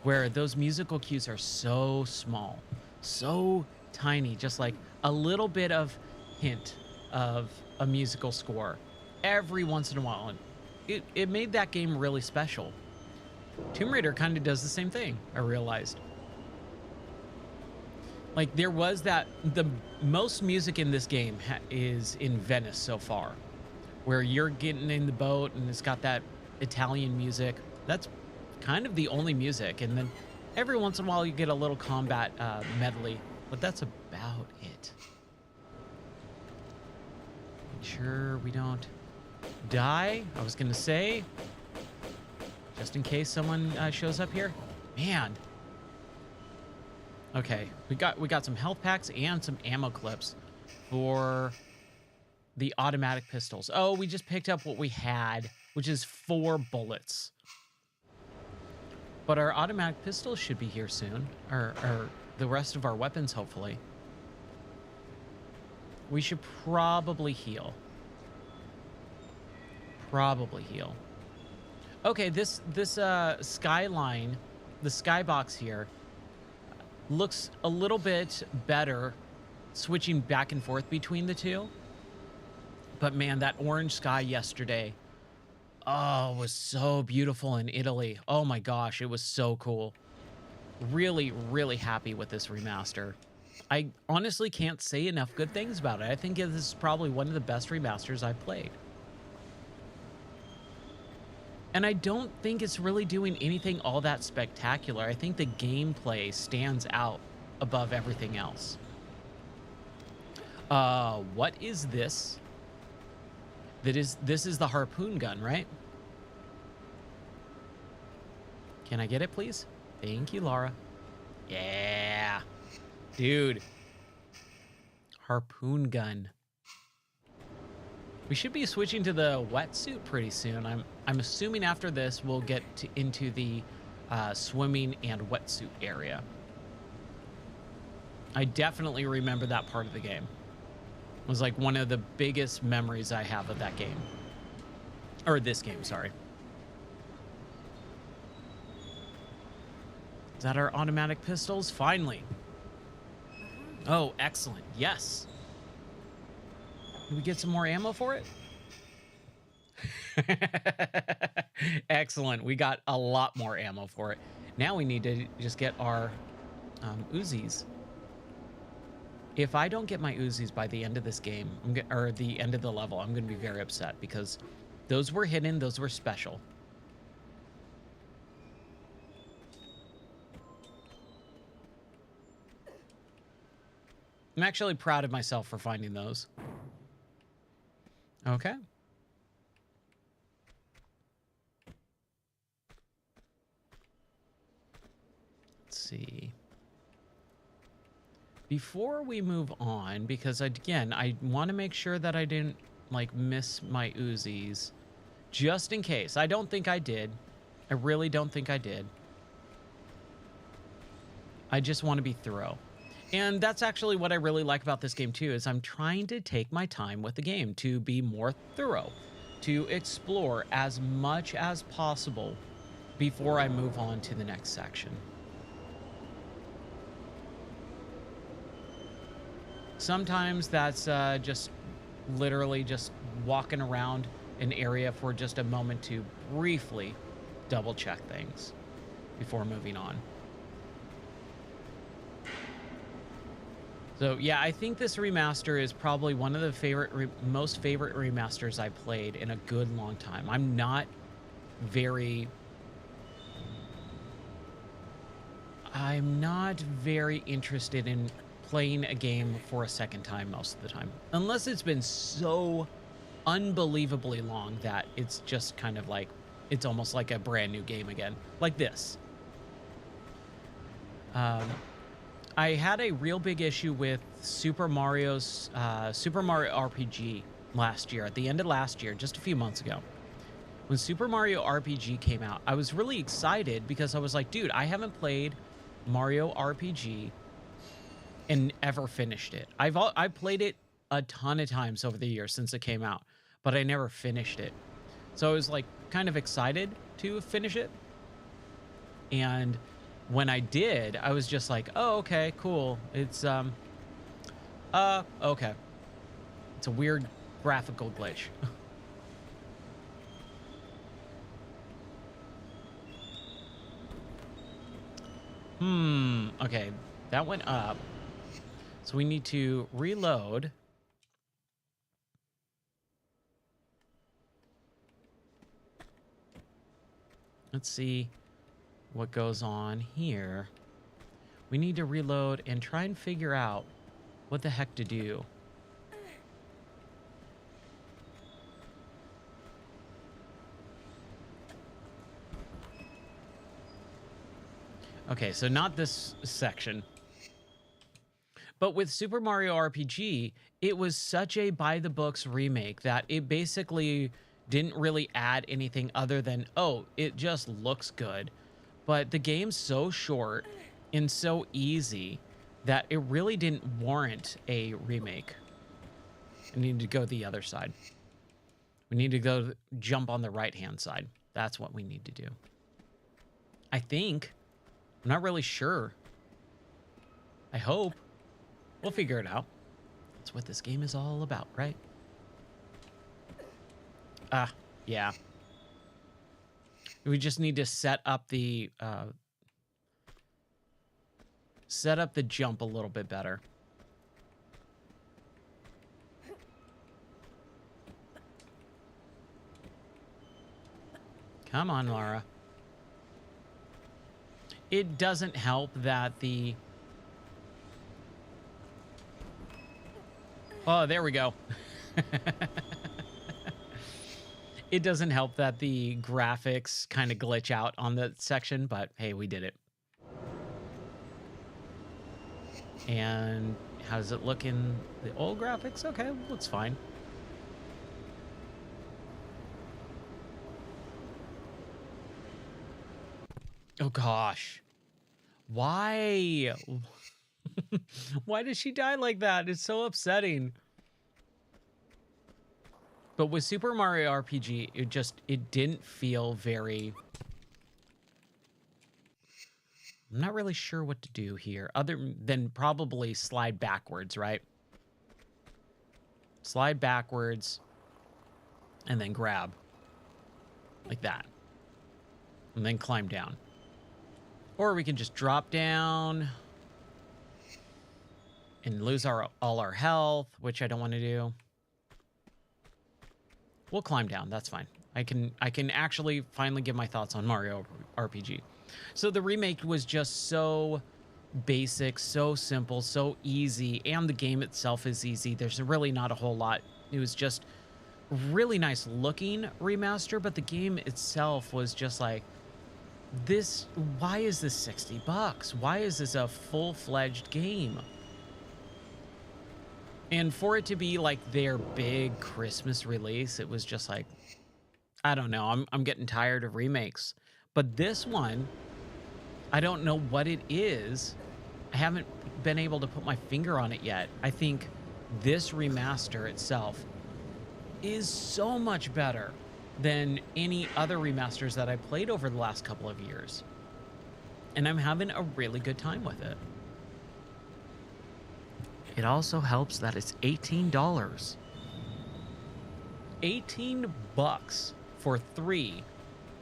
where those musical cues are so small, so tiny, just like a little bit of hint of a musical score every once in a while. And it made that game really special. Tomb Raider kind of does the same thing, I realized. Like, there was that... The most music in this game is in Venice so far, where you're getting in the boat and it's got that Italian music. That's kind of the only music. And then every once in a while you get a little combat medley, but that's about it. Make sure we don't die. I was gonna say, just in case someone shows up here. Man. Okay, we got some health packs and some ammo clips for the automatic pistols. Oh, we just picked up what we had, which is 4 bullets. But our automatic pistols should be here soon, or the rest of our weapons, hopefully. We should probably heal. Probably heal. Okay, this skyline, the skybox here, looks a little bit better switching back and forth between the two. But man, that orange sky yesterday, oh, it was so beautiful in Italy. Oh my gosh, it was so cool. Really, really happy with this remaster. I honestly can't say enough good things about it. I think this is probably one of the best remasters I've played. And I don't think it's really doing anything all that spectacular. I think the gameplay stands out above everything else. What is this? This is the harpoon gun, right? Can I get it, please? Thank you, Lara. Yeah. Dude. Harpoon gun. We should be switching to the wetsuit pretty soon. I'm assuming after this we'll get into the swimming and wetsuit area. I definitely remember that part of the game. It was like one of the biggest memories I have of that game. Or this game, sorry. Is that our automatic pistols? Finally. Oh, excellent. Yes. Can we get some more ammo for it? Excellent. We got a lot more ammo for it. Now we need to just get our Uzis. If I don't get my Uzis by the end of this game, or the end of the level, I'm going to be very upset because those were hidden. Those were special. I'm actually proud of myself for finding those. Okay. Let's see. Before we move on, because again, I want to make sure that I didn't like miss my Uzis, just in case. I don't think I did. I really don't think I did. I just want to be thorough. And that's actually what I really like about this game too, is I'm trying to take my time with the game to be more thorough, to explore as much as possible before I move on to the next section. Sometimes that's just literally just walking around an area for just a moment to briefly double check things before moving on. So yeah, I think this remaster is probably one of the most favorite remasters I played in a good long time. I'm not very interested in playing a game for a second time most of the time, unless it's been so unbelievably long that it's just kind of like, it's almost like a brand new game again, like this. I had a real big issue with Super Mario RPG last year, at the end of last year, just a few months ago. When Super Mario RPG came out, I was really excited because I was like, dude, I haven't played Mario RPG and ever finished it. I've played it a ton of times over the years since it came out, but I never finished it. So I was like kind of excited to finish it. And when I did, I was just like, oh, okay, cool. It's, okay. It's a weird graphical glitch. Okay, that went up. So we need to reload. Let's see what goes on here. We need to reload and try and figure out what the heck to do. Okay, so not this section. But with Super Mario RPG, it was such a by-the-books remake that it basically didn't really add anything other than, oh, it just looks good. But the game's so short and so easy that it really didn't warrant a remake. I need to go the other side. We need to go jump on the right-hand side. That's what we need to do. I think. I'm not really sure. I hope. We'll figure it out. That's what this game is all about, right? Yeah. We just need to set up the set up the jump a little bit better. Come on, Lara. It doesn't help that the... Oh, there we go. It doesn't help that the graphics kind of glitch out on the section, but hey, we did it. And how does it look in the old graphics? Okay, looks fine. Oh gosh. Why? Why does she die like that? It's so upsetting. But with Super Mario RPG, it didn't feel very... I'm not really sure what to do here, other than probably slide backwards, right? Slide backwards, and then grab. Like that. And then climb down. Or we can just drop down and lose all our health, which I don't want to do. We'll climb down. That's fine. I can actually finally give my thoughts on Mario RPG. So the remake was just so basic, so simple, so easy, and the game itself is easy. There's really not a whole lot. It was just really nice looking remaster, but the game itself was just like, this, why is this $60? Why is this a full-fledged game? And for it to be like their big Christmas release, it was just like, I don't know. I'm getting tired of remakes. But this one, I don't know what it is. I haven't been able to put my finger on it yet. I think this remaster itself is so much better than any other remasters that I played over the last couple of years. And I'm having a really good time with it. It also helps that it's $18. 18 bucks for 3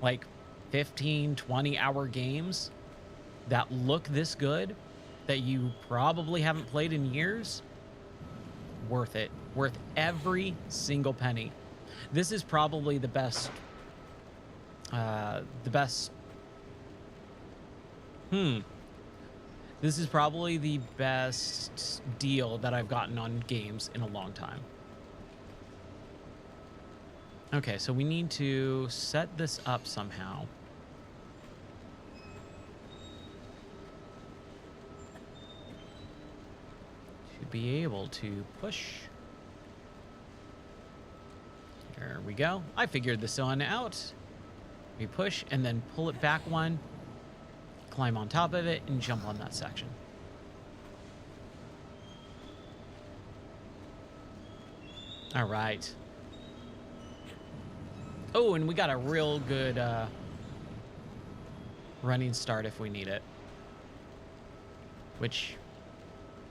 like 15, 20-hour games that look this good, that you probably haven't played in years. Worth it. Worth every single penny. This is probably the best this is probably the best deal that I've gotten on games in a long time. Okay, so we need to set this up somehow. Should be able to push. There we go. I figured this one out. We push and then pull it back one, climb on top of it, and jump on that section. All right. Oh, and we got a real good running start if we need it. Which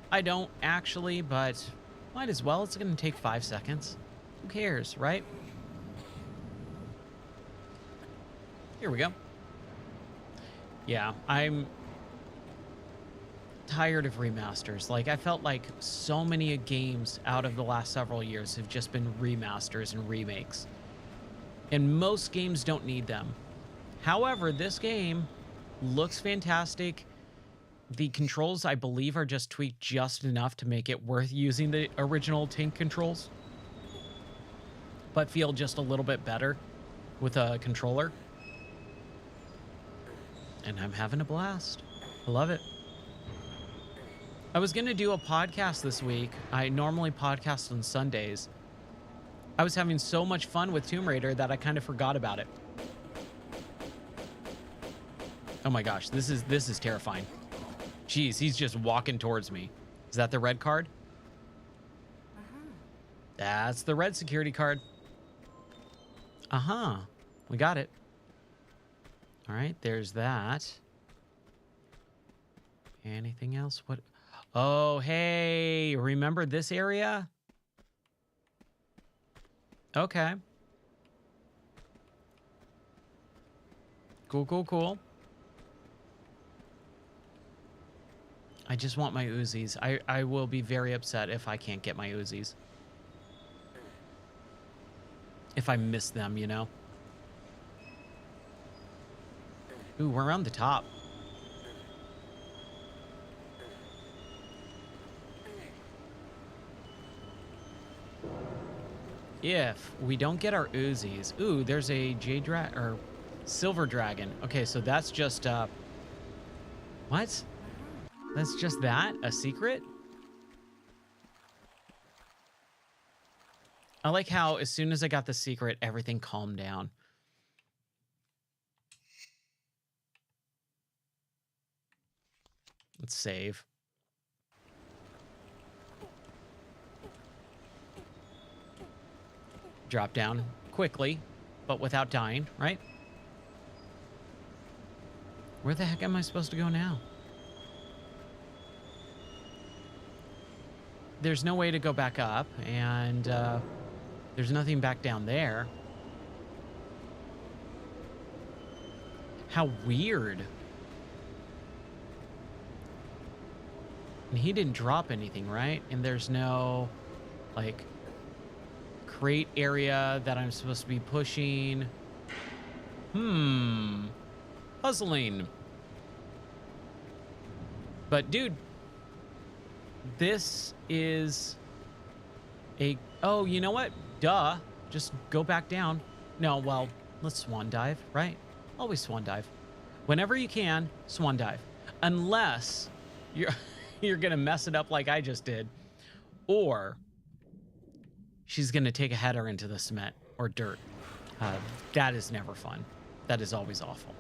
I don't actually, but might as well. It's going to take 5 seconds. Who cares, right? Here we go. Yeah, I'm tired of remasters. Like, I felt like so many games out of the last several years have just been remasters and remakes. And most games don't need them. However, this game looks fantastic. The controls, I believe, are just tweaked just enough to make it worth using the original tank controls, but feel just a little bit better with a controller. And I'm having a blast. I love it. I was going to do a podcast this week. I normally podcast on Sundays. I was having so much fun with Tomb Raider that I kind of forgot about it. Oh my gosh, this is terrifying. Jeez, he's just walking towards me. Is that the red card? That's the red security card. We got it. All right, there's that. Anything else? What? Oh, hey, remember this area? Okay. Cool, cool, cool. I just want my Uzis. I will be very upset if I can't get my Uzis. If I miss them, you know? Ooh, we're on the top. If we don't get our Uzis... Ooh, there's a Jade Dragon... or Silver Dragon. Okay, so that's just... What? That's just that? A secret? I like how as soon as I got the secret, everything calmed down. Let's save. Drop down quickly, but without dying, right? Where the heck am I supposed to go now? There's no way to go back up, and there's nothing back down there. How weird. And he didn't drop anything, right? And there's no, like, crate area that I'm supposed to be pushing. Puzzling. But, dude, this is a... Oh, you know what? Duh. Just go back down. No, well, let's swan dive, right? Always swan dive. Whenever you can, swan dive. Unless you're going to mess it up like I just did. Or she's going to take a header into the cement or dirt. That is never fun. That is always awful.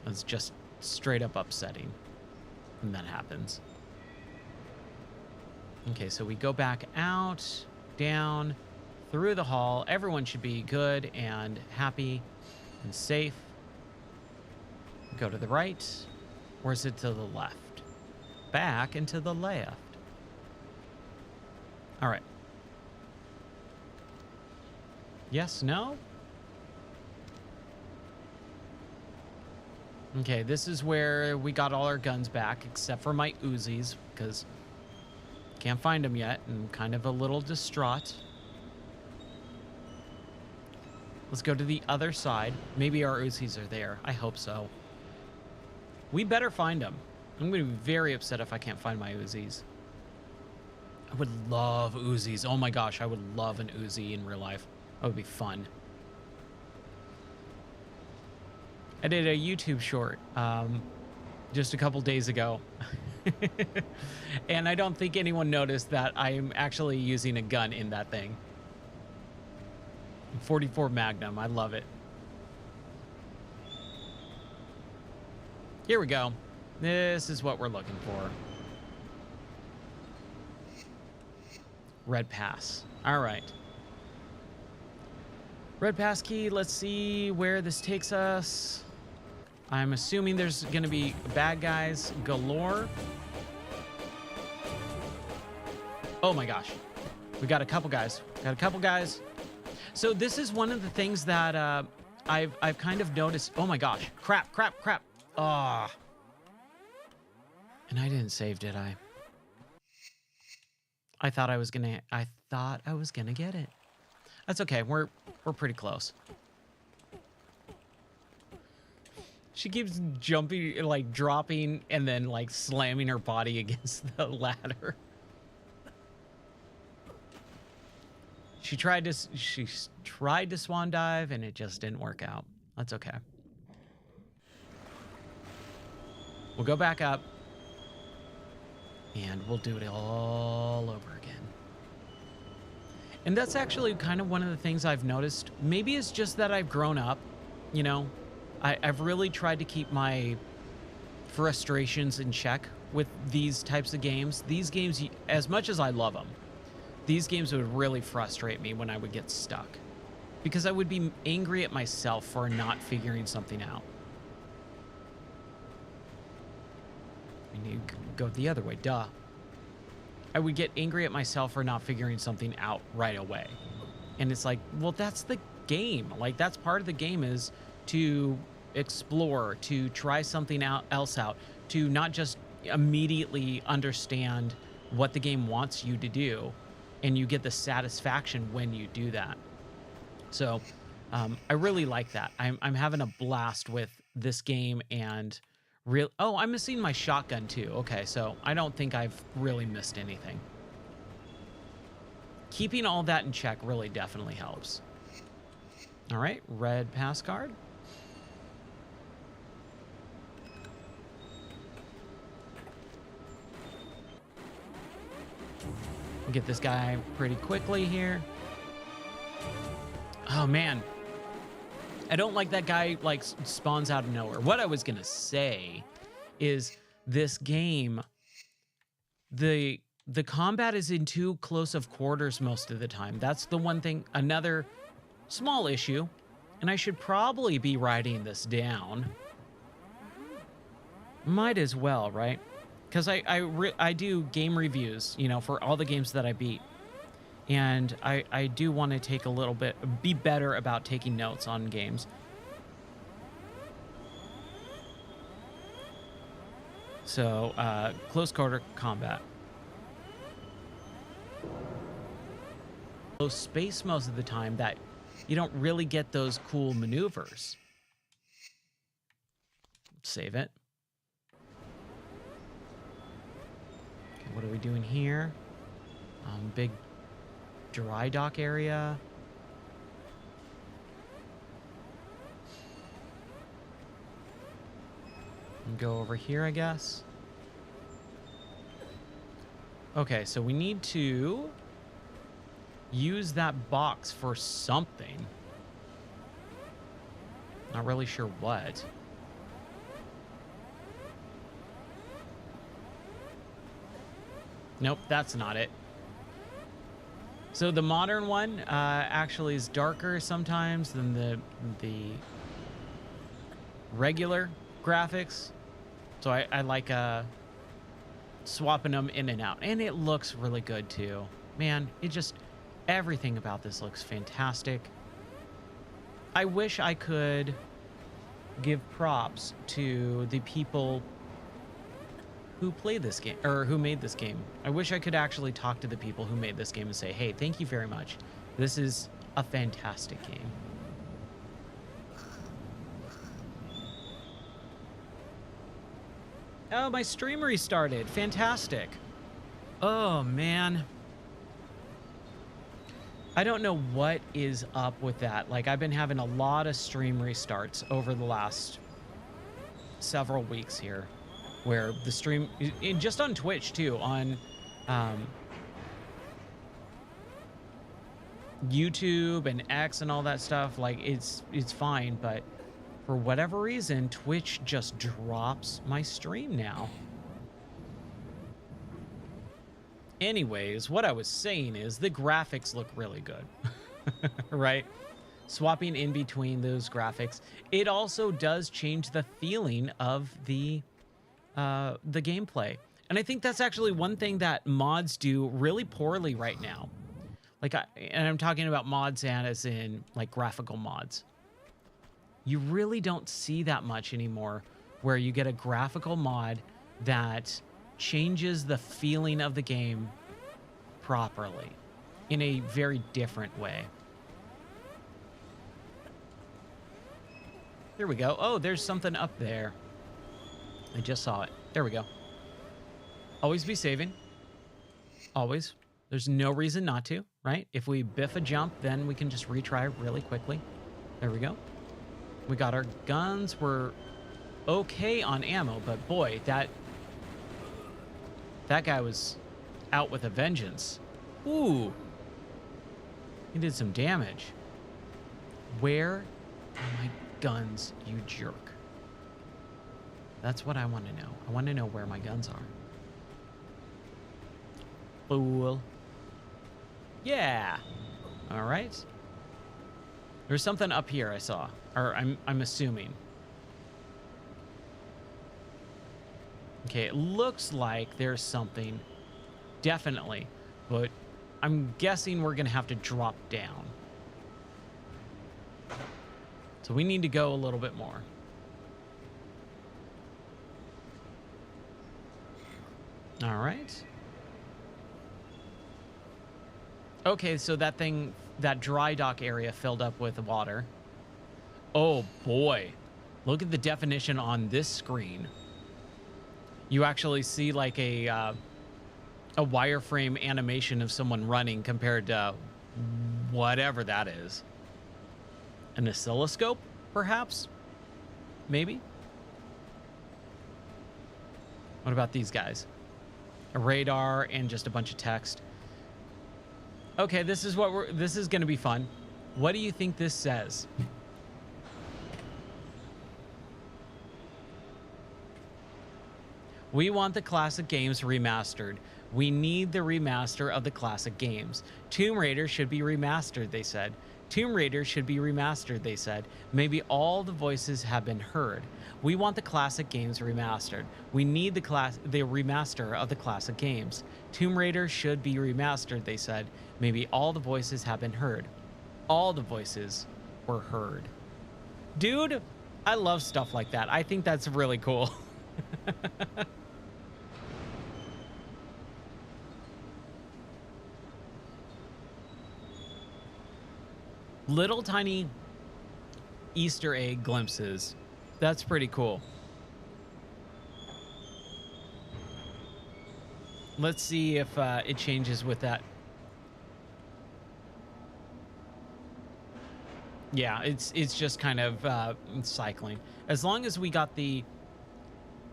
It's just straight up upsetting when that happens. Okay, so we go back out, down, through the hall. Everyone should be good and happy and safe. Go to the right, or is it to the left? Back and to the left. All right. Yes, no? Okay, this is where we got all our guns back, except for my Uzis, because can't find them yet. I'm kind of a little distraught. Let's go to the other side. Maybe our Uzis are there. I hope so. We better find them. I'm going to be very upset if I can't find my Uzis. I would love Uzis. Oh my gosh, I would love an Uzi in real life. That would be fun. I did a YouTube short just a couple days ago. And I don't think anyone noticed that I'm actually using a gun in that thing. 44 Magnum. I love it. Here we go. This is what we're looking for. Red pass. All right. Red pass key. Let's see where this takes us. I'm assuming there's going to be bad guys galore. Oh my gosh. We got a couple guys. So this is one of the things that I've kind of noticed. Oh my gosh. Crap. Ah. And I didn't save, did I? I thought I was gonna get it. That's okay. We're pretty close. She keeps jumping, like dropping, and then like slamming her body against the ladder. She tried to swan dive, and it just didn't work out. That's okay. We'll go back up, and we'll do it all over again. And that's actually kind of one of the things I've noticed. Maybe it's just that I've grown up, you know. I've really tried to keep my frustrations in check with these types of games. These games, as much as I love them, these games would really frustrate me when I would get stuck. Because I would be angry at myself for not figuring something out. I need to go the other way, duh. I would get angry at myself for not figuring something out right away. And it's like, well, that's the game. Like, that's part of the game, is to explore, to try something else out, to not just immediately understand what the game wants you to do, and you get the satisfaction when you do that. So I really like that. I'm having a blast with this game, and oh, I'm missing my shotgun too. Okay, so I don't think I've really missed anything. Keeping all that in check really definitely helps. All right, red pass card. We'll get this guy pretty quickly here. Oh man, I don't like that guy like spawns out of nowhere. What I was gonna say is this game, the combat is in too close of quarters most of the time. That's the one thing, another small issue, and I should probably be writing this down. Might as well, right? Because I do game reviews, you know, for all the games that I beat. And I do want to take a little bit, be better about taking notes on games. So, close quarter combat. Close space most of the time that you don't really get those cool maneuvers. Save it. Okay, what are we doing here? Big dry dock area. And go over here, I guess. Okay, so we need to use that box for something. Not really sure what. Nope, that's not it. So the modern one actually is darker sometimes than the regular graphics. So I like swapping them in and out. And it looks really good too. Man, it just, everything about this looks fantastic. I wish I could give props to the people who played this game, or who made this game. I wish I could actually talk to the people who made this game and say, hey, thank you very much. This is a fantastic game. Oh, my stream restarted. Fantastic. Oh, man. I don't know what is up with that. Like, I've been having a lot of stream restarts over the last several weeks here, where the stream, just on Twitch too, on YouTube and X and all that stuff, like it's fine, but for whatever reason, Twitch just drops my stream now. Anyways, what I was saying is the graphics look really good, right? Swapping in between those graphics. It also does change the feeling of the gameplay. And I think that's actually one thing that mods do really poorly right now. Like, and I'm talking about mods and as in like graphical mods. You really don't see that much anymore where you get a graphical mod that changes the feeling of the game properly in a very different way. There we go. Oh, there's something up there. I just saw it. There we go. Always be saving. Always. There's no reason not to, right? If we biff a jump, then we can just retry really quickly. There we go. We got our guns. We're okay on ammo, but boy, that guy was out with a vengeance. Ooh. He did some damage. Where are my guns, you jerk? That's what I want to know. I want to know where my guns are. Fool. Yeah. All right. There's something up here I saw, or I'm assuming. Okay, it looks like there's something, definitely, but I'm guessing we're gonna have to drop down. So we need to go a little bit more. All right. Okay, so that dry dock area filled up with water. Oh boy. Look at the definition on this screen. You actually see like a wireframe animation of someone running compared to whatever that is. An oscilloscope, perhaps? Maybe? What about these guys? A radar and just a bunch of text. Okay, this is going to be fun. What do you think this says? We want the classic games remastered. We need the remaster of the classic games. Tomb Raider should be remastered, they said. Tomb Raider should be remastered, they said. Maybe all the voices have been heard. We want the classic games remastered. We need the remaster of the classic games. Tomb Raider should be remastered, they said. Maybe all the voices have been heard. All the voices were heard. Dude, I love stuff like that. I think that's really cool. Little tiny Easter egg glimpses. That's pretty cool. Let's see if it changes with that. Yeah, it's just kind of cycling. As long as we got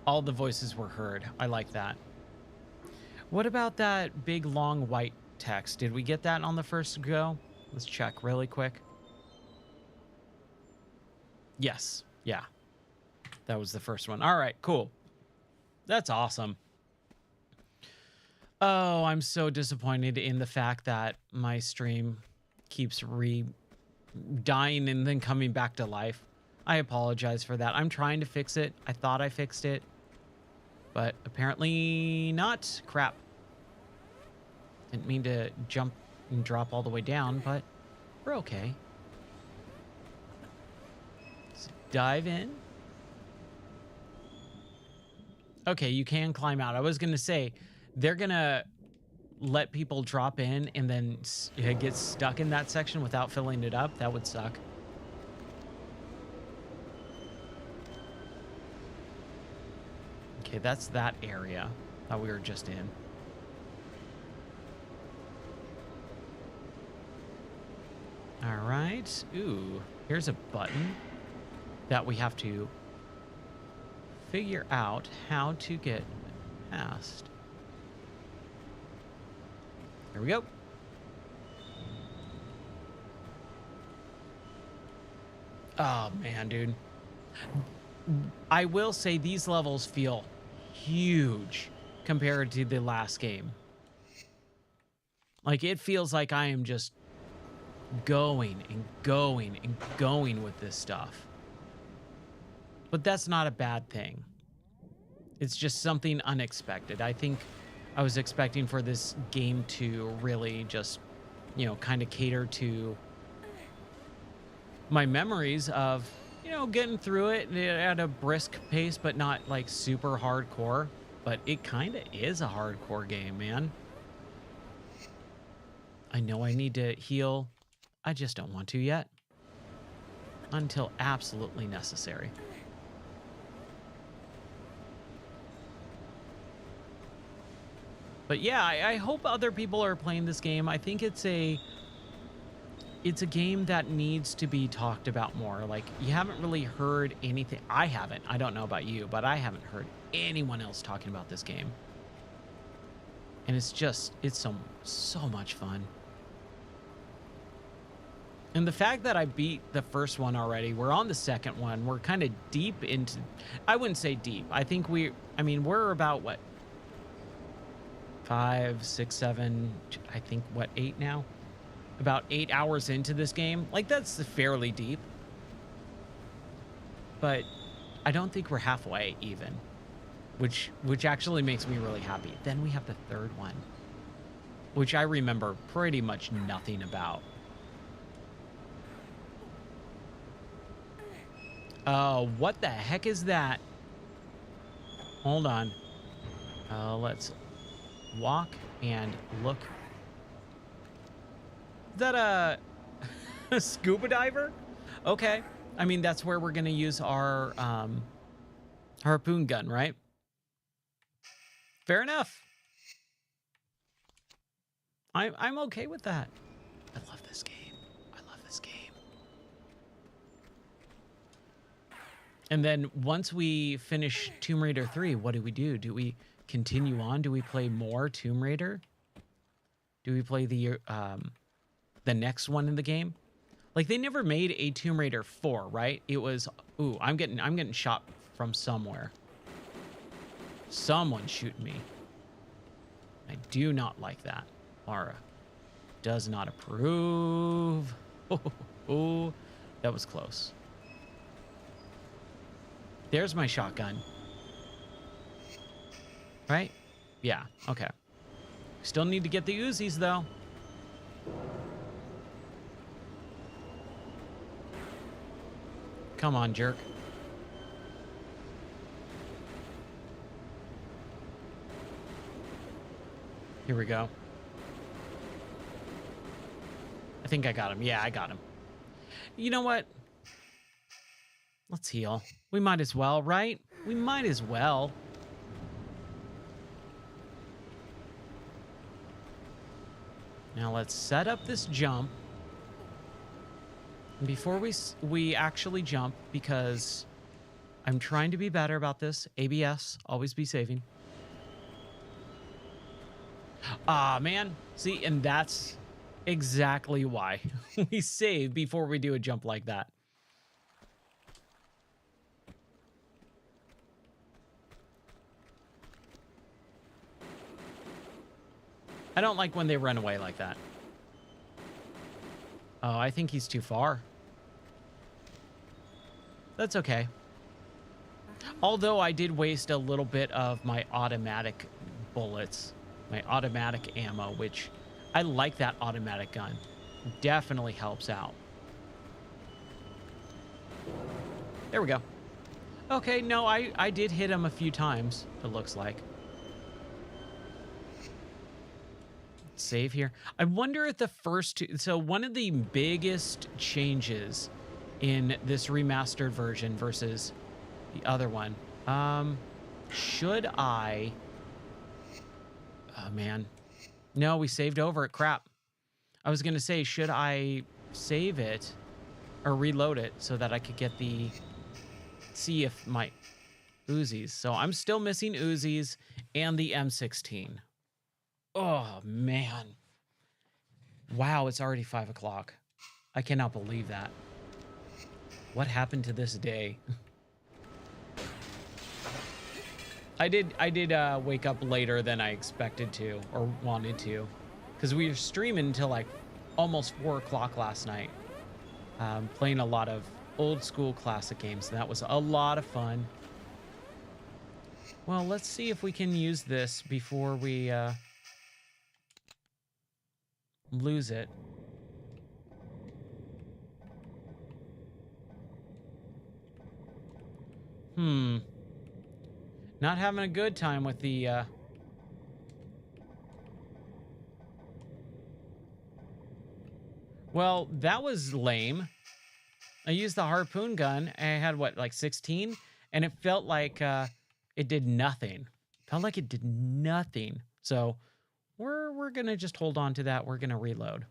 all the voices were heard. I like that. What about that big long white text? Did we get that on the first go? Let's check really quick. Yes. Yeah. That was the first one. All right, cool. That's awesome. Oh, I'm so disappointed in the fact that my stream keeps dying and then coming back to life. I apologize for that. I'm trying to fix it. I thought I fixed it, but apparently not. Crap. Didn't mean to jump and drop all the way down, but we're okay. Let's dive in. Okay, you can climb out. I was going to say, they're going to let people drop in and then get stuck in that section without filling it up. That would suck. Okay, that's that area that we were just in. All right. Ooh, here's a button that we have to figure out how to get past. There we go. Oh, man, dude. I will say these levels feel huge compared to the last game. Like, it feels like I am just going and going and going with this stuff. But that's not a bad thing. It's just something unexpected. I think I was expecting for this game to really just, you know, kind of cater to my memories of, you know, getting through it at a brisk pace, but not like super hardcore. But it kind of is a hardcore game, man. I know I need to heal. I just don't want to yet. Until absolutely necessary. But yeah, I hope other people are playing this game. I think it's a game that needs to be talked about more. Like, you haven't really heard anything. I haven't. I don't know about you, but I haven't heard anyone else talking about this game. And it's so much fun. And the fact that I beat the first one already, we're on the second one. We're kind of deep into, I wouldn't say deep. I think we're about what? 5, 6, 7, I think, what, 8 now? About 8 hours into this game. Like, that's fairly deep. But I don't think we're halfway even, which actually makes me really happy. Then we have the third one, which I remember pretty much nothing about. Oh, what the heck is that? Hold on. Let's walk and look. Is that a scuba diver? Okay. I mean, that's where we're going to use our harpoon gun, right? Fair enough. I'm okay with that. I love this game. I love this game. And then once we finish Tomb Raider 3, what do we do? Do we continue on? Do we play more Tomb Raider? Do we play the next one in the game? Like, they never made a Tomb Raider 4, right? It was, ooh, I'm getting shot from somewhere. Someone's shooting me. I do not like that. Lara does not approve. Oh, that was close. There's my shotgun. Right? Yeah, okay. Still need to get the Uzis, though. Come on, jerk. Here we go. I think I got him. Yeah, I got him. You know what? Let's heal. We might as well, right? We might as well. Now let's set up this jump. And before we actually jump, because I'm trying to be better about this. ABS, always be saving. Ah, man. See, and that's exactly why we save before we do a jump like that. I don't like when they run away like that. Oh, I think he's too far. That's okay. Although I did waste a little bit of my automatic bullets, my automatic ammo, which I like that automatic gun. Definitely helps out. There we go. Okay, no, I did hit him a few times, it looks like. Save here. I wonder if the first two... So one of the biggest changes in this remastered version versus the other one. Should I... Oh, man. No, we saved over it. Crap. I was going to say, should I save it or reload it so that I could get the... See if my Uzis. So I'm still missing Uzis and the M16. Oh, man. Wow, it's already 5 o'clock. I cannot believe that. What happened to this day? I did wake up later than I expected to or wanted to, because we were streaming until like almost 4 o'clock last night, playing a lot of old school classic games, and that was a lot of fun. Well, let's see if we can use this before we lose it. Not having a good time with the Well, that was lame. I used the harpoon gun and I had what, like 16, and it felt like it did nothing. Felt like it did nothing. So we're gonna just hold on to that. We're gonna reload.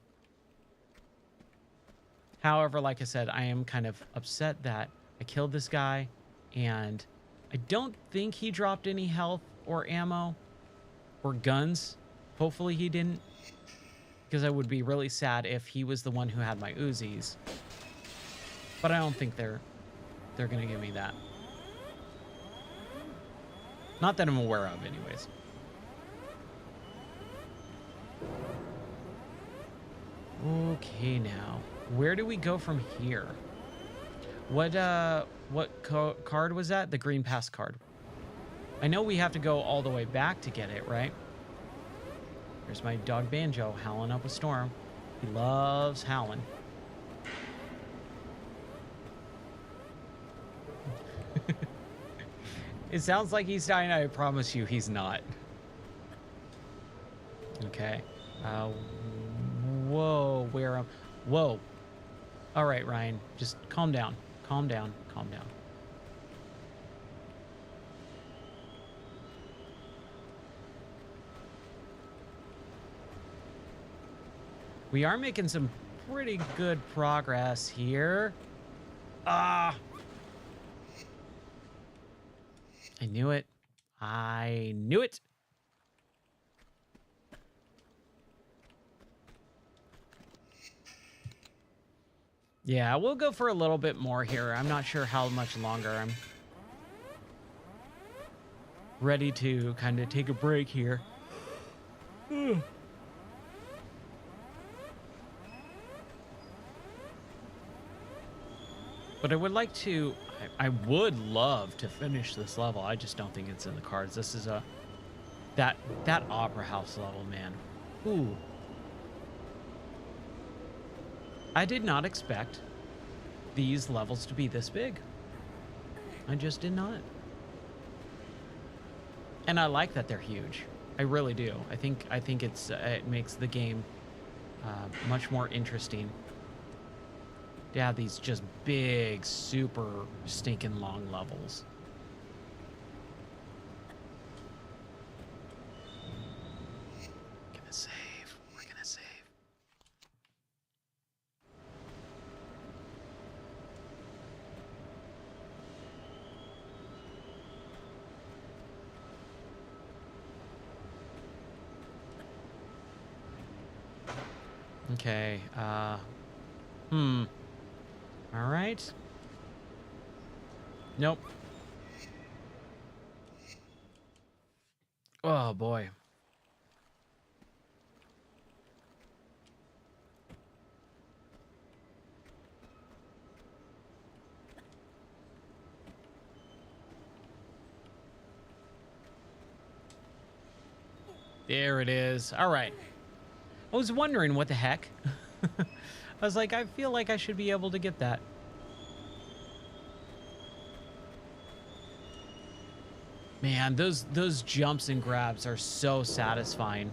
However, like I said, I am kind of upset that I killed this guy, and I don't think he dropped any health or ammo or guns. Hopefully he didn't, because I would be really sad if he was the one who had my Uzis. But I don't think they're gonna give me that. Not that I'm aware of, anyways. Okay, now where do we go from here? What card was that? The green pass card. I know we have to go all the way back to get it, right? There's my dog Banjo howling up a storm. He loves howling. It sounds like he's dying. I promise you he's not. Okay. Whoa, where am... Whoa. All right, Ryan, just calm down. Calm down. Calm down. We are making some pretty good progress here. Ah! I knew it. I knew it. Yeah, we'll go for a little bit more here. I'm not sure how much longer. I'm ready to kind of take a break here. But I would like to... I would love to finish this level. I just don't think it's in the cards. This is a... That Opera House level, man. Ooh. I did not expect these levels to be this big. I just did not. And I like that they're huge. I really do. I think it's it makes the game much more interesting. To have these just big, super stinking long levels. Gonna save. We're gonna save. Okay, all right. Nope. Oh, boy. There it is. All right. I was wondering what the heck. I was like, I feel like I should be able to get that. Man, those jumps and grabs are so satisfying.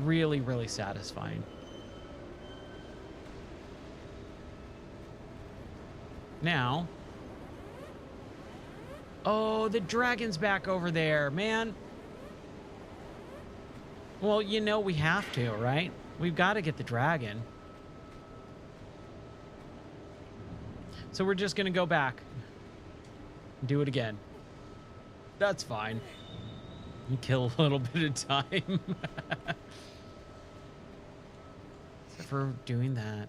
Really, really satisfying. Now. Oh, the dragon's back over there, man. Well, you know we have to, right? We've got to get the dragon. So we're just going to go back. Do it again. That's fine. You kill a little bit of time. Except for doing that.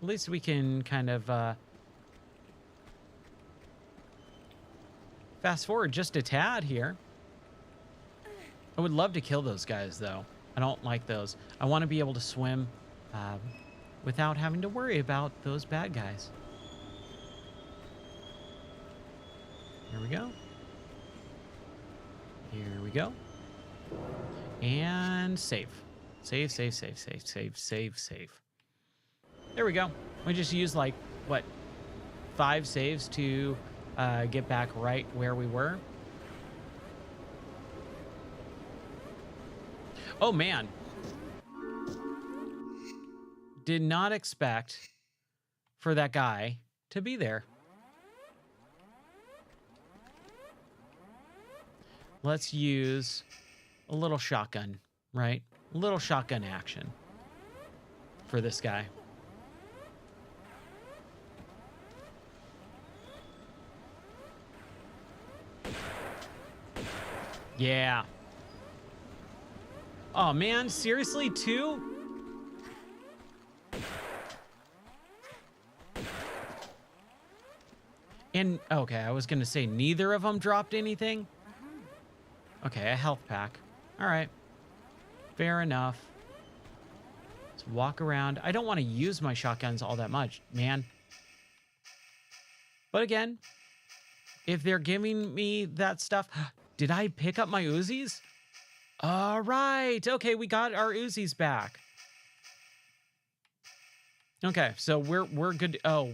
At least we can kind of fast forward just a tad here. I would love to kill those guys, though. I don't like those. I want to be able to swim without having to worry about those bad guys. Here we go. Here we go. And save. Save, save, save, save, save, save, save. There we go. We just used, like, what, 5 saves to get back right where we were. Oh, man. Did not expect for that guy to be there. Let's use a little shotgun, right? A little shotgun action for this guy. Yeah. Oh, man, seriously, 2? And, okay, I was gonna say neither of them dropped anything. Okay, a health pack. All right. Fair enough. Let's walk around. I don't want to use my shotguns all that much, man. But again, if they're giving me that stuff... Did I pick up my Uzis? All right. Okay, we got our Uzis back. Okay, so we're good. Oh,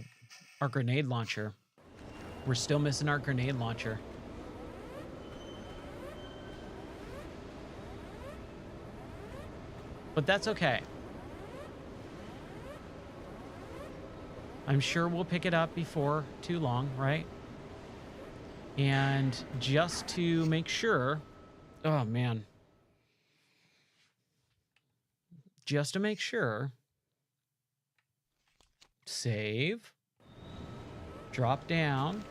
our grenade launcher. We're still missing our grenade launcher. But that's okay. I'm sure we'll pick it up before too long, right? And just to make sure, oh man. Just to make sure, save, drop down.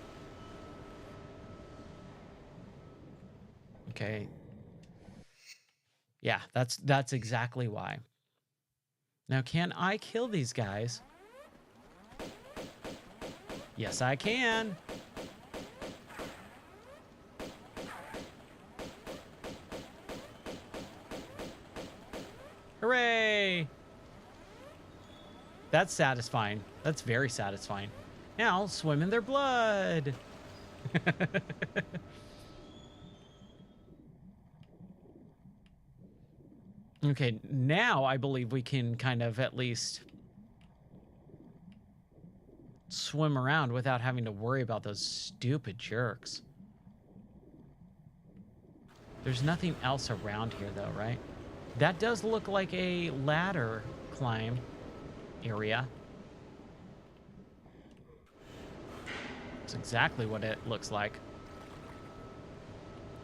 Okay. Yeah, that's exactly why. Now, can I kill these guys? Yes, I can. Hooray! That's satisfying. That's very satisfying. Now, swim in their blood. Okay, now I believe we can kind of at least swim around without having to worry about those stupid jerks. There's nothing else around here though, right? That does look like a ladder climb area. That's exactly what it looks like.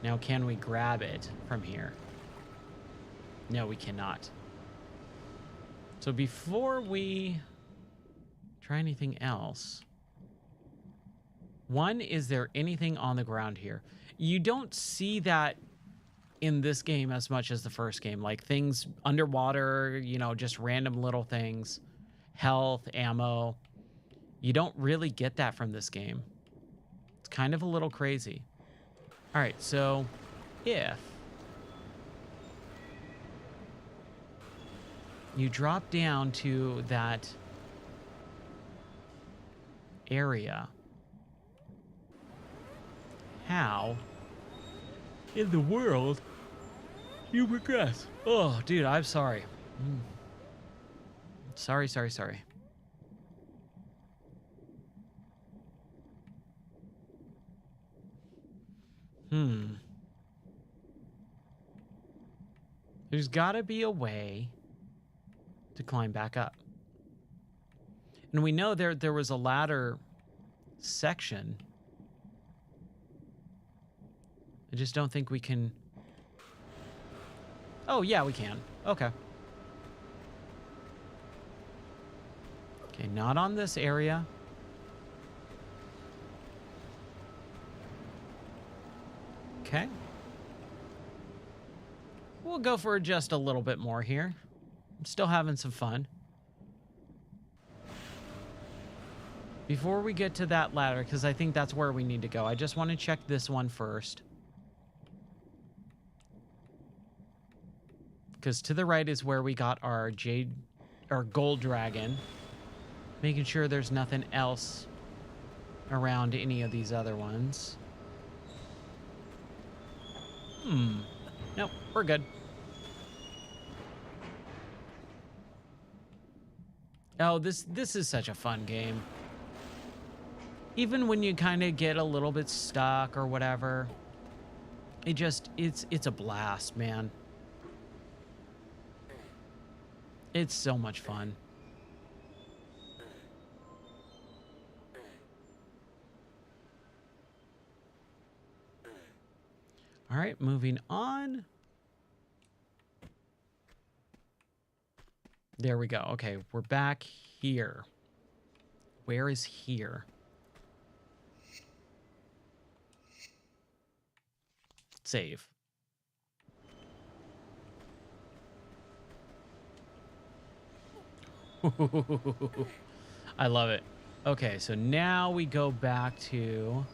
Now, can we grab it from here? No, we cannot. So before we try anything else, one, is there anything on the ground here? You don't see that in this game as much as the first game, like things underwater, you know, just random little things, health, ammo. You don't really get that from this game. It's kind of a little crazy. All right, so if you drop down to that area, how in the world you progress? Oh, dude, I'm sorry. Sorry. There's gotta be a way to climb back up. And we know there was a ladder section. I just don't think we can. Oh, yeah, we can. Okay. Okay, not on this area. Okay. We'll go for just a little bit more here. I'm still having some fun. Before we get to that ladder, because I think that's where we need to go, I just want to check this one first. Because to the right is where we got our gold dragon. Making sure there's nothing else around any of these other ones. Nope, we're good. Oh, this is such a fun game. Even when you kind of get a little bit stuck or whatever, it's a blast, man. It's so much fun. All right, moving on. There we go. Okay, we're back here. Where is here? Save. I love it. Okay, so now we go back to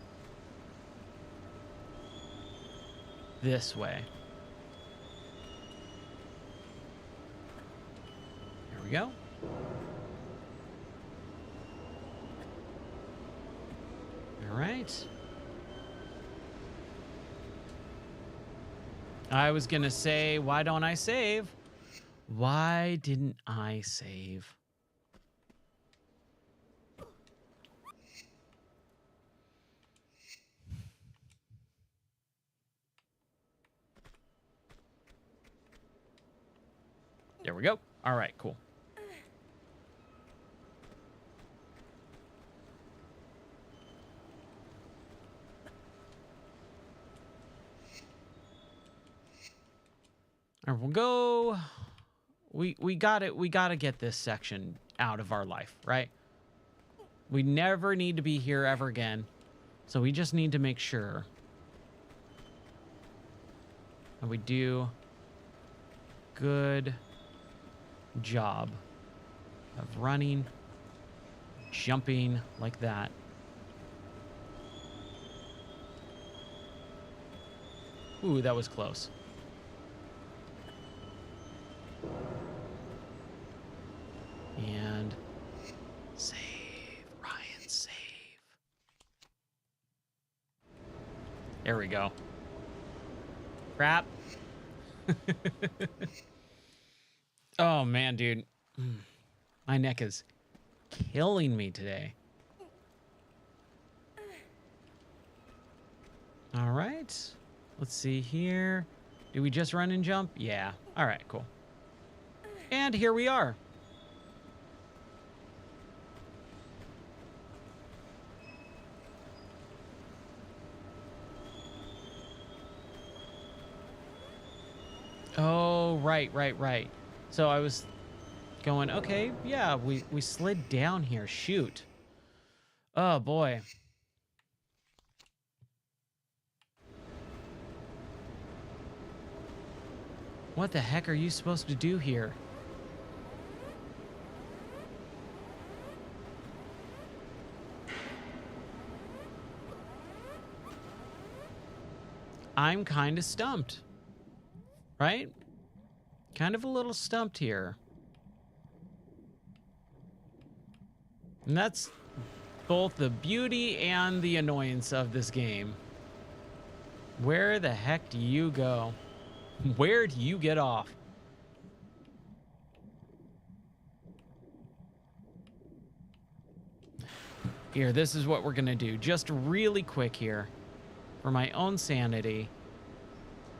this way. There we go. All right. I was gonna say, why don't I save? Why didn't I save? There we go. All right, cool. All right, we'll go. We got it. We got to get this section out of our life, right? We never need to be here ever again. So we just need to make sure that we do good job of running, jumping like that. Ooh, that was close. And save, Ryan, save. There we go. Crap. Oh, man, dude. My neck is killing me today. All right. Let's see here. Do we just run and jump? Yeah. All right, cool. And here we are. Oh, right. So I was going, okay, yeah, we slid down here. Shoot. Oh, boy. What the heck are you supposed to do here? I'm kind of stumped. Right? Kind of a little stumped here. And that's both the beauty and the annoyance of this game. Where the heck do you go? Where do you get off? Here, this is what we're gonna do. Just really quick here. For my own sanity.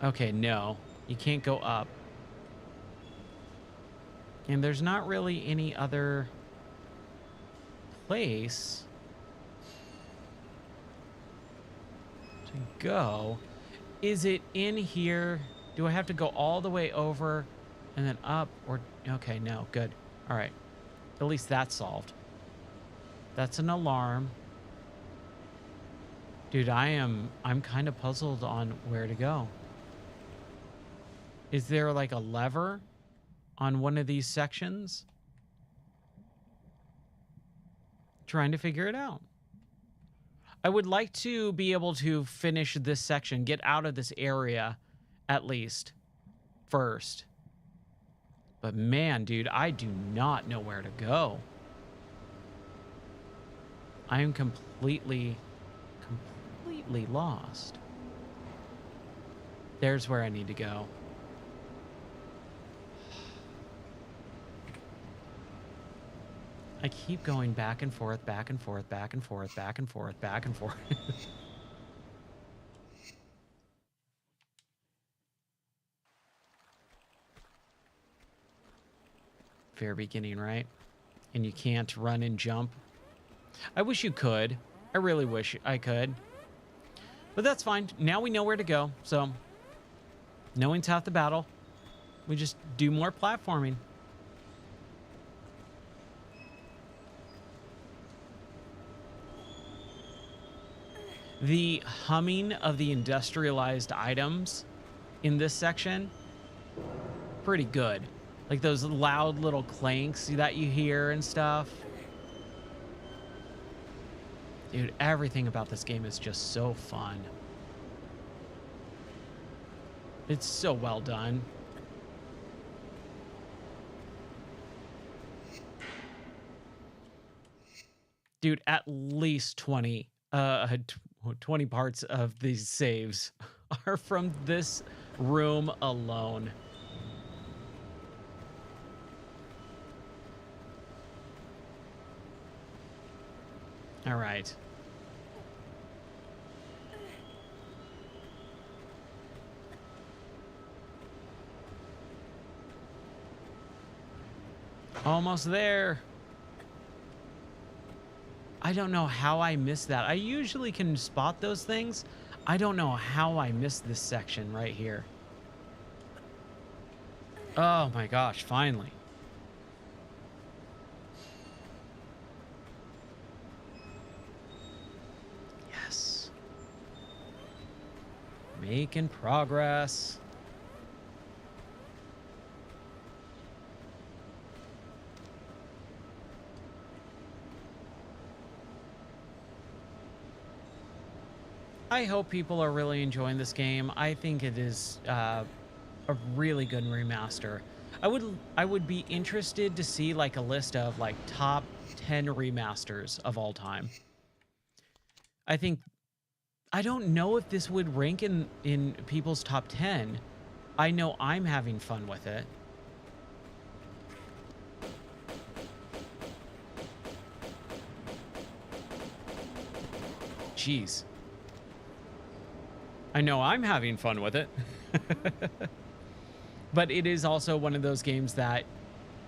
Okay, no. You can't go up. And there's not really any other place to go. Is it in here? Do I have to go all the way over and then up? Or okay, no, good. All right. At least that's solved. That's an alarm. Dude, I'm kind of puzzled on where to go. Is there like a lever on one of these sections? Trying to figure it out. I would like to be able to finish this section, get out of this area at least first. But man, dude, I do not know where to go. I am completely lost. There's where I need to go. I keep going back and forth, back and forth, back and forth, back and forth, back and forth. Fair beginning, right? And you can't run and jump. I wish you could. I really wish I could. But that's fine. Now we know where to go. So, knowing's half the battle. We just do more platforming. The humming of the industrialized items in this section, pretty good. Like those loud little clanks that you hear and stuff. Dude, everything about this game is just so fun. It's so well done. Dude, at least 20 parts of these saves are from this room alone. All right. Almost there. I don't know how I missed that. I usually can spot those things. I don't know how I missed this section right here. Oh my gosh, finally. Yes. Making progress. I hope people are really enjoying this game. I think it is a really good remaster. I would be interested to see like a list of like top 10 remasters of all time. I don't know if this would rank in people's top 10. I know I'm having fun with it. Jeez. I know I'm having fun with it. But it is also one of those games that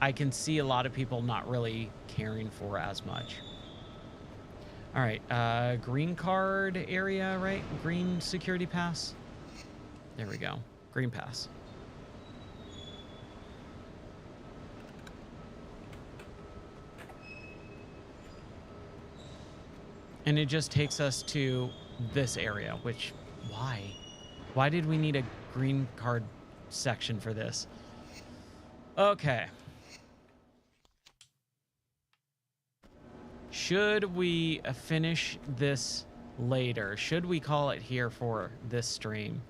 I can see a lot of people not really caring for as much. All right, green card area, right? Green security pass. There we go. Green pass. And it just takes us to this area, which, why? Why did we need a green card section for this? Okay. Should we finish this later? Should we call it here for this stream?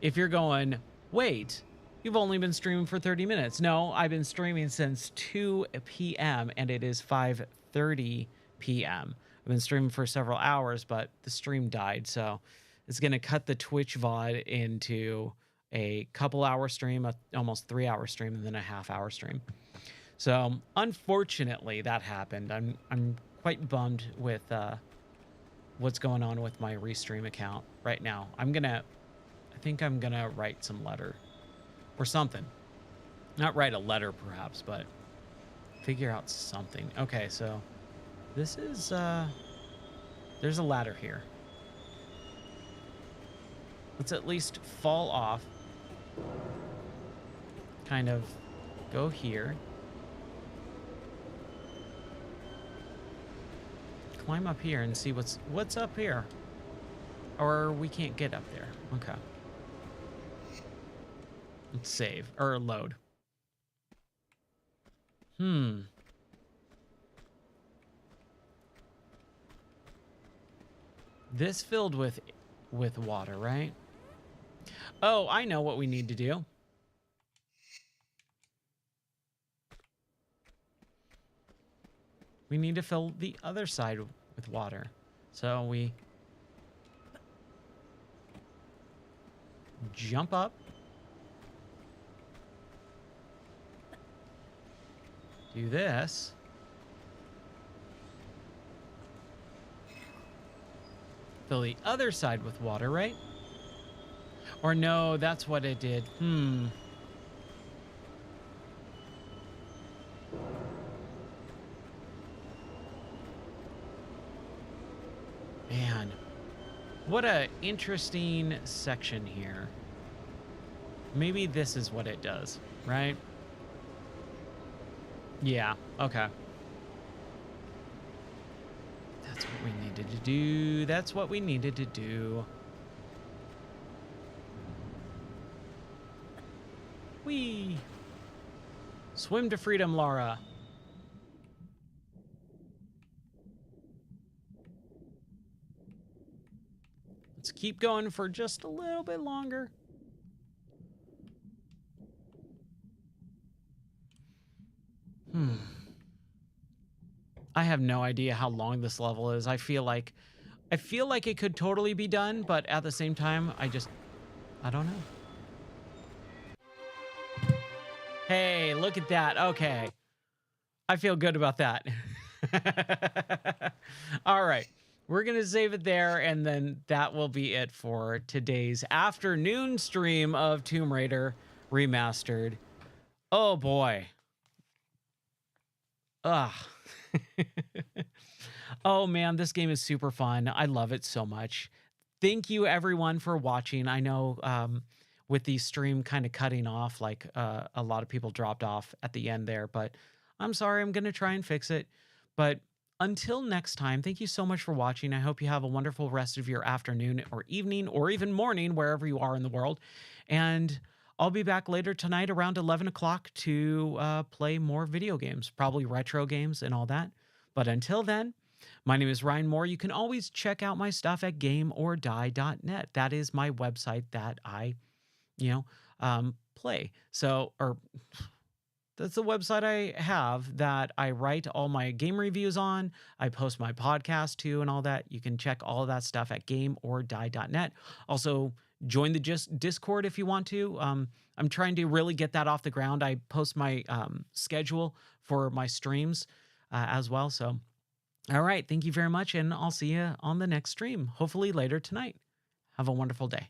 If you're going, wait, you've only been streaming for 30 minutes. No, I've been streaming since 2 p.m. and it is 5:30 p.m. I've been streaming for several hours, but the stream died, so it's going to cut the Twitch VOD into a couple-hour stream, a almost 3-hour stream, and then a half-hour stream. So unfortunately, that happened. I'm quite bummed with what's going on with my Restream account right now. I think I'm gonna write some letter or something. Not write a letter, perhaps, but figure out something. Okay, so this is there's a ladder here. Let's at least fall off. Kind of go here. Climb up here and see what's up here. Or we can't get up there. Okay. Let's save or load. This filled with water, right? Oh, I know what we need to do. We need to fill the other side with water. So we jump up. Do this. Fill the other side with water, right? Or no, that's what it did. Man, what a interesting section here. Maybe this is what it does, right? Yeah, okay. That's what we needed to do. That's what we needed to do. Whee! Swim to freedom, Lara. Let's keep going for just a little bit longer. I have no idea how long this level is. I feel like it could totally be done, but at the same time, I don't know. Hey, look at that. Okay. I feel good about that. All right. We're going to save it there, and then that will be it for today's afternoon stream of Tomb Raider Remastered. Oh, boy. Ugh. Oh man, this game is super fun. I love it so much. Thank you everyone for watching. I know with the stream kind of cutting off, like a lot of people dropped off at the end there, but I'm sorry. I'm going to try and fix it. But until next time, thank you so much for watching. I hope you have a wonderful rest of your afternoon or evening or even morning, wherever you are in the world. And I'll be back later tonight around 11 o'clock to play more video games, probably retro games and all that. But until then, my name is Ryan Moore. You can always check out my stuff at gameordie.net. That is my website that I, play. So, or that's the website I have that I write all my game reviews on. I post my podcast to and all that. You can check all of that stuff at gameordie.net. Also, join the Discord if you want to. I'm trying to really get that off the ground. I post my schedule for my streams as well. So, all right. Thank you very much. And I'll see you on the next stream, hopefully later tonight. Have a wonderful day.